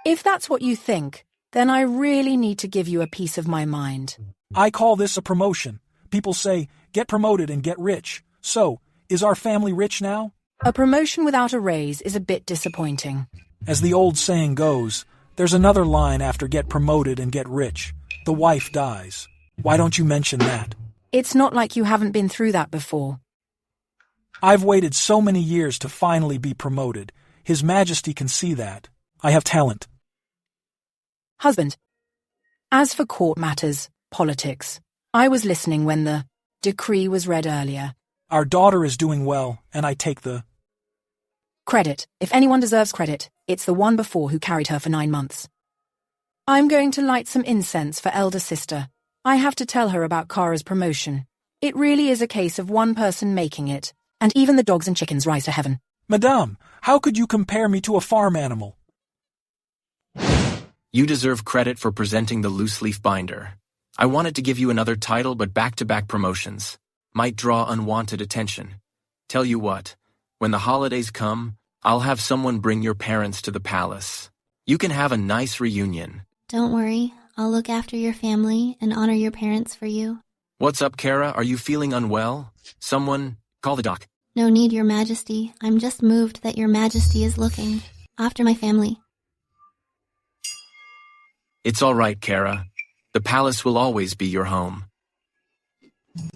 If that's what you think, then I really need to give you a piece of my mind. I call this a promotion. People say, get promoted and get rich. So, is our family rich now? A promotion without a raise is a bit disappointing. As the old saying goes, there's another line after get promoted and get rich. The wife dies. Why don't you mention that? It's not like you haven't been through that before. I've waited so many years to finally be promoted. His Majesty can see that. I have talent. Husband, as for court matters, politics, I was listening when the decree was read earlier. Our daughter is doing well, and I take the credit. If anyone deserves credit, it's the one before who carried her for 9 months. I'm going to light some incense for elder sister. I have to tell her about Kara's promotion. It really is a case of one person making it, and even the dogs and chickens rise to heaven. Madame, how could you compare me to a farm animal? You deserve credit for presenting the loose-leaf binder. I wanted to give you another title, but back-to-back promotions might draw unwanted attention. Tell you what, when the holidays come, I'll have someone bring your parents to the palace. You can have a nice reunion. Don't worry, I'll look after your family and honor your parents for you. What's up, Kara? Are you feeling unwell? Someone, call the doc. No need, Your Majesty. I'm just moved that Your Majesty is looking after my family. It's all right, Kara. The palace will always be your home.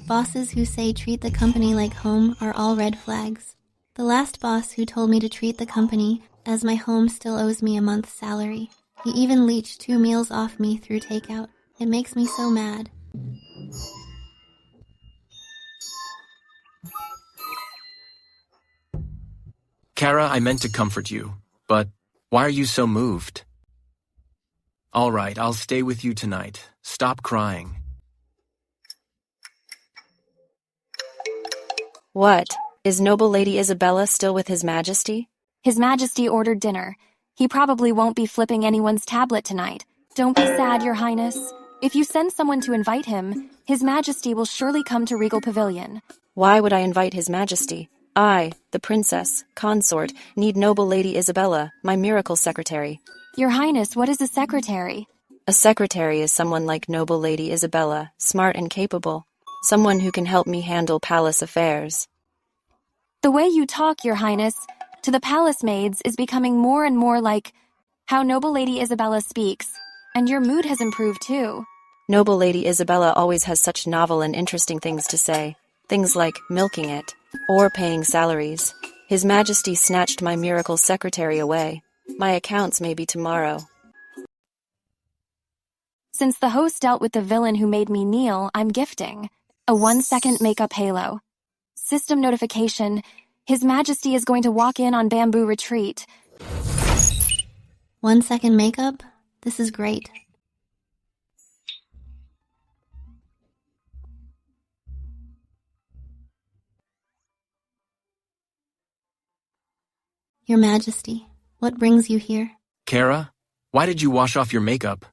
Bosses who say treat the company like home are all red flags. The last boss who told me to treat the company as my home still owes me a month's salary. He even leached 2 meals off me through takeout. It makes me so mad. Kara, I meant to comfort you, but why are you so moved? All right, I'll stay with you tonight. Stop crying. What? Is noble Lady Isabella still with His Majesty? His Majesty ordered dinner. He probably won't be flipping anyone's tablet tonight. Don't be sad, Your Highness. If you send someone to invite him, His Majesty will surely come to Regal Pavilion. Why would I invite His Majesty? I, the princess, consort, need noble Lady Isabella, my miracle secretary. Your Highness, what is a secretary? A secretary is someone like noble Lady Isabella, smart and capable. Someone who can help me handle palace affairs. The way you talk, Your Highness, to the palace maids is becoming more and more like how noble Lady Isabella speaks, and your mood has improved too. Noble Lady Isabella always has such novel and interesting things to say. Things like milking it, or paying salaries. His Majesty snatched my miracle secretary away. My accounts may be tomorrow. Since the host dealt with the villain who made me kneel, I'm gifting a 1-second makeup halo. System notification. His Majesty is going to walk in on Bamboo Retreat. 1-second makeup? This is great. Your Majesty, what brings you here? Kara, why did you wash off your makeup?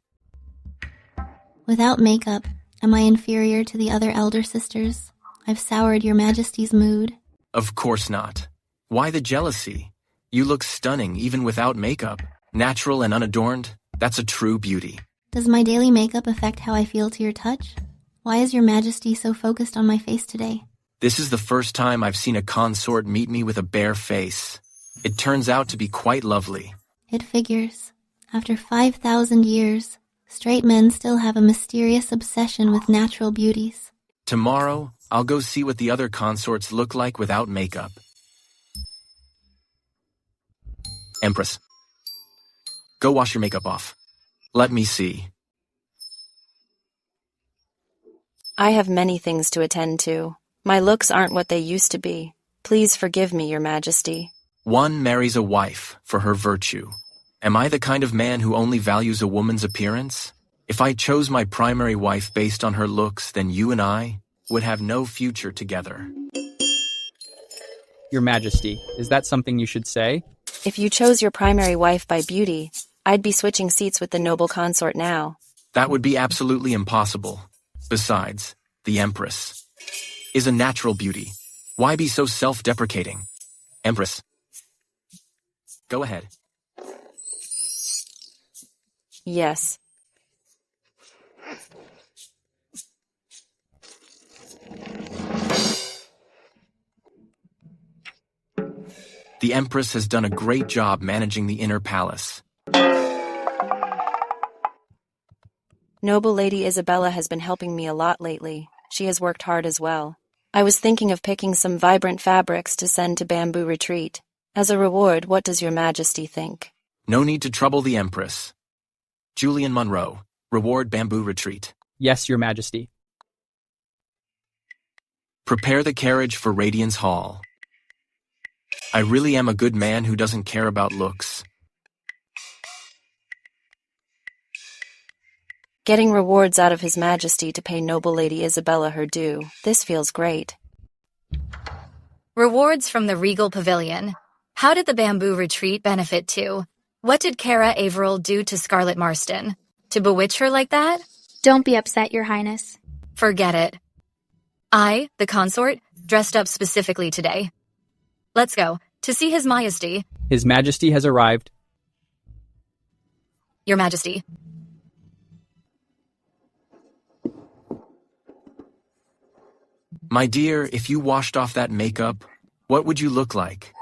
Without makeup, am I inferior to the other elder sisters? I've soured Your Majesty's mood. Of course not. Why the jealousy? You look stunning even without makeup. Natural and unadorned, that's a true beauty. Does my daily makeup affect how I feel to your touch? Why is Your Majesty so focused on my face today? This is the first time I've seen a consort meet me with a bare face. It turns out to be quite lovely. It figures. After 5,000 years, straight men still have a mysterious obsession with natural beauties. Tomorrow, I'll go see what the other consorts look like without makeup. Empress, go wash your makeup off. Let me see. I have many things to attend to. My looks aren't what they used to be. Please forgive me, Your Majesty. One marries a wife for her virtue. Am I the kind of man who only values a woman's appearance? If I chose my primary wife based on her looks, then you and I would have no future together. Your Majesty, is that something you should say? If you chose your primary wife by beauty, I'd be switching seats with the noble consort now. That would be absolutely impossible. Besides, the Empress is a natural beauty. Why be so self-deprecating? Empress, go ahead. Yes. The Empress has done a great job managing the inner palace. Noble Lady Isabella has been helping me a lot lately. She has worked hard as well. I was thinking of picking some vibrant fabrics to send to Bamboo Retreat. As a reward, what does Your Majesty think? No need to trouble the Empress. Julian Monroe, reward Bamboo Retreat. Yes, Your Majesty. Prepare the carriage for Radiance Hall. I really am a good man who doesn't care about looks. Getting rewards out of His Majesty to pay noble Lady Isabella her due. This feels great. Rewards from the Regal Pavilion. How did the Bamboo Retreat benefit too? What did Kara Averill do to Scarlett Marston? To bewitch her like that? Don't be upset, Your Highness. Forget it. I, the consort, dressed up specifically today. Let's go, to see His Majesty. His Majesty has arrived. Your Majesty. My dear, if you washed off that makeup, what would you look like?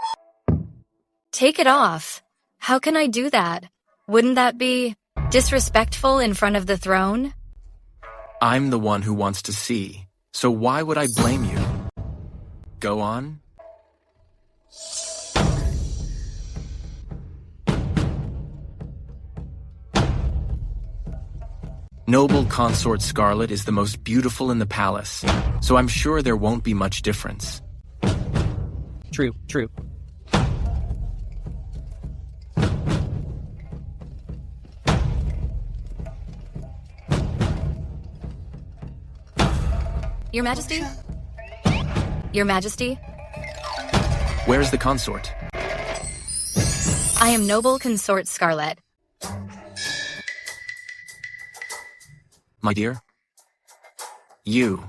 Take it off. How can I do that? Wouldn't that be disrespectful in front of the throne? I'm the one who wants to see, so why would I blame you? Go on. Noble consort Scarlett is the most beautiful in the palace, so I'm sure there won't be much difference. True, true. Your Majesty? Your Majesty? Where is the consort? I am noble consort Scarlet. My dear? You.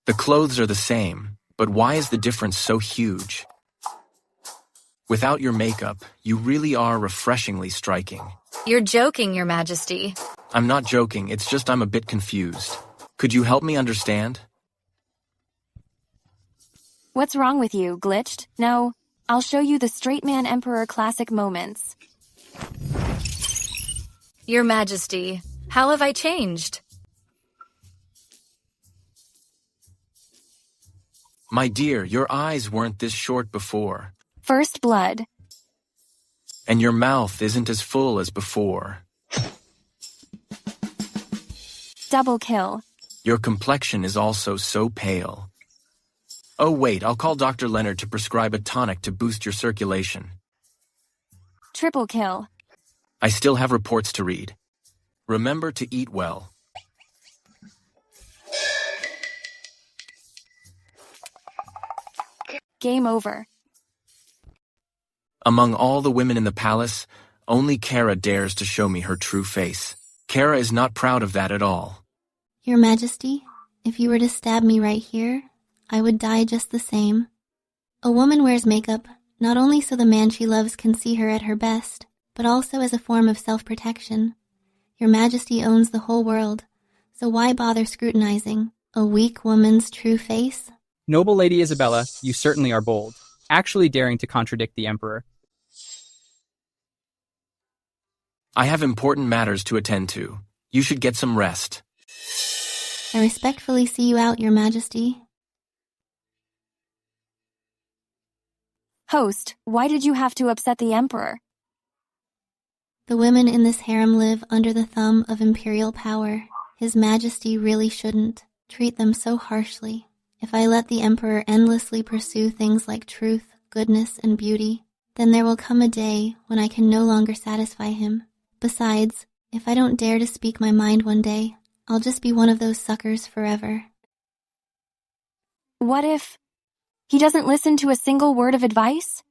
The clothes are the same, but why is the difference so huge? Without your makeup, you really are refreshingly striking. You're joking, Your Majesty. I'm not joking, it's just I'm a bit confused. Could you help me understand? What's wrong with you, glitched? No, I'll show you the straight man emperor classic moments. Your Majesty, how have I changed? My dear, your eyes weren't this short before. First blood. And your mouth isn't as full as before. Double kill. Your complexion is also so pale. Oh wait, I'll call Dr. Leonard to prescribe a tonic to boost your circulation. Triple kill. I still have reports to read. Remember to eat well. Game over. Among all the women in the palace, only Kara dares to show me her true face. Kara is not proud of that at all. Your Majesty, if you were to stab me right here, I would die just the same. A woman wears makeup, not only so the man she loves can see her at her best, but also as a form of self-protection. Your Majesty owns the whole world, so why bother scrutinizing a weak woman's true face? Noble Lady Isabella, you certainly are bold, actually daring to contradict the Emperor. I have important matters to attend to. You should get some rest. I respectfully see you out, Your Majesty. Host, why did you have to upset the Emperor? The women in this harem live under the thumb of imperial power. His Majesty really shouldn't treat them so harshly. If I let the Emperor endlessly pursue things like truth, goodness, and beauty, then there will come a day when I can no longer satisfy him. Besides, if I don't dare to speak my mind one day, I'll just be one of those suckers forever. What if he doesn't listen to a single word of advice?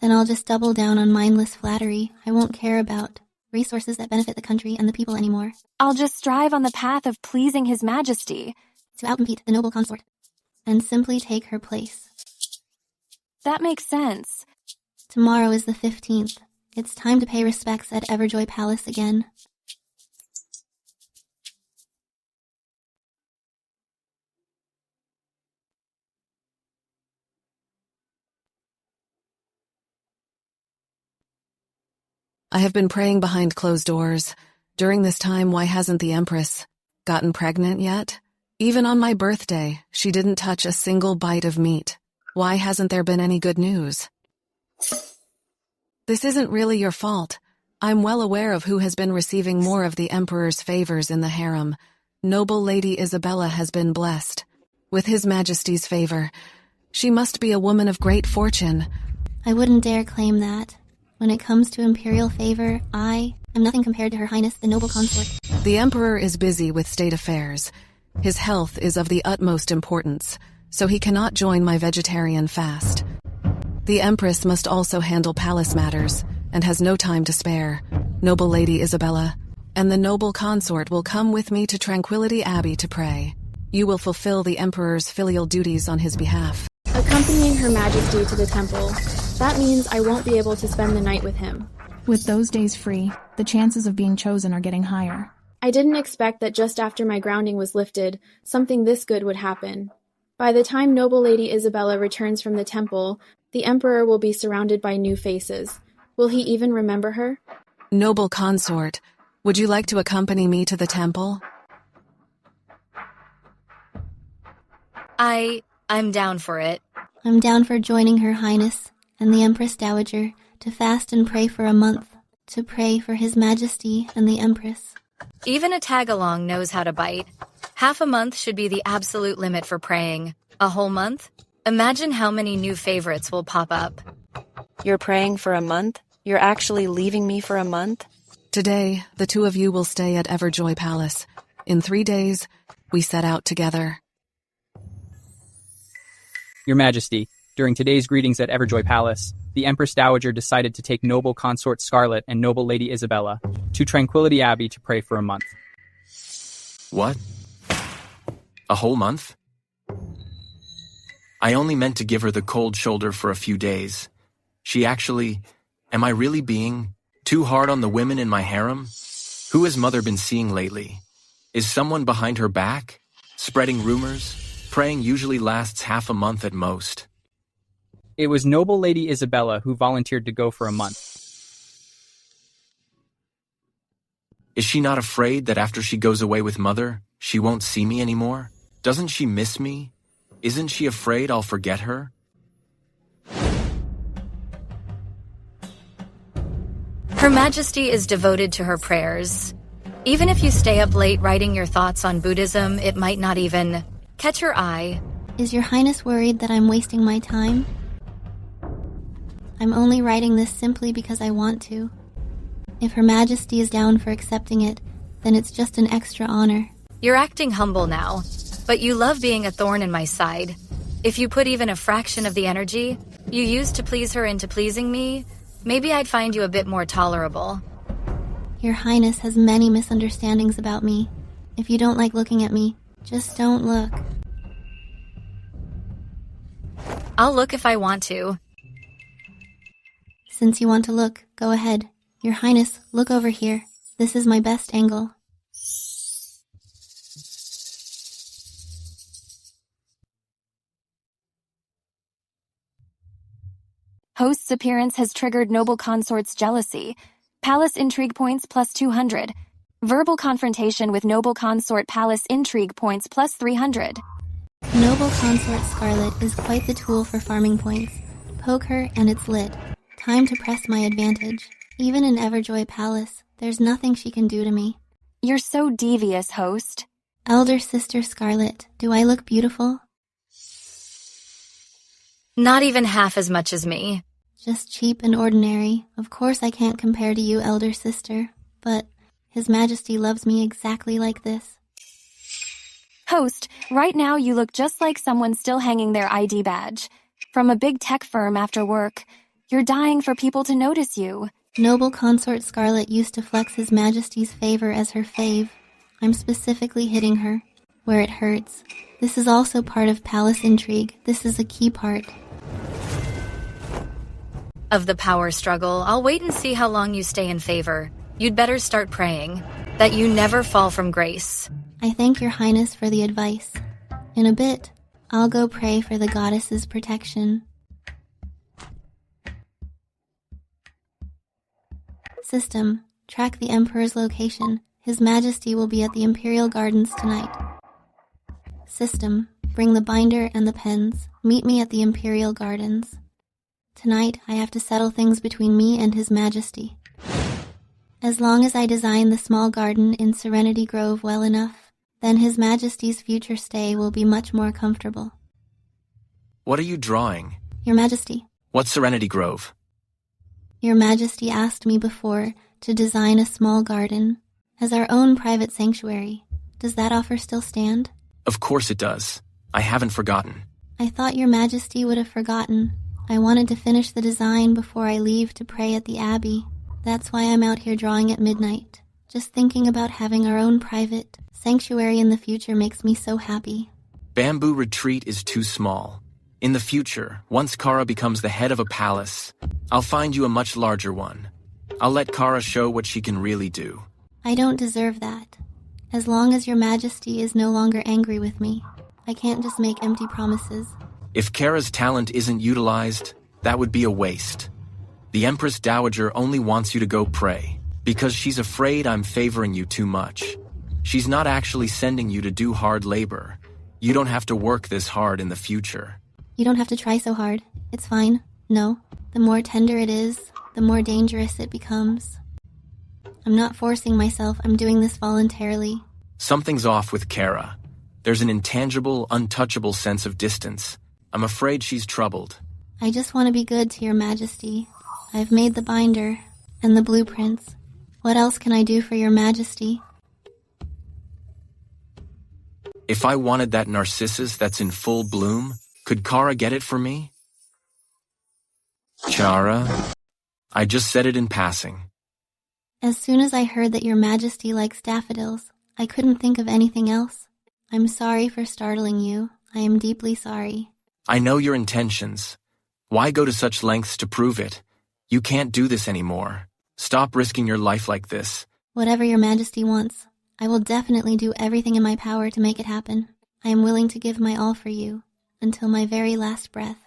Then I'll just double down on mindless flattery. I won't care about resources that benefit the country and the people anymore. I'll just strive on the path of pleasing His Majesty. To outcompete the noble consort, and simply take her place. That makes sense. Tomorrow is the 15th. It's time to pay respects at Everjoy Palace again. I have been praying behind closed doors. During this time, why hasn't the Empress gotten pregnant yet? Even on my birthday, she didn't touch a single bite of meat. Why hasn't there been any good news? This isn't really your fault. I'm well aware of who has been receiving more of the Emperor's favors in the harem. Noble Lady Isabella has been blessed with His Majesty's favor. She must be a woman of great fortune. I wouldn't dare claim that. When it comes to imperial favor, I am nothing compared to Her Highness the Noble Consort. The Emperor is busy with state affairs. His health is of the utmost importance, so he cannot join my vegetarian fast. The Empress must also handle palace matters, and has no time to spare. Noble Lady Isabella, and the noble consort will come with me to Tranquility Abbey to pray. You will fulfill the Emperor's filial duties on his behalf. Accompanying Her Majesty to the temple, that means I won't be able to spend the night with him. With those days free, the chances of being chosen are getting higher. I didn't expect that just after my grounding was lifted, something this good would happen. By the time Noble Lady Isabella returns from the temple, the Emperor will be surrounded by new faces. Will he even remember her? Noble consort, would you like to accompany me to the temple? I'm down for it. I'm down for joining Her Highness and the Empress Dowager to fast and pray for a month, to pray for His Majesty and the Empress. Even a tag-along knows how to bite. Half a month should be the absolute limit for praying. A whole month? Imagine how many new favorites will pop up. You're praying for a month? You're actually leaving me for a month? Today, the two of you will stay at Everjoy Palace. In 3 days, we set out together. Your Majesty, during today's greetings at Everjoy Palace, the Empress Dowager decided to take noble consort Scarlet and noble Lady Isabella to Tranquility Abbey to pray for a month. What? A whole month? I only meant to give her the cold shoulder for a few days. She actually... Am I really being too hard on the women in my harem? Who has Mother been seeing lately? Is someone behind her back? Spreading rumors? Praying usually lasts half a month at most. It was noble Lady Isabella who volunteered to go for a month. Is she not afraid that after she goes away with Mother, she won't see me anymore? Doesn't she miss me? Isn't she afraid I'll forget her? Her Majesty is devoted to her prayers. Even if you stay up late writing your thoughts on Buddhism, it might not even catch her eye. Is your Highness worried that I'm wasting my time? I'm only writing this simply because I want to. If Her Majesty is down for accepting it, then it's just an extra honor. You're acting humble now, but you love being a thorn in my side. If you put even a fraction of the energy you used to please her into pleasing me, maybe I'd find you a bit more tolerable. Your Highness has many misunderstandings about me. If you don't like looking at me, just don't look. I'll look if I want to. Since you want to look, go ahead. Your Highness, look over here. This is my best angle. Host's appearance has triggered noble consort's jealousy. Palace intrigue points plus 200. Verbal confrontation with noble consort palace intrigue points plus 300. Noble consort Scarlet is quite the tool for farming points. Poke her and it's lit. Time to press my advantage. Even in Everjoy Palace, there's nothing she can do to me. You're so devious, host. Elder Sister Scarlet, do I look beautiful? Not even half as much as me. Just cheap and ordinary. Of course I can't compare to you, Elder Sister, but His Majesty loves me exactly like this. Host, right now you look just like someone still hanging their ID badge. From a big tech firm after work. You're dying for people to notice you. Noble Consort Scarlet used to flex His Majesty's favor as her fave. I'm specifically hitting her, where it hurts. This is also part of palace intrigue. This is a key part. Of the power struggle, I'll wait and see how long you stay in favor. You'd better start praying that you never fall from grace. I thank your Highness for the advice. In a bit, I'll go pray for the goddess's protection. System, track the Emperor's location. His Majesty will be at the Imperial Gardens tonight. System, bring the binder and the pens. Meet me at the Imperial Gardens. Tonight, I have to settle things between me and His Majesty. As long as I design the small garden in Serenity Grove well enough, then His Majesty's future stay will be much more comfortable. What are you drawing? Your Majesty. What's Serenity Grove? Your Majesty asked me before to design a small garden as our own private sanctuary. Does that offer still stand? Of course it does. I haven't forgotten. I thought Your Majesty would have forgotten. I wanted to finish the design before I leave to pray at the Abbey. That's why I'm out here drawing at midnight. Just thinking about having our own private sanctuary in the future makes me so happy. Bamboo Retreat is too small. In the future, once Kara becomes the head of a palace, I'll find you a much larger one. I'll let Kara show what she can really do. I don't deserve that. As long as Your Majesty is no longer angry with me, I can't just make empty promises. If Kara's talent isn't utilized, that would be a waste. The Empress Dowager only wants you to go pray, because she's afraid I'm favoring you too much. She's not actually sending you to do hard labor. You don't have to work this hard in the future. You don't have to try so hard. It's fine. No. The more tender it is, the more dangerous it becomes. I'm not forcing myself. I'm doing this voluntarily. Something's off with Kara. There's an intangible, untouchable sense of distance. I'm afraid she's troubled. I just want to be good to Your Majesty. I've made the binder and the blueprints. What else can I do for Your Majesty? If I wanted that narcissus that's in full bloom, could Kara get it for me? Chara, I just said it in passing. As soon as I heard that your majesty likes daffodils, I couldn't think of anything else. I'm sorry for startling you. I am deeply sorry. I know your intentions. Why go to such lengths to prove it? You can't do this anymore. Stop risking your life like this. Whatever your majesty wants, I will definitely do everything in my power to make it happen. I am willing to give my all for you, until my very last breath.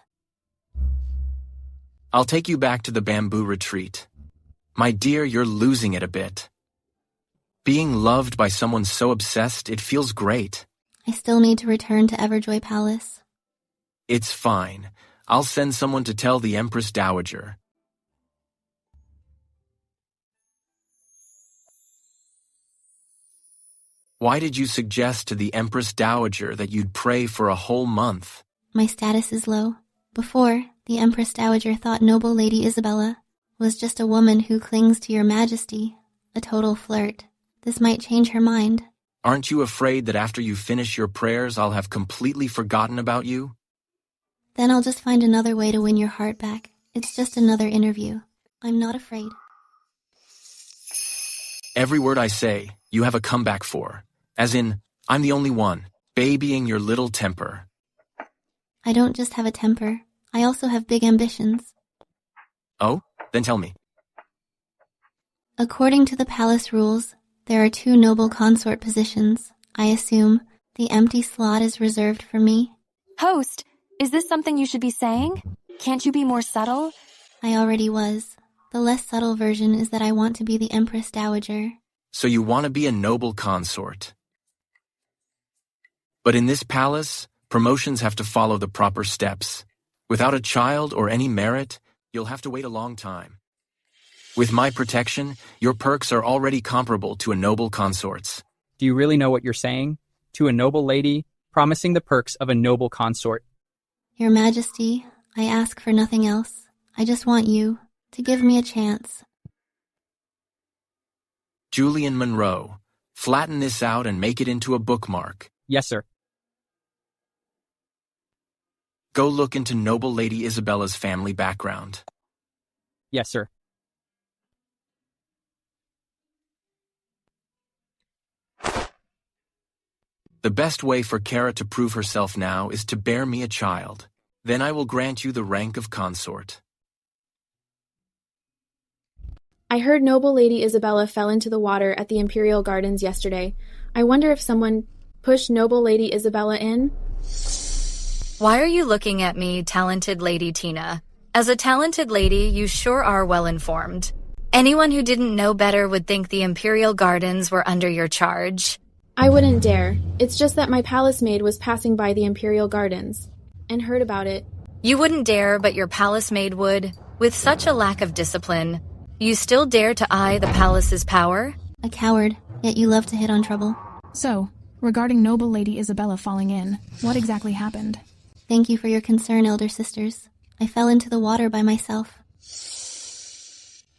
I'll take you back to the bamboo retreat. My dear, you're losing it a bit. Being loved by someone so obsessed, it feels great. I still need to return to Everjoy Palace. It's fine. I'll send someone to tell the Empress Dowager. Why did you suggest to the Empress Dowager that you'd pray for a whole month? My status is low. Before, the Empress Dowager thought noble Lady Isabella was just a woman who clings to your majesty, a total flirt. This might change her mind. Aren't you afraid that after you finish your prayers, I'll have completely forgotten about you? Then I'll just find another way to win your heart back. It's just another interview. I'm not afraid. Every word I say, you have a comeback for. As in, I'm the only one, babying your little temper. I don't just have a temper. I also have big ambitions. Oh? Then tell me. According to the palace rules, there are 2 noble consort positions. I assume the empty slot is reserved for me. Host, is this something you should be saying? Can't you be more subtle? I already was. The less subtle version is that I want to be the Empress Dowager. So you want to be a noble consort. But in this palace, promotions have to follow the proper steps. Without a child or any merit, you'll have to wait a long time. With my protection, your perks are already comparable to a noble consort's. Do you really know what you're saying? To a noble lady, promising the perks of a noble consort. Your Majesty, I ask for nothing else. I just want you to give me a chance. Julian Monroe, flatten this out and make it into a bookmark. Yes, sir. Go look into noble Lady Isabella's family background. Yes, sir. The best way for Kara to prove herself now is to bear me a child. Then I will grant you the rank of consort. I heard noble Lady Isabella fell into the water at the Imperial Gardens yesterday. I wonder if someone pushed noble Lady Isabella in? Why are you looking at me, talented Lady Tina? As a talented lady, you sure are well informed. Anyone who didn't know better would think the Imperial Gardens were under your charge. I wouldn't dare. It's just that my palace maid was passing by the Imperial Gardens and heard about it. You wouldn't dare, but your palace maid would. With such a lack of discipline, you still dare to eye the palace's power? A coward, yet you love to hit on trouble. So, regarding noble Lady Isabella falling in, what exactly happened? Thank you for your concern, elder sisters. I fell into the water by myself.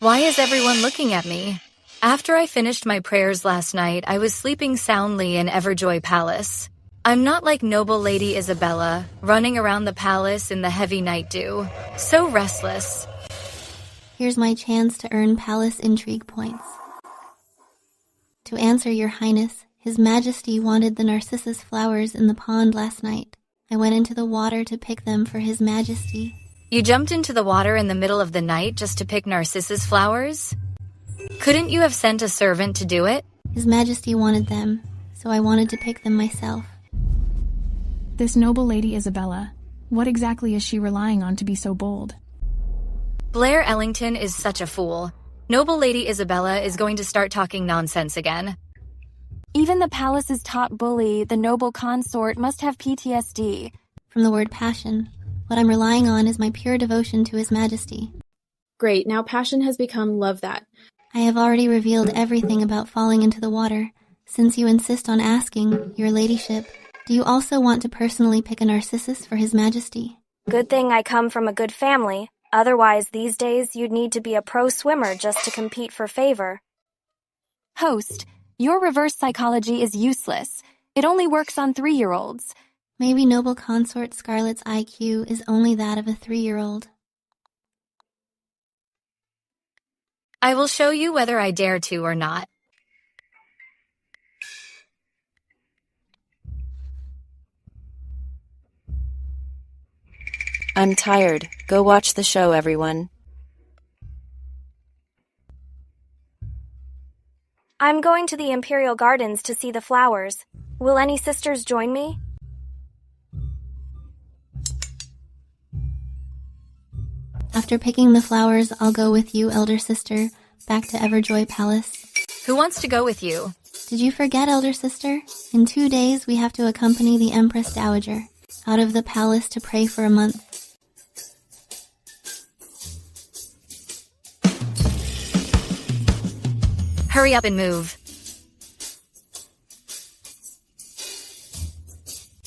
Why is everyone looking at me? After I finished my prayers last night, I was sleeping soundly in Everjoy Palace. I'm not like noble Lady Isabella, running around the palace in the heavy night dew. So restless. Here's my chance to earn palace intrigue points. To answer your highness, His Majesty wanted the narcissus flowers in the pond last night. I went into the water to pick them for His Majesty. You jumped into the water in the middle of the night just to pick narcissus flowers? Couldn't you have sent a servant to do it? His Majesty wanted them, so I wanted to pick them myself. This noble Lady Isabella, what exactly is she relying on to be so bold? Blair Ellington is such a fool. Noble Lady Isabella is going to start talking nonsense again. Even the palace's top bully, the noble consort, must have PTSD. From the word passion, what I'm relying on is my pure devotion to His Majesty. Great, now passion has become love that. I have already revealed everything about falling into the water. Since you insist on asking, your ladyship, do you also want to personally pick a narcissus for His Majesty? Good thing I come from a good family. Otherwise, these days, you'd need to be a pro swimmer just to compete for favor. Host, your reverse psychology is useless. It only works on 3-year-olds. Maybe noble consort Scarlet's IQ is only that of a 3-year-old. I will show you whether I dare to or not. I'm tired. Go watch the show, everyone. I'm going to the Imperial Gardens to see the flowers. Will any sisters join me? After picking the flowers, I'll go with you, elder sister, back to Everjoy Palace. Who wants to go with you? Did you forget, elder sister? In 2 days, we have to accompany the Empress Dowager out of the palace to pray for a month. Hurry up and move.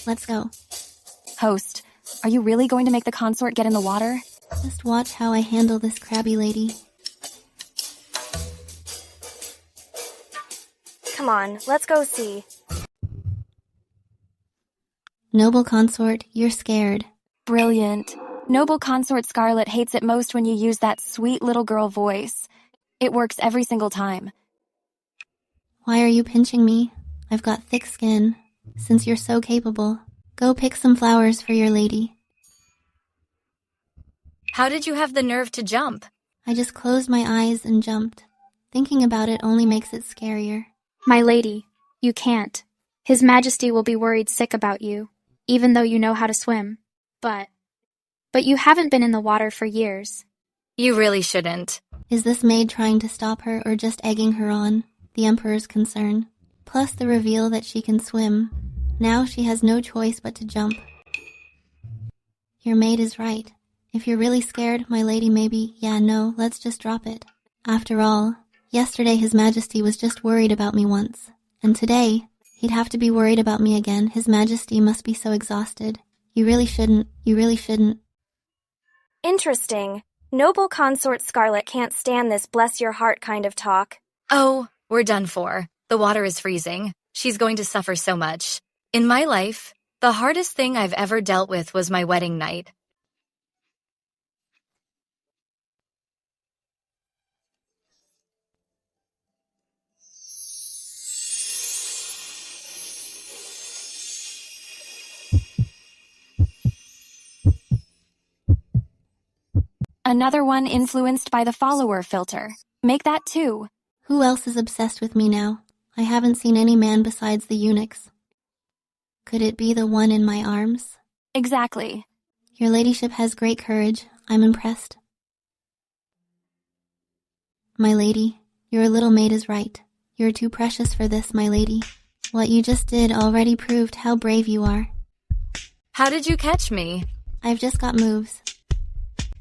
Let's go. Host, are you really going to make the consort get in the water? Just watch how I handle this crabby lady. Come on, let's go see. Noble consort, you're scared. Brilliant. Noble consort Scarlet hates it most when you use that sweet little girl voice. It works every single time. Why are you pinching me? I've got thick skin. Since you're so capable, go pick some flowers for your lady. How did you have the nerve to jump? I just closed my eyes and jumped. Thinking about it only makes it scarier. My lady, you can't. His Majesty will be worried sick about you, even though you know how to swim. But you haven't been in the water for years. You really shouldn't. Is this maid trying to stop her or just egging her on? The Emperor's concern. Plus the reveal that she can swim. Now she has no choice but to jump. Your maid is right. If you're really scared, my lady, let's just drop it. After all, yesterday His Majesty was just worried about me once. And today, he'd have to be worried about me again. His Majesty must be so exhausted. You really shouldn't. Interesting. Noble consort Scarlet can't stand this bless your heart kind of talk. Oh, we're done for. The water is freezing. She's going to suffer so much. In my life, the hardest thing I've ever dealt with was my wedding night. Another one influenced by the follower filter. Make that 2. Who else is obsessed with me now? I haven't seen any man besides the eunuchs. Could it be the one in my arms? Exactly. Your ladyship has great courage. I'm impressed. My lady, your little maid is right. You're too precious for this, my lady. What you just did already proved how brave you are. How did you catch me? I've just got moves.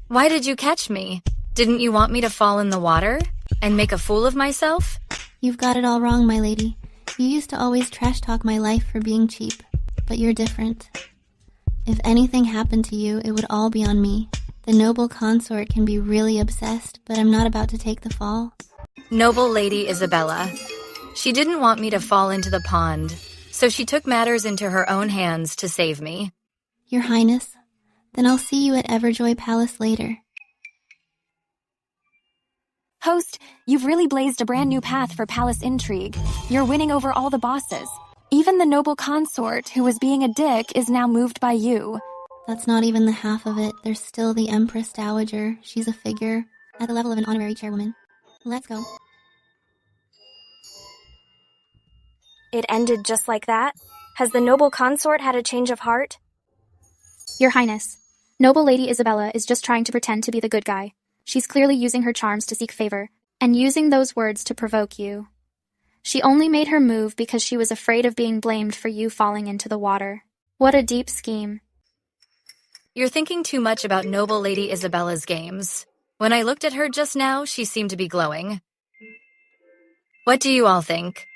Why did you catch me? Didn't you want me to fall in the water and make a fool of myself? You've got it all wrong, my lady. You used to always trash talk my life for being cheap, but you're different. If anything happened to you, it would all be on me. The noble consort can be really obsessed, but I'm not about to take the fall. Noble Lady Isabella. She didn't want me to fall into the pond, so she took matters into her own hands to save me. Your Highness, then I'll see you at Everjoy Palace later. Host, you've really blazed a brand new path for palace intrigue. You're winning over all the bosses. Even the noble consort, who was being a dick, is now moved by you. That's not even the half of it. There's still the Empress Dowager. She's a figure at the level of an honorary chairwoman. Let's go. It ended just like that? Has the noble consort had a change of heart? Your Highness, Noble Lady Isabella is just trying to pretend to be the good guy. She's clearly using her charms to seek favor, and using those words to provoke you. She only made her move because she was afraid of being blamed for you falling into the water. What a deep scheme. You're thinking too much about Noble Lady Isabella's games. When I looked at her just now, she seemed to be glowing. What do you all think?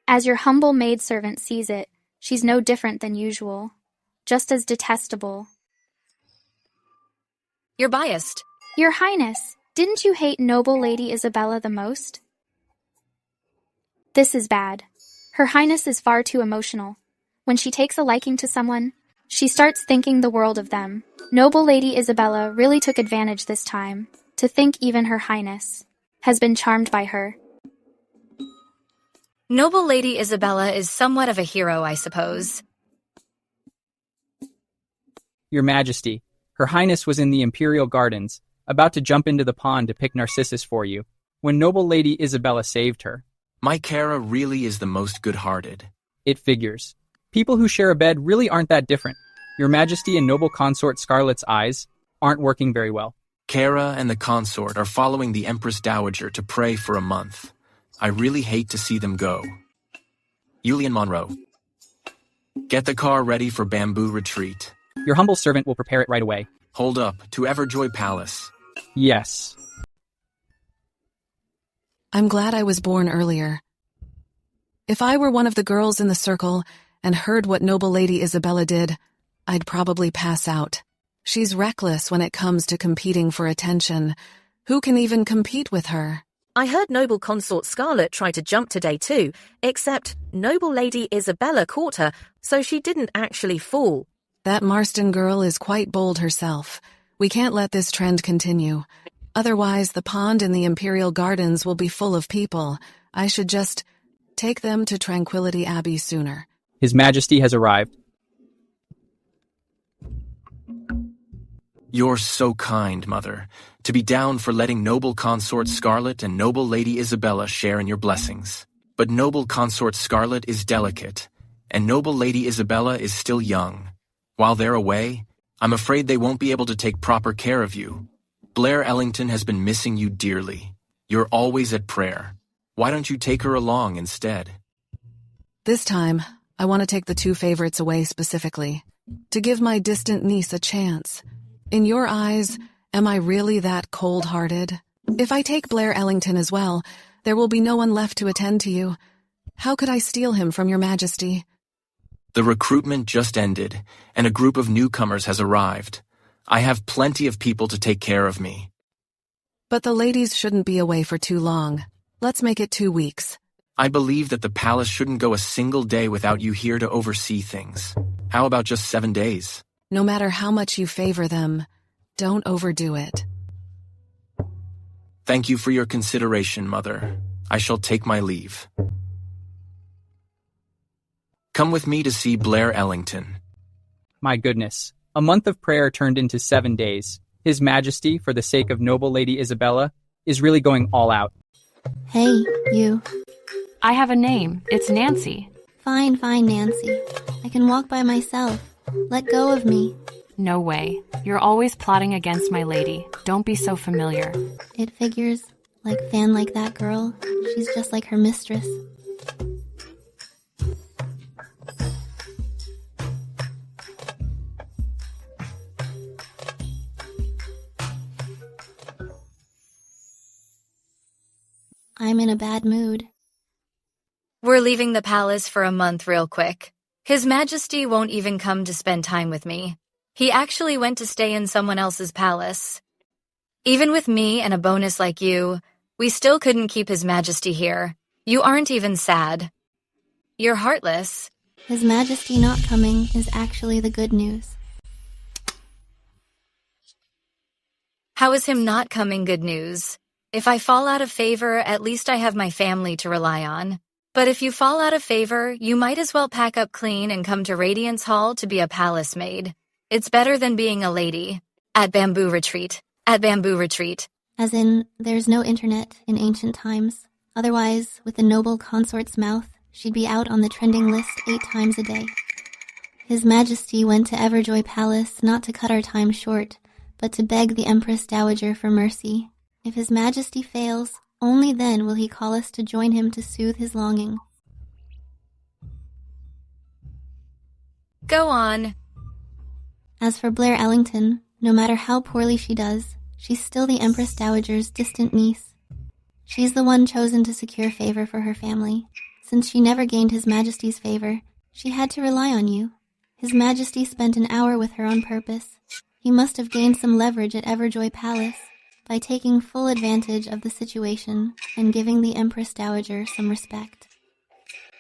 As your humble maidservant sees it, she's no different than usual. Just as detestable. You're biased. Your Highness, didn't you hate Noble Lady Isabella the most? This is bad. Her Highness is far too emotional. When she takes a liking to someone, she starts thinking the world of them. Noble Lady Isabella really took advantage this time, to think even Her Highness has been charmed by her. Noble Lady Isabella is somewhat of a hero, I suppose. Your Majesty, Her Highness was in the Imperial Gardens, about to jump into the pond to pick Narcissus for you, when Noble Lady Isabella saved her. My Cara really is the most good-hearted. It figures. People who share a bed really aren't that different. Your Majesty and Noble Consort Scarlet's eyes aren't working very well. Cara and the consort are following the Empress Dowager to pray for a month. I really hate to see them go. Julian Monroe. Get the car ready for Bamboo Retreat. Your humble servant will prepare it right away. Hold up, to Everjoy Palace. Yes. I'm glad I was born earlier. If I were one of the girls in the circle and heard what Noble Lady Isabella did, I'd probably pass out. She's reckless when it comes to competing for attention. Who can even compete with her? I heard Noble Consort Scarlet try to jump today too, except Noble Lady Isabella caught her, so she didn't actually fall. That Marston girl is quite bold herself. We can't let this trend continue. Otherwise, the pond in the Imperial Gardens will be full of people. I should just take them to Tranquility Abbey sooner. His Majesty has arrived. You're so kind, Mother, to be down for letting Noble Consort Scarlet and Noble Lady Isabella share in your blessings. But Noble Consort Scarlet is delicate, and Noble Lady Isabella is still young. While they're away, I'm afraid they won't be able to take proper care of you. Blair Ellington has been missing you dearly. You're always at prayer. Why don't you take her along instead? This time, I want to take the two favorites away specifically, to give my distant niece a chance. In your eyes, am I really that cold-hearted? If I take Blair Ellington as well, there will be no one left to attend to you. How could I steal him from your Majesty? The recruitment just ended, and a group of newcomers has arrived. I have plenty of people to take care of me. But the ladies shouldn't be away for too long. Let's make it 2 weeks. I believe that the palace shouldn't go a single day without you here to oversee things. How about just 7 days? No matter how much you favor them, don't overdo it. Thank you for your consideration, Mother. I shall take my leave. Come with me to see Blair Ellington. My goodness. A month of prayer turned into 7 days. His Majesty, for the sake of Noble Lady Isabella, is really going all out. Hey, you. I have a name. It's Nancy. Fine, Nancy. I can walk by myself. Let go of me. No way. You're always plotting against my lady. Don't be so familiar. It figures. Fan like that girl. She's just like her mistress. I'm in a bad mood. We're leaving the palace for a month real quick. His Majesty won't even come to spend time with me. He actually went to stay in someone else's palace. Even with me and a bonus like you, we still couldn't keep His Majesty here. You aren't even sad. You're heartless. His Majesty not coming is actually the good news. How is him not coming good news? If I fall out of favor, at least I have my family to rely on. But if you fall out of favor, you might as well pack up clean and come to Radiance Hall to be a palace maid. It's better than being a lady. At Bamboo Retreat. At Bamboo Retreat. As in, there's no internet in ancient times. Otherwise, with the noble consort's mouth, she'd be out on the trending list 8 times a day. His Majesty went to Everjoy Palace not to cut our time short, but to beg the Empress Dowager for mercy. If His Majesty fails, only then will he call us to join him to soothe his longing. Go on. As for Blair Ellington, no matter how poorly she does, she's still the Empress Dowager's distant niece. She's the one chosen to secure favor for her family. Since she never gained His Majesty's favor, she had to rely on you. His Majesty spent an hour with her on purpose. He must have gained some leverage at Everjoy Palace by taking full advantage of the situation and giving the Empress Dowager some respect.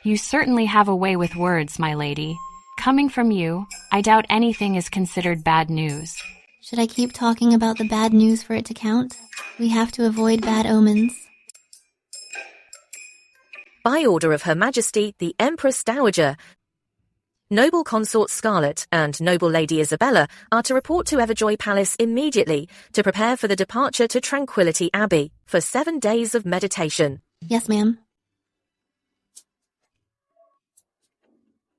You certainly have a way with words, my lady. Coming from you, I doubt anything is considered bad news. Should I keep talking about the bad news for it to count? We have to avoid bad omens. By order of Her Majesty, the Empress Dowager, Noble Consort Scarlet and Noble Lady Isabella are to report to Everjoy Palace immediately to prepare for the departure to Tranquility Abbey for 7 days of meditation. Yes, ma'am.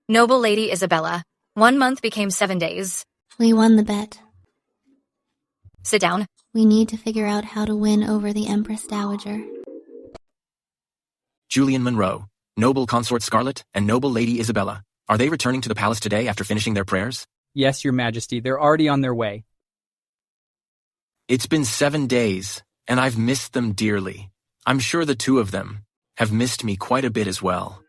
Noble Lady Isabella, 1 month became 7 days. We won the bet. Sit down. We need to figure out how to win over the Empress Dowager. Julian Monroe, Noble Consort Scarlet, and Noble Lady Isabella. Are they returning to the palace today after finishing their prayers? Yes, Your Majesty, they're already on their way. It's been 7 days, and I've missed them dearly. I'm sure the two of them have missed me quite a bit as well.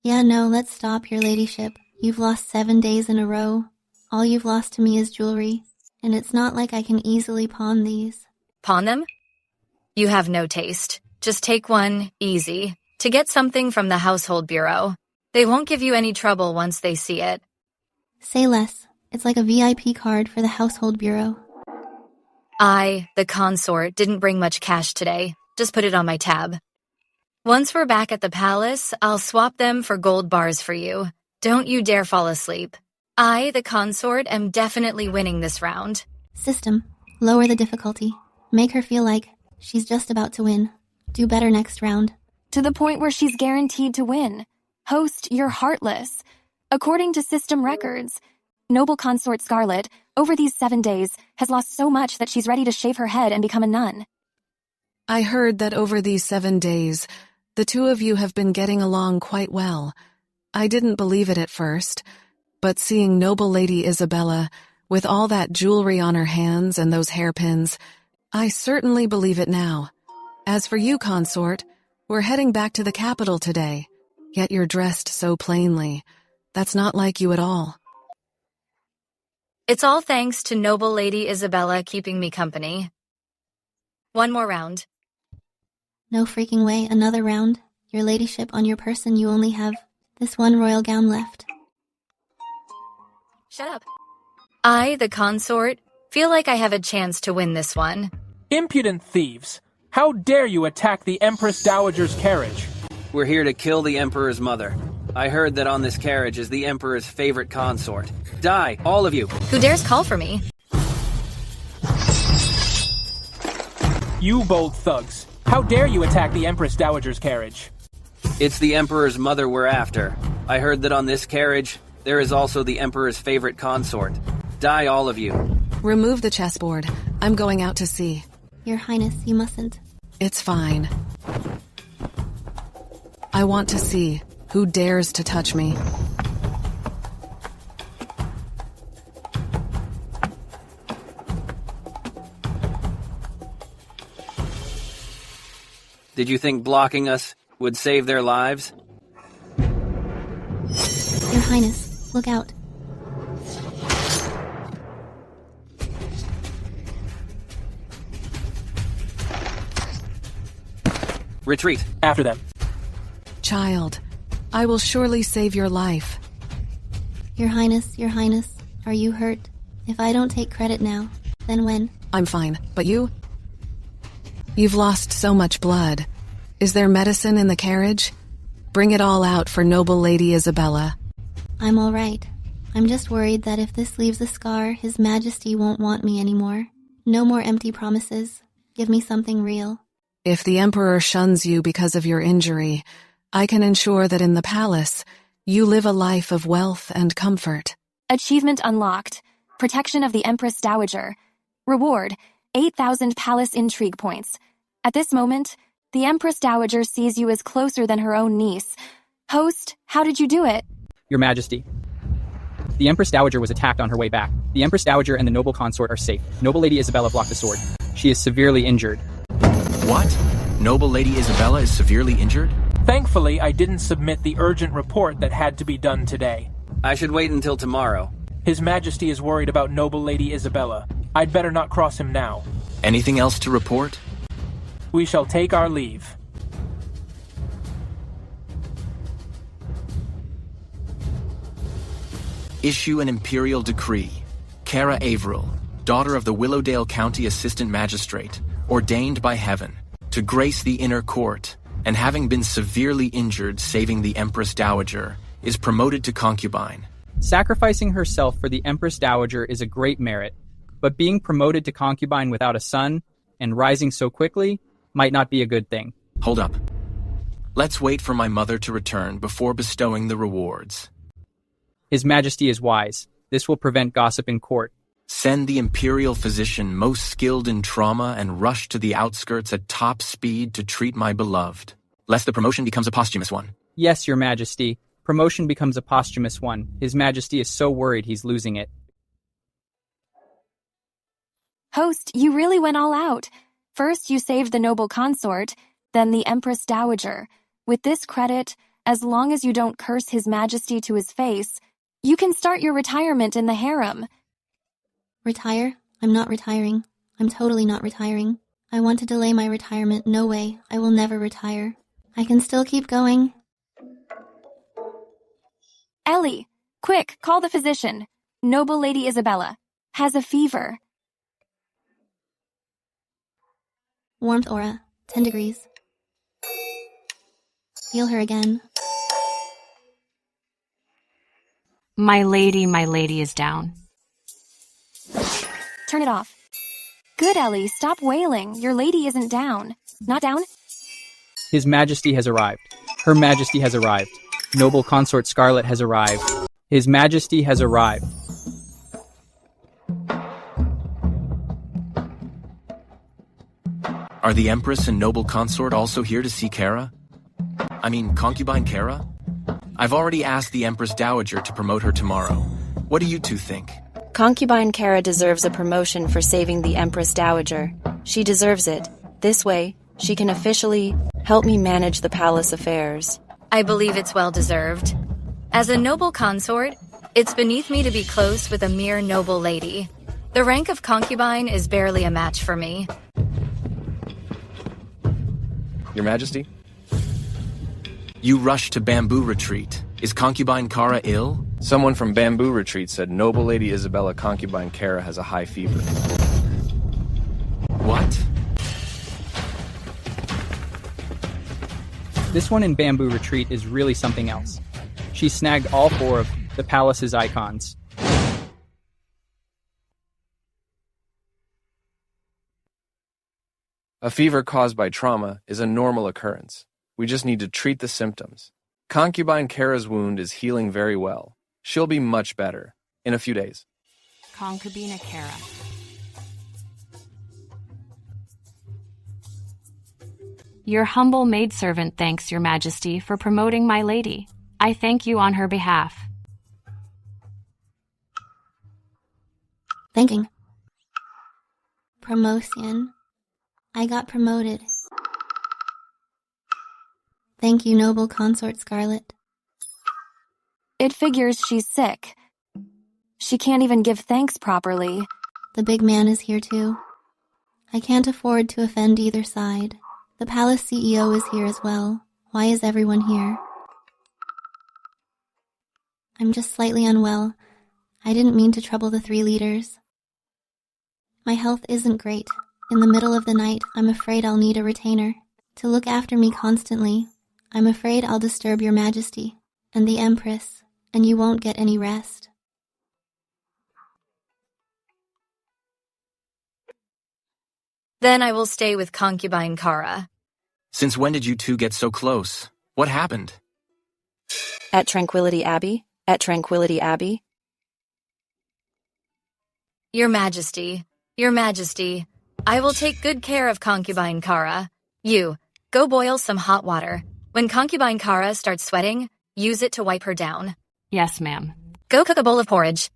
Yeah, no, let's stop, Your Ladyship. You've lost 7 days in a row. All you've lost to me is jewelry, and it's not like I can easily pawn these. Pawn them? You have no taste. Just take one, easy, to get something from the Household Bureau. They won't give you any trouble once they see it. Say less. It's like a VIP card for the Household Bureau. I, the consort, didn't bring much cash today. Just put it on my tab. Once we're back at the palace, I'll swap them for gold bars for you. Don't you dare fall asleep. I, the consort, am definitely winning this round. System. Lower the difficulty. Make her feel like she's just about to win. Do better next round. To the point where she's guaranteed to win. Host, you're heartless. According to system records, Noble Consort Scarlet, over these 7 days, has lost so much that she's ready to shave her head and become a nun. I heard that over these 7 days, the two of you have been getting along quite well. I didn't believe it at first, but seeing Noble Lady Isabella, with all that jewelry on her hands and those hairpins, I certainly believe it now. As for you, consort, we're heading back to the capital today, yet you're dressed so plainly. That's not like you at all. It's all thanks to Noble Lady Isabella keeping me company. One more round. No freaking way, another round. Your Ladyship, on your person you only have this one royal gown left. Shut up. I, the consort, feel like I have a chance to win this one. Impudent thieves! How dare you attack the Empress Dowager's carriage? We're here to kill the Emperor's mother. I heard that on this carriage is the Emperor's favorite consort. Die, all of you! Who dares call for me? You bold thugs! How dare you attack the Empress Dowager's carriage? It's the Emperor's mother we're after. I heard that on this carriage, there is also the Emperor's favorite consort. Die, all of you. Remove the chessboard. I'm going out to see. Your Highness, you mustn't. It's fine. I want to see who dares to touch me. Did you think blocking us would save their lives? Your Highness, look out. Retreat. After them. Child, I will surely save your life. Your Highness, are you hurt? If I don't take credit now, then when? I'm fine, but you? You've lost so much blood. Is there medicine in the carriage? Bring it all out for Noble Lady Isabella. I'm all right. I'm just worried that if this leaves a scar, His Majesty won't want me anymore. No more empty promises. Give me something real. If the Emperor shuns you because of your injury, I can ensure that in the palace, you live a life of wealth and comfort. Achievement unlocked. Protection of the Empress Dowager. Reward, 8,000 palace intrigue points. At this moment, the Empress Dowager sees you as closer than her own niece. Host, how did you do it? Your Majesty. The Empress Dowager was attacked on her way back. The Empress Dowager and the noble consort are safe. Noble Lady Isabella blocked the sword. She is severely injured. What? Noble Lady Isabella is severely injured? Thankfully, I didn't submit the urgent report that had to be done today. I should wait until tomorrow. His Majesty is worried about Noble Lady Isabella. I'd better not cross him now. Anything else to report? We shall take our leave. Issue an imperial decree. Kara Averill, daughter of the Willowdale County Assistant Magistrate, ordained by heaven, to grace the inner court, and having been severely injured saving the Empress Dowager, is promoted to concubine. Sacrificing herself for the Empress Dowager is a great merit, but being promoted to concubine without a son, and rising so quickly, might not be a good thing. Hold up. Let's wait for my mother to return before bestowing the rewards. His Majesty is wise. This will prevent gossip in court. Send the imperial physician most skilled in trauma and rush to the outskirts at top speed to treat my beloved, lest the promotion becomes a posthumous one. Yes, Your Majesty. Promotion becomes a posthumous one. His Majesty is so worried he's losing it. Host, you really went all out. First, you saved the noble consort, then the Empress Dowager. With this credit, as long as you don't curse His Majesty to his face, you can start your retirement in the harem. Retire? I'm not retiring. I'm totally not retiring. I want to delay my retirement. No way. I will never retire. I can still keep going. Ellie, quick, call the physician. Noble Lady Isabella has a fever. Warmth aura, 10 degrees. Feel her again. My lady is down. Turn it off. Good, Ellie, stop wailing. Your lady isn't down. Not down? His Majesty has arrived. Her Majesty has arrived. Noble Consort Scarlet has arrived. His Majesty has arrived. Are the Empress and Noble Consort also here to see Kara? I mean, concubine Kara? I've already asked the Empress Dowager to promote her tomorrow. What do you two think? Concubine Kara deserves a promotion for saving the Empress Dowager. She deserves it. This way, she can officially help me manage the palace affairs. I believe it's well deserved. As a noble consort, it's beneath me to be close with a mere noble lady. The rank of concubine is barely a match for me. Your Majesty? You rushed to Bamboo Retreat. Is concubine Kara ill? Someone from Bamboo Retreat said Noble Lady Isabella concubine Kara has a high fever. What? This one in Bamboo Retreat is really something else. She snagged all 4 of the palace's icons. A fever caused by trauma is a normal occurrence. We just need to treat the symptoms. Concubine Kara's wound is healing very well. She'll be much better in a few days. Concubina Kara. Your humble maidservant thanks Your Majesty for promoting my lady. I thank you on her behalf. Thanking. Promotion. I got promoted. Thank you, Noble Consort Scarlet. It figures she's sick. She can't even give thanks properly. The big man is here too. I can't afford to offend either side. The palace CEO is here as well. Why is everyone here? I'm just slightly unwell. I didn't mean to trouble the 3 leaders. My health isn't great. In the middle of the night, I'm afraid I'll need a retainer to look after me constantly. I'm afraid I'll disturb Your Majesty and the Empress, and you won't get any rest. Then I will stay with concubine Kara. Since when did you two get so close? What happened? At Tranquility Abbey? At Tranquility Abbey? Your Majesty, I will take good care of concubine Kara. You, go boil some hot water. When concubine Kara starts sweating, use it to wipe her down. Yes, ma'am. Go cook a bowl of porridge.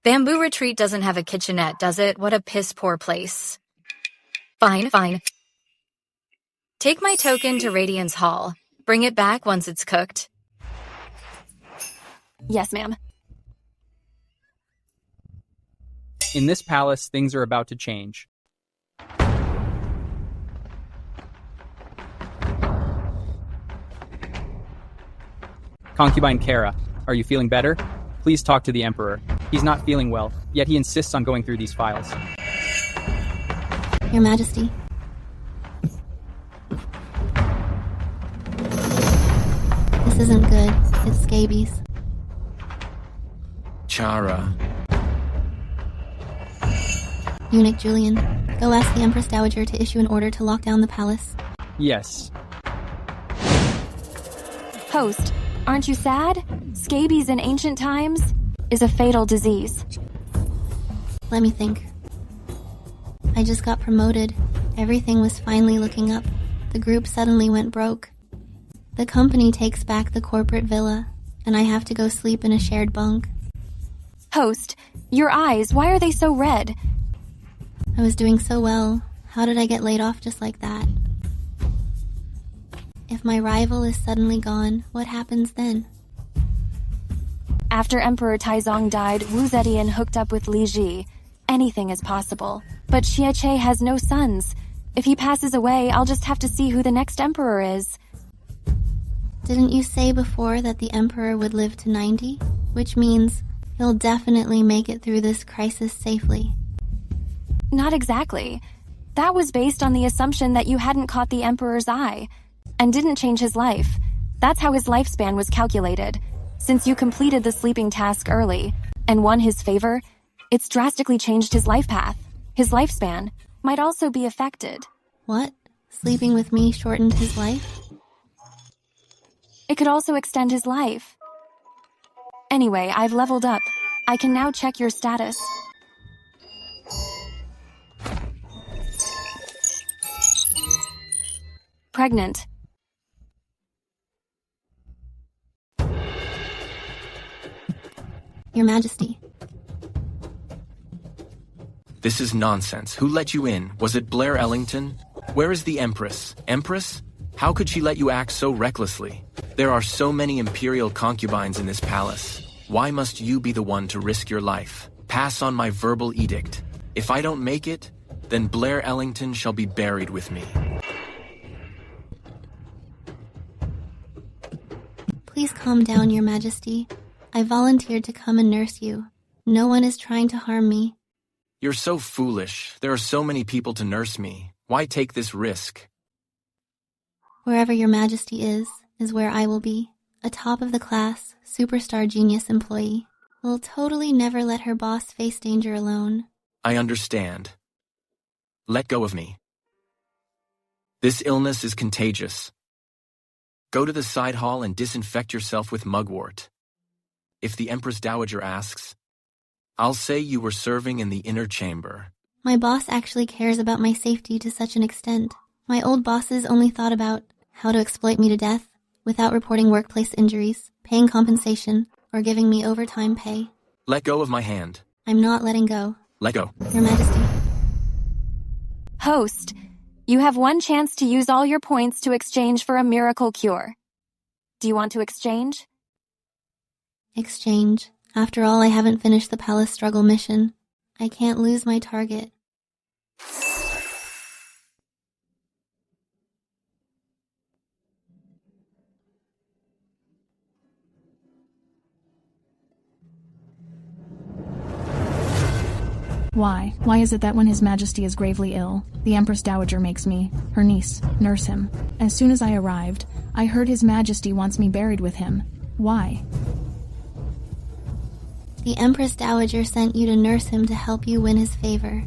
Bamboo Retreat doesn't have a kitchenette, does it? What a piss-poor place. Fine. Take my token to Radiance Hall. Bring it back once it's cooked. Yes, ma'am. In this palace, things are about to change. Concubine Kara, are you feeling better? Please talk to the Emperor. He's not feeling well, yet he insists on going through these files. Your Majesty. This isn't good. It's scabies. Chara. Eunuch Julian, go ask the Empress Dowager to issue an order to lock down the palace. Yes. Host, aren't you sad? Scabies in ancient times is a fatal disease. Let me think. I just got promoted. Everything was finally looking up. The group suddenly went broke. The company takes back the corporate villa, and I have to go sleep in a shared bunk. Host, your eyes, why are they so red? I was doing so well. How did I get laid off just like that? If my rival is suddenly gone, what happens then? After Emperor Taizong died, Wu Zetian hooked up with Li Ji. Anything is possible. But Xie Che has no sons. If he passes away, I'll just have to see who the next emperor is. Didn't you say before that the Emperor would live to 90? Which means he'll definitely make it through this crisis safely. Not exactly. That was based on the assumption that you hadn't caught the Emperor's eye, and didn't change his life. That's how his lifespan was calculated. Since you completed the sleeping task early, and won his favor, it's drastically changed his life path. His lifespan might also be affected. What? Sleeping with me shortened his life? It could also extend his life. Anyway, I've leveled up. I can now check your status. Pregnant. Your Majesty. This is nonsense. Who let you in? Was it Blair Ellington? Where is the Empress? Empress? How could she let you act so recklessly? There are so many imperial concubines in this palace. Why must you be the one to risk your life? Pass on my verbal edict. If I don't make it, then Blair Ellington shall be buried with me. Please calm down, Your Majesty. I volunteered to come and nurse you. No one is trying to harm me. You're so foolish. There are so many people to nurse me. Why take this risk? Wherever Your Majesty is where I will be. A top-of-the-class, superstar genius employee. Will totally never let her boss face danger alone. I understand. Let go of me. This illness is contagious. Go to the side hall and disinfect yourself with mugwort. If the Empress Dowager asks, I'll say you were serving in the inner chamber. My boss actually cares about my safety to such an extent. My old bosses only thought about how to exploit me to death without reporting workplace injuries, paying compensation, or giving me overtime pay. Let go of my hand. I'm not letting go. Let go. Your Majesty. Host, you have one chance to use all your points to exchange for a miracle cure. Do you want to exchange? Exchange. After all, I haven't finished the palace struggle mission. I can't lose my target. Why? Why is it that when His Majesty is gravely ill, the Empress Dowager makes me, her niece, nurse him? As soon as I arrived, I heard His Majesty wants me buried with him. Why? The Empress Dowager sent you to nurse him to help you win his favor.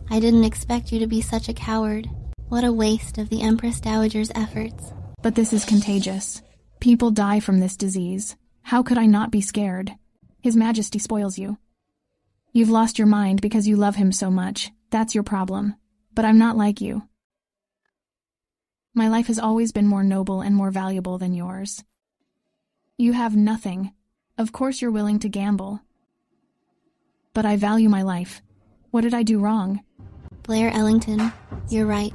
I didn't expect you to be such a coward. What a waste of the Empress Dowager's efforts. But this is contagious. People die from this disease. How could I not be scared? His Majesty spoils you. You've lost your mind because you love him so much. That's your problem. But I'm not like you. My life has always been more noble and more valuable than yours. You have nothing. Of course you're willing to gamble. But I value my life. What did I do wrong? Blair Ellington, you're right.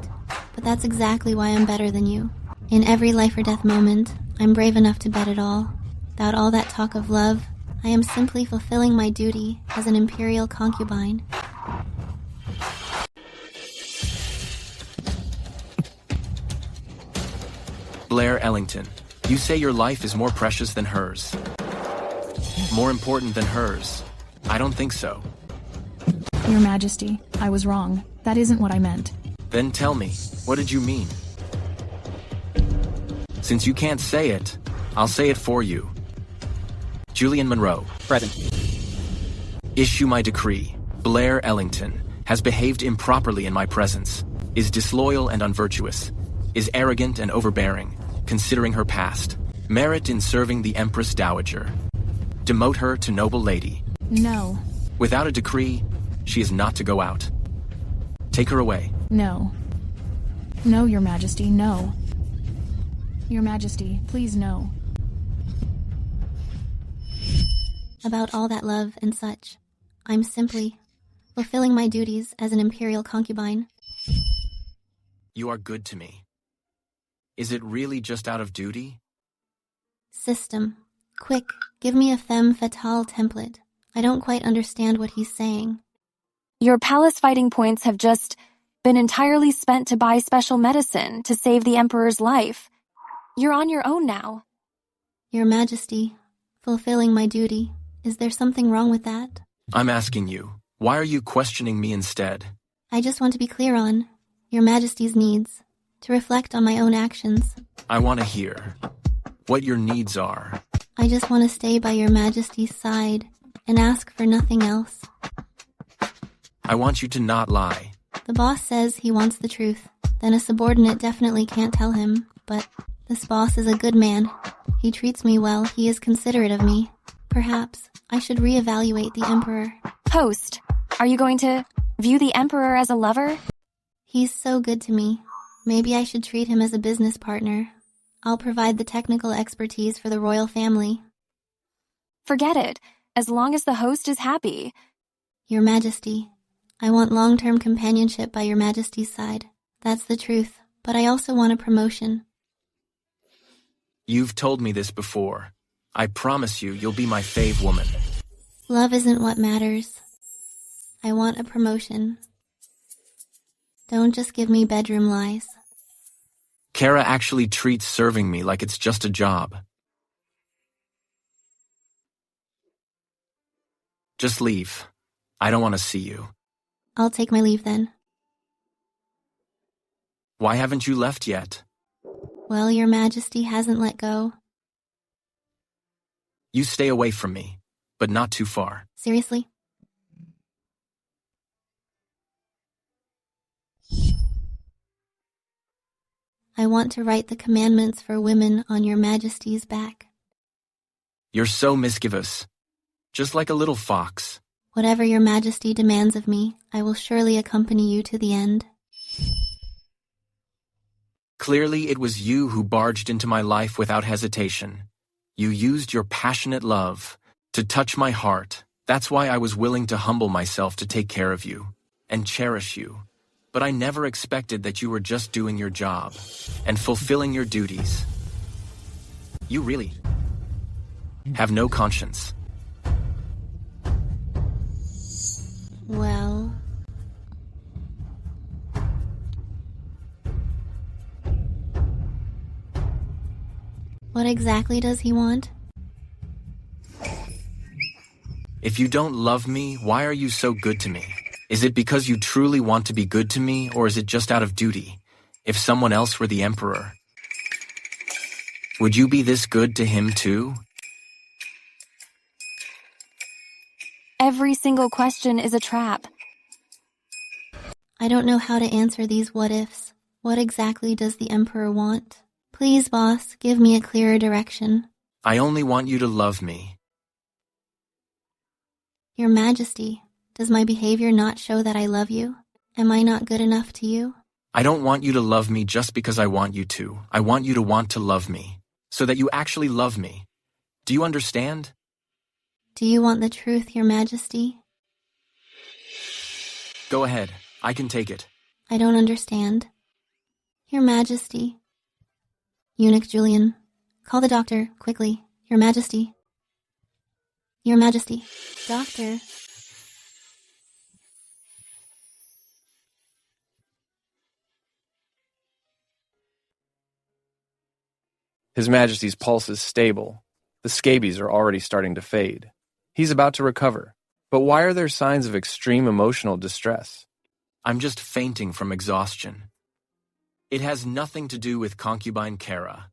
But that's exactly why I'm better than you. In every life or death moment, I'm brave enough to bet it all. Without all that talk of love, I am simply fulfilling my duty as an imperial concubine. Blair Ellington, You say your life is more precious than hers. More important than hers. I don't think so. Your Majesty, I was wrong. That isn't what I meant. Then tell me, what did you mean? Since you can't say it, I'll say it for you. Julian Monroe. Present. Issue my decree. Blair Ellington has behaved improperly in my presence, is disloyal and unvirtuous, is arrogant and overbearing, considering her past, merit in serving the Empress Dowager. Demote her to noble lady. No. Without a decree, she is not to go out. Take her away. No. No, Your Majesty, no. Your Majesty, please no. About all that love and such, I'm simply fulfilling my duties as an imperial concubine. You are good to me. Is it really just out of duty? System. Quick, give me a femme fatale template. I don't quite understand what he's saying. Your palace fighting points have just been entirely spent to buy special medicine to save the Emperor's life. You're on your own now. Your Majesty, fulfilling my duty. Is there something wrong with that? I'm asking you, why are you questioning me instead? I just want to be clear on Your Majesty's needs, to reflect on my own actions. I want to hear what your needs are. I just want to stay by Your Majesty's side and ask for nothing else. I want you to not lie. The boss says he wants the truth. Then a subordinate definitely can't tell him, but this boss is a good man. He treats me well, he is considerate of me. Perhaps I should reevaluate the Emperor. Host, are you going to view the Emperor as a lover? He's so good to me. Maybe I should treat him as a business partner. I'll provide the technical expertise for the royal family. Forget it, as long as the host is happy. Your Majesty, I want long-term companionship by Your Majesty's side. That's the truth, but I also want a promotion. You've told me this before. I promise you, you'll be my fave woman. Love isn't what matters. I want a promotion. Don't just give me bedroom lies. Kara actually treats serving me like it's just a job. Just leave. I don't want to see you. I'll take my leave then. Why haven't you left yet? Well, Your Majesty hasn't let go. You stay away from me, but not too far. Seriously? I want to write the commandments for women on Your Majesty's back. You're so mischievous. Just like a little fox. Whatever Your Majesty demands of me, I will surely accompany you to the end. Clearly, it was you who barged into my life without hesitation. You used your passionate love to touch my heart. That's why I was willing to humble myself to take care of you and cherish you. But I never expected that you were just doing your job and fulfilling your duties. You really have no conscience. Well... What exactly does he want? If you don't love me, why are you so good to me? Is it because you truly want to be good to me, or is it just out of duty? If someone else were the Emperor, would you be this good to him too? Every single question is a trap. I don't know how to answer these what-ifs. What exactly does the Emperor want? Please, boss, give me a clearer direction. I only want you to love me. Your Majesty, does my behavior not show that I love you? Am I not good enough to you? I don't want you to love me just because I want you to. I want you to want to love me, so that you actually love me. Do you understand? Do you want the truth, Your Majesty? Go ahead. I can take it. I don't understand. Your Majesty. Eunuch Julian, call the doctor, quickly. Your Majesty. Your Majesty. Doctor. His Majesty's pulse is stable. The scabies are already starting to fade. He's about to recover. But why are there signs of extreme emotional distress? I'm just fainting from exhaustion. It has nothing to do with concubine Kara.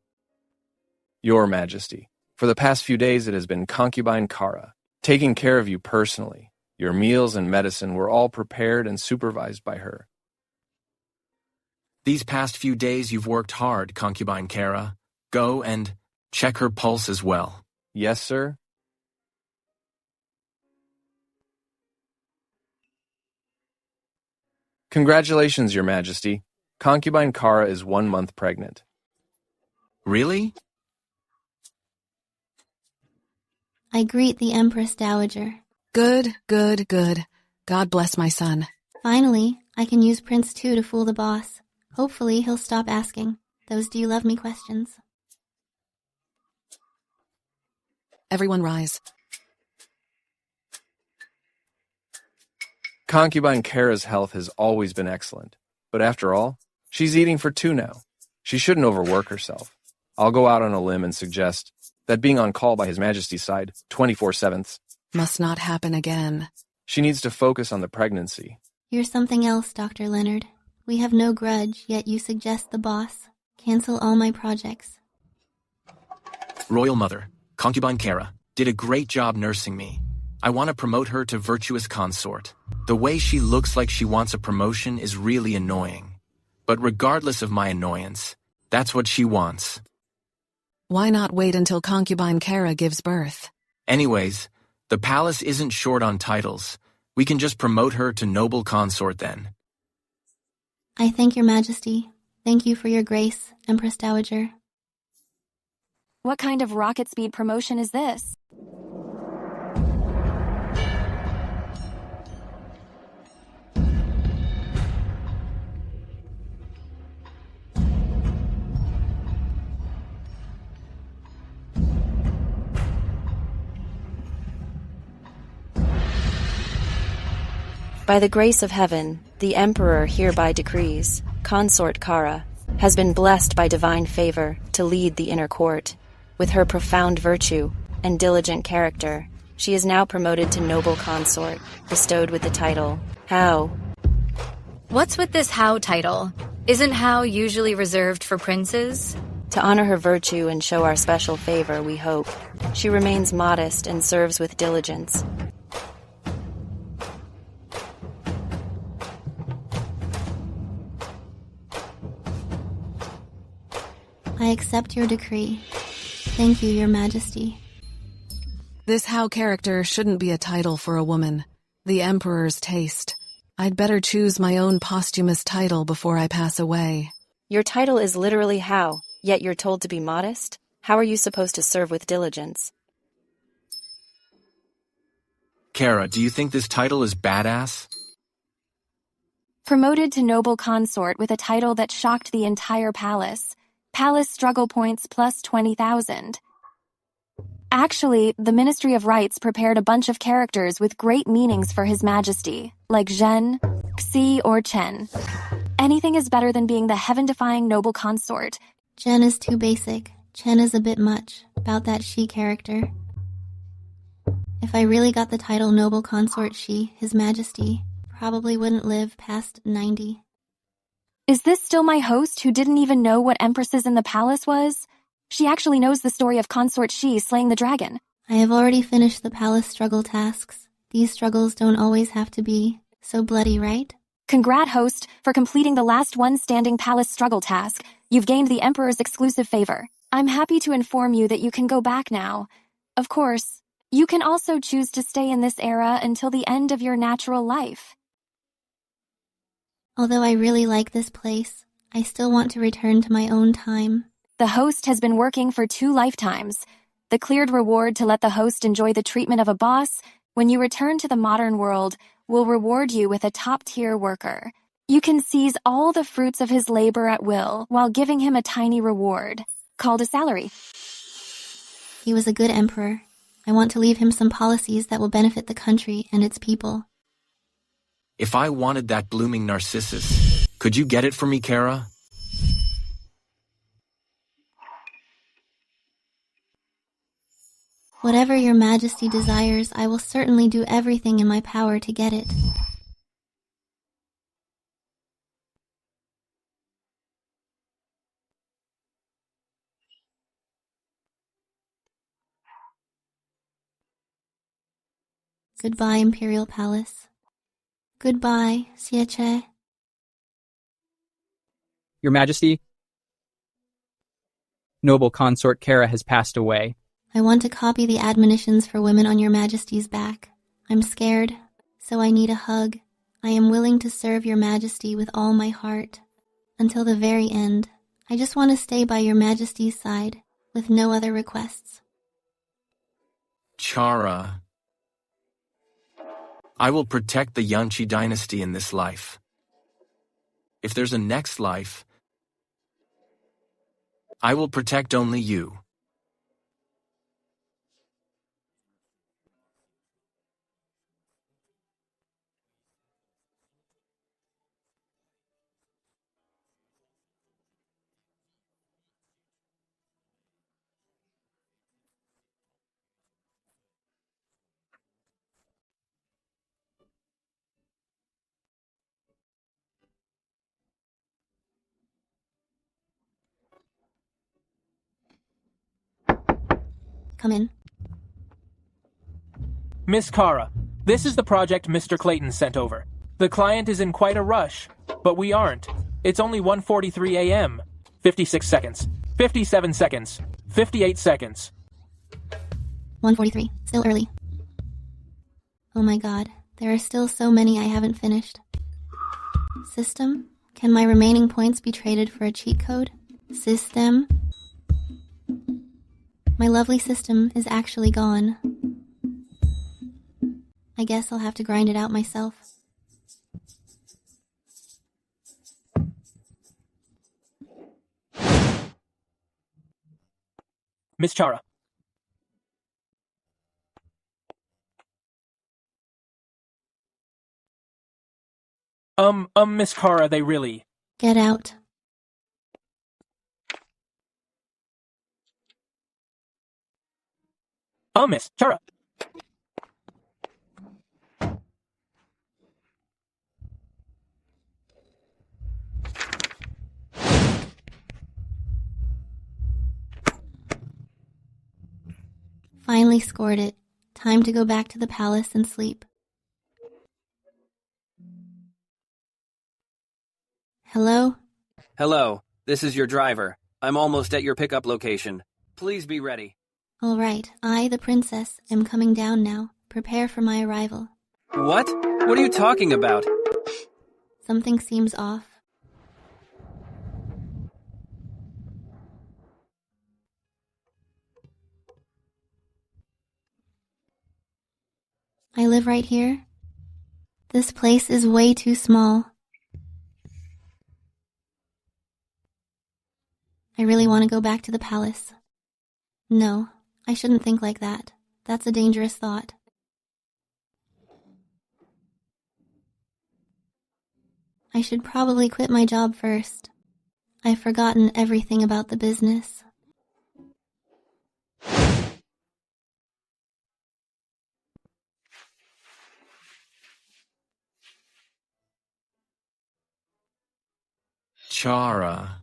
Your Majesty, for the past few days it has been concubine Kara, taking care of you personally. Your meals and medicine were all prepared and supervised by her. These past few days you've worked hard, concubine Kara. Go and check her pulse as well. Yes, sir. Congratulations, Your Majesty. Concubine Kara is 1 month pregnant. Really? I greet the Empress Dowager. Good, good, good. God bless my son. Finally, I can use Prince 2 to fool the boss. Hopefully, he'll stop asking those do you love me questions. Everyone rise. Concubine Kara's health has always been excellent. But after all, she's eating for 2 now. She shouldn't overwork herself. I'll go out on a limb and suggest that being on call by His Majesty's side 24/7 must not happen again. She needs to focus on the pregnancy. You're something else, Dr. Leonard. We have no grudge, yet you suggest the boss cancel all my projects. Royal Mother, concubine Kara, did a great job nursing me. I want to promote her to virtuous consort. The way she looks like she wants a promotion is really annoying. But regardless of my annoyance, that's what she wants. Why not wait until concubine Kara gives birth? Anyways, the palace isn't short on titles. We can just promote her to noble consort then. I thank your Majesty. Thank you for your grace, Empress Dowager. What kind of rocket speed promotion is this? By the grace of heaven, the Emperor hereby decrees, Consort Kara has been blessed by divine favor to lead the inner court. With her profound virtue and diligent character, she is now promoted to noble consort, bestowed with the title, How. What's with this How title? Isn't How usually reserved for princes? To honor her virtue and show our special favor, we hope, she remains modest and serves with diligence. I accept your decree. Thank you, Your Majesty. This How character shouldn't be a title for a woman. The Emperor's taste. I'd better choose my own posthumous title before I pass away. Your title is literally How, yet you're told to be modest? How are you supposed to serve with diligence? Kara, do you think this title is badass? Promoted to noble consort with a title that shocked the entire palace. Palace struggle points plus 20,000. Actually, the Ministry of Rights prepared a bunch of characters with great meanings for His Majesty, like Zhen, Xi, or Chen. Anything is better than being the heaven-defying noble consort. Zhen is too basic. Chen is a bit much about that she character. If I really got the title noble consort she, His Majesty, probably wouldn't live past 90. Is this still my host who didn't even know what Empresses in the Palace was? She actually knows the story of Consort Shi slaying the dragon. I have already finished the palace struggle tasks. These struggles don't always have to be so bloody, right? Congrat, host, for completing the last one standing palace struggle task. You've gained the Emperor's exclusive favor. I'm happy to inform you that you can go back now. Of course, you can also choose to stay in this era until the end of your natural life. Although I really like this place, I still want to return to my own time. The host has been working for 2 lifetimes. The cleared reward to let the host enjoy the treatment of a boss when you return to the modern world will reward you with a top-tier worker. You can seize all the fruits of his labor at will while giving him a tiny reward, called a salary. He was a good emperor. I want to leave him some policies that will benefit the country and its people. If I wanted that blooming narcissus, could you get it for me, Kara? Whatever your majesty desires, I will certainly do everything in my power to get it. Goodbye, Imperial Palace. Goodbye, Sieche. Your Majesty, noble consort Kara has passed away. I want to copy the admonitions for women on your majesty's back. I'm scared, so I need a hug. I am willing to serve your majesty with all my heart. Until the very end, I just want to stay by your majesty's side, with no other requests. Chara, I will protect the Yanchi dynasty in this life. If there's a next life, I will protect only you. Come in. Miss Kara, this is the project Mr. Clayton sent over. The client is in quite a rush, but we aren't. It's only 1:43 a.m. 56 seconds. 57 seconds. 58 seconds. 1:43. Still early. Oh my god, there are still so many I haven't finished. System? Can my remaining points be traded for a cheat code? System? My lovely system is actually gone. I guess I'll have to grind it out myself. Miss Chara. Miss Kara, they really... Get out. Miss Chara. Finally scored it. Time to go back to the palace and sleep. Hello? Hello, this is your driver. I'm almost at your pickup location. Please be ready. All right, I, the princess, am coming down now. Prepare for my arrival. What? What are you talking about? Something seems off. I live right here. This place is way too small. I really want to go back to the palace. No, I shouldn't think like that. That's a dangerous thought. I should probably quit my job first. I've forgotten everything about the business. Chara.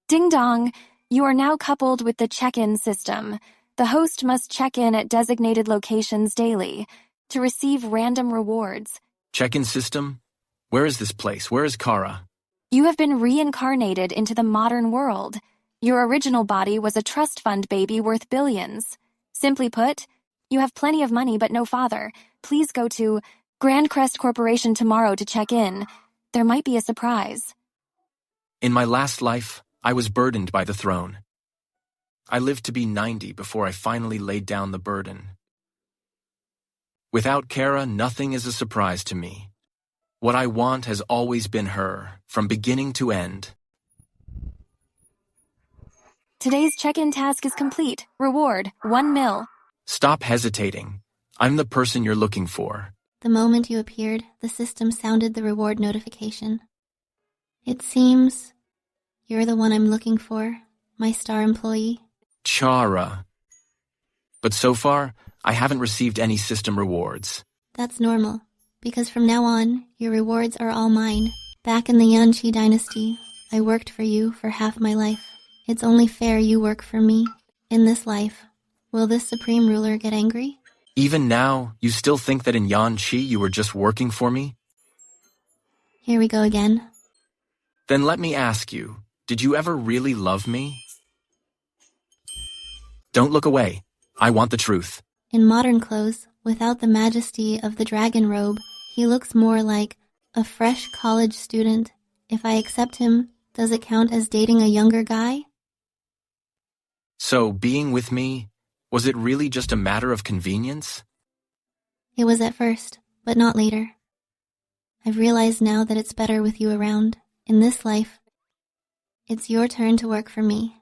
Ding dong! You are now coupled with the check-in system. The host must check in at designated locations daily to receive random rewards. Check-in system? Where is this place? Where is Kara? You have been reincarnated into the modern world. Your original body was a trust fund baby worth billions. Simply put, you have plenty of money but no father. Please go to Grand Crest Corporation tomorrow to check in. There might be a surprise. In my last life, I was burdened by the throne. I lived to be 90 before I finally laid down the burden. Without Kara, nothing is a surprise to me. What I want has always been her, from beginning to end. Today's check-in task is complete. Reward, 1 mil. Stop hesitating. I'm the person you're looking for. The moment you appeared, the system sounded the reward notification. It seems you're the one I'm looking for, my star employee. Chara. But so far, I haven't received any system rewards. That's normal, because from now on, your rewards are all mine. Back in the Yanqi dynasty, I worked for you for half my life. It's only fair you work for me. In this life, will this supreme ruler get angry? Even now, you still think that in Yanqi you were just working for me? Here we go again. Then let me ask you, did you ever really love me? Don't look away. I want the truth. In modern clothes, without the majesty of the dragon robe, he looks more like a fresh college student. If I accept him, does it count as dating a younger guy? So, being with me, was it really just a matter of convenience? It was at first, but not later. I've realized now that it's better with you around. In this life, it's your turn to work for me.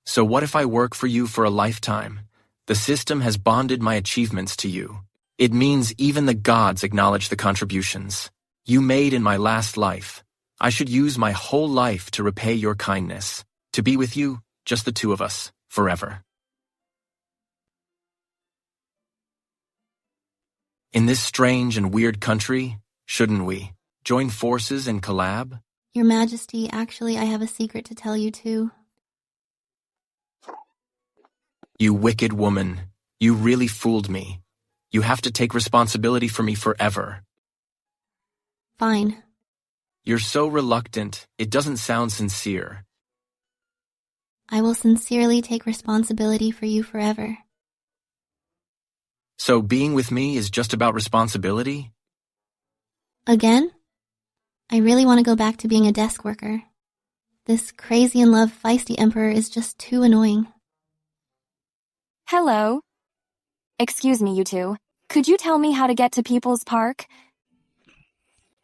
So what if I work for you for a lifetime? The system has bonded my achievements to you. It means even the gods acknowledge the contributions you made in my last life. I should use my whole life to repay your kindness, to be with you, just the two of us, forever. In this strange and weird country, shouldn't we join forces and collab? Your Majesty, actually, I have a secret to tell you too. You wicked woman. You really fooled me. You have to take responsibility for me forever. Fine. You're so reluctant, it doesn't sound sincere. I will sincerely take responsibility for you forever. So being with me is just about responsibility? Again? I really want to go back to being a desk worker. This crazy-in-love feisty emperor is just too annoying. Hello. Excuse me, you two. Could you tell me how to get to People's Park?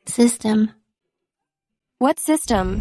System. What system?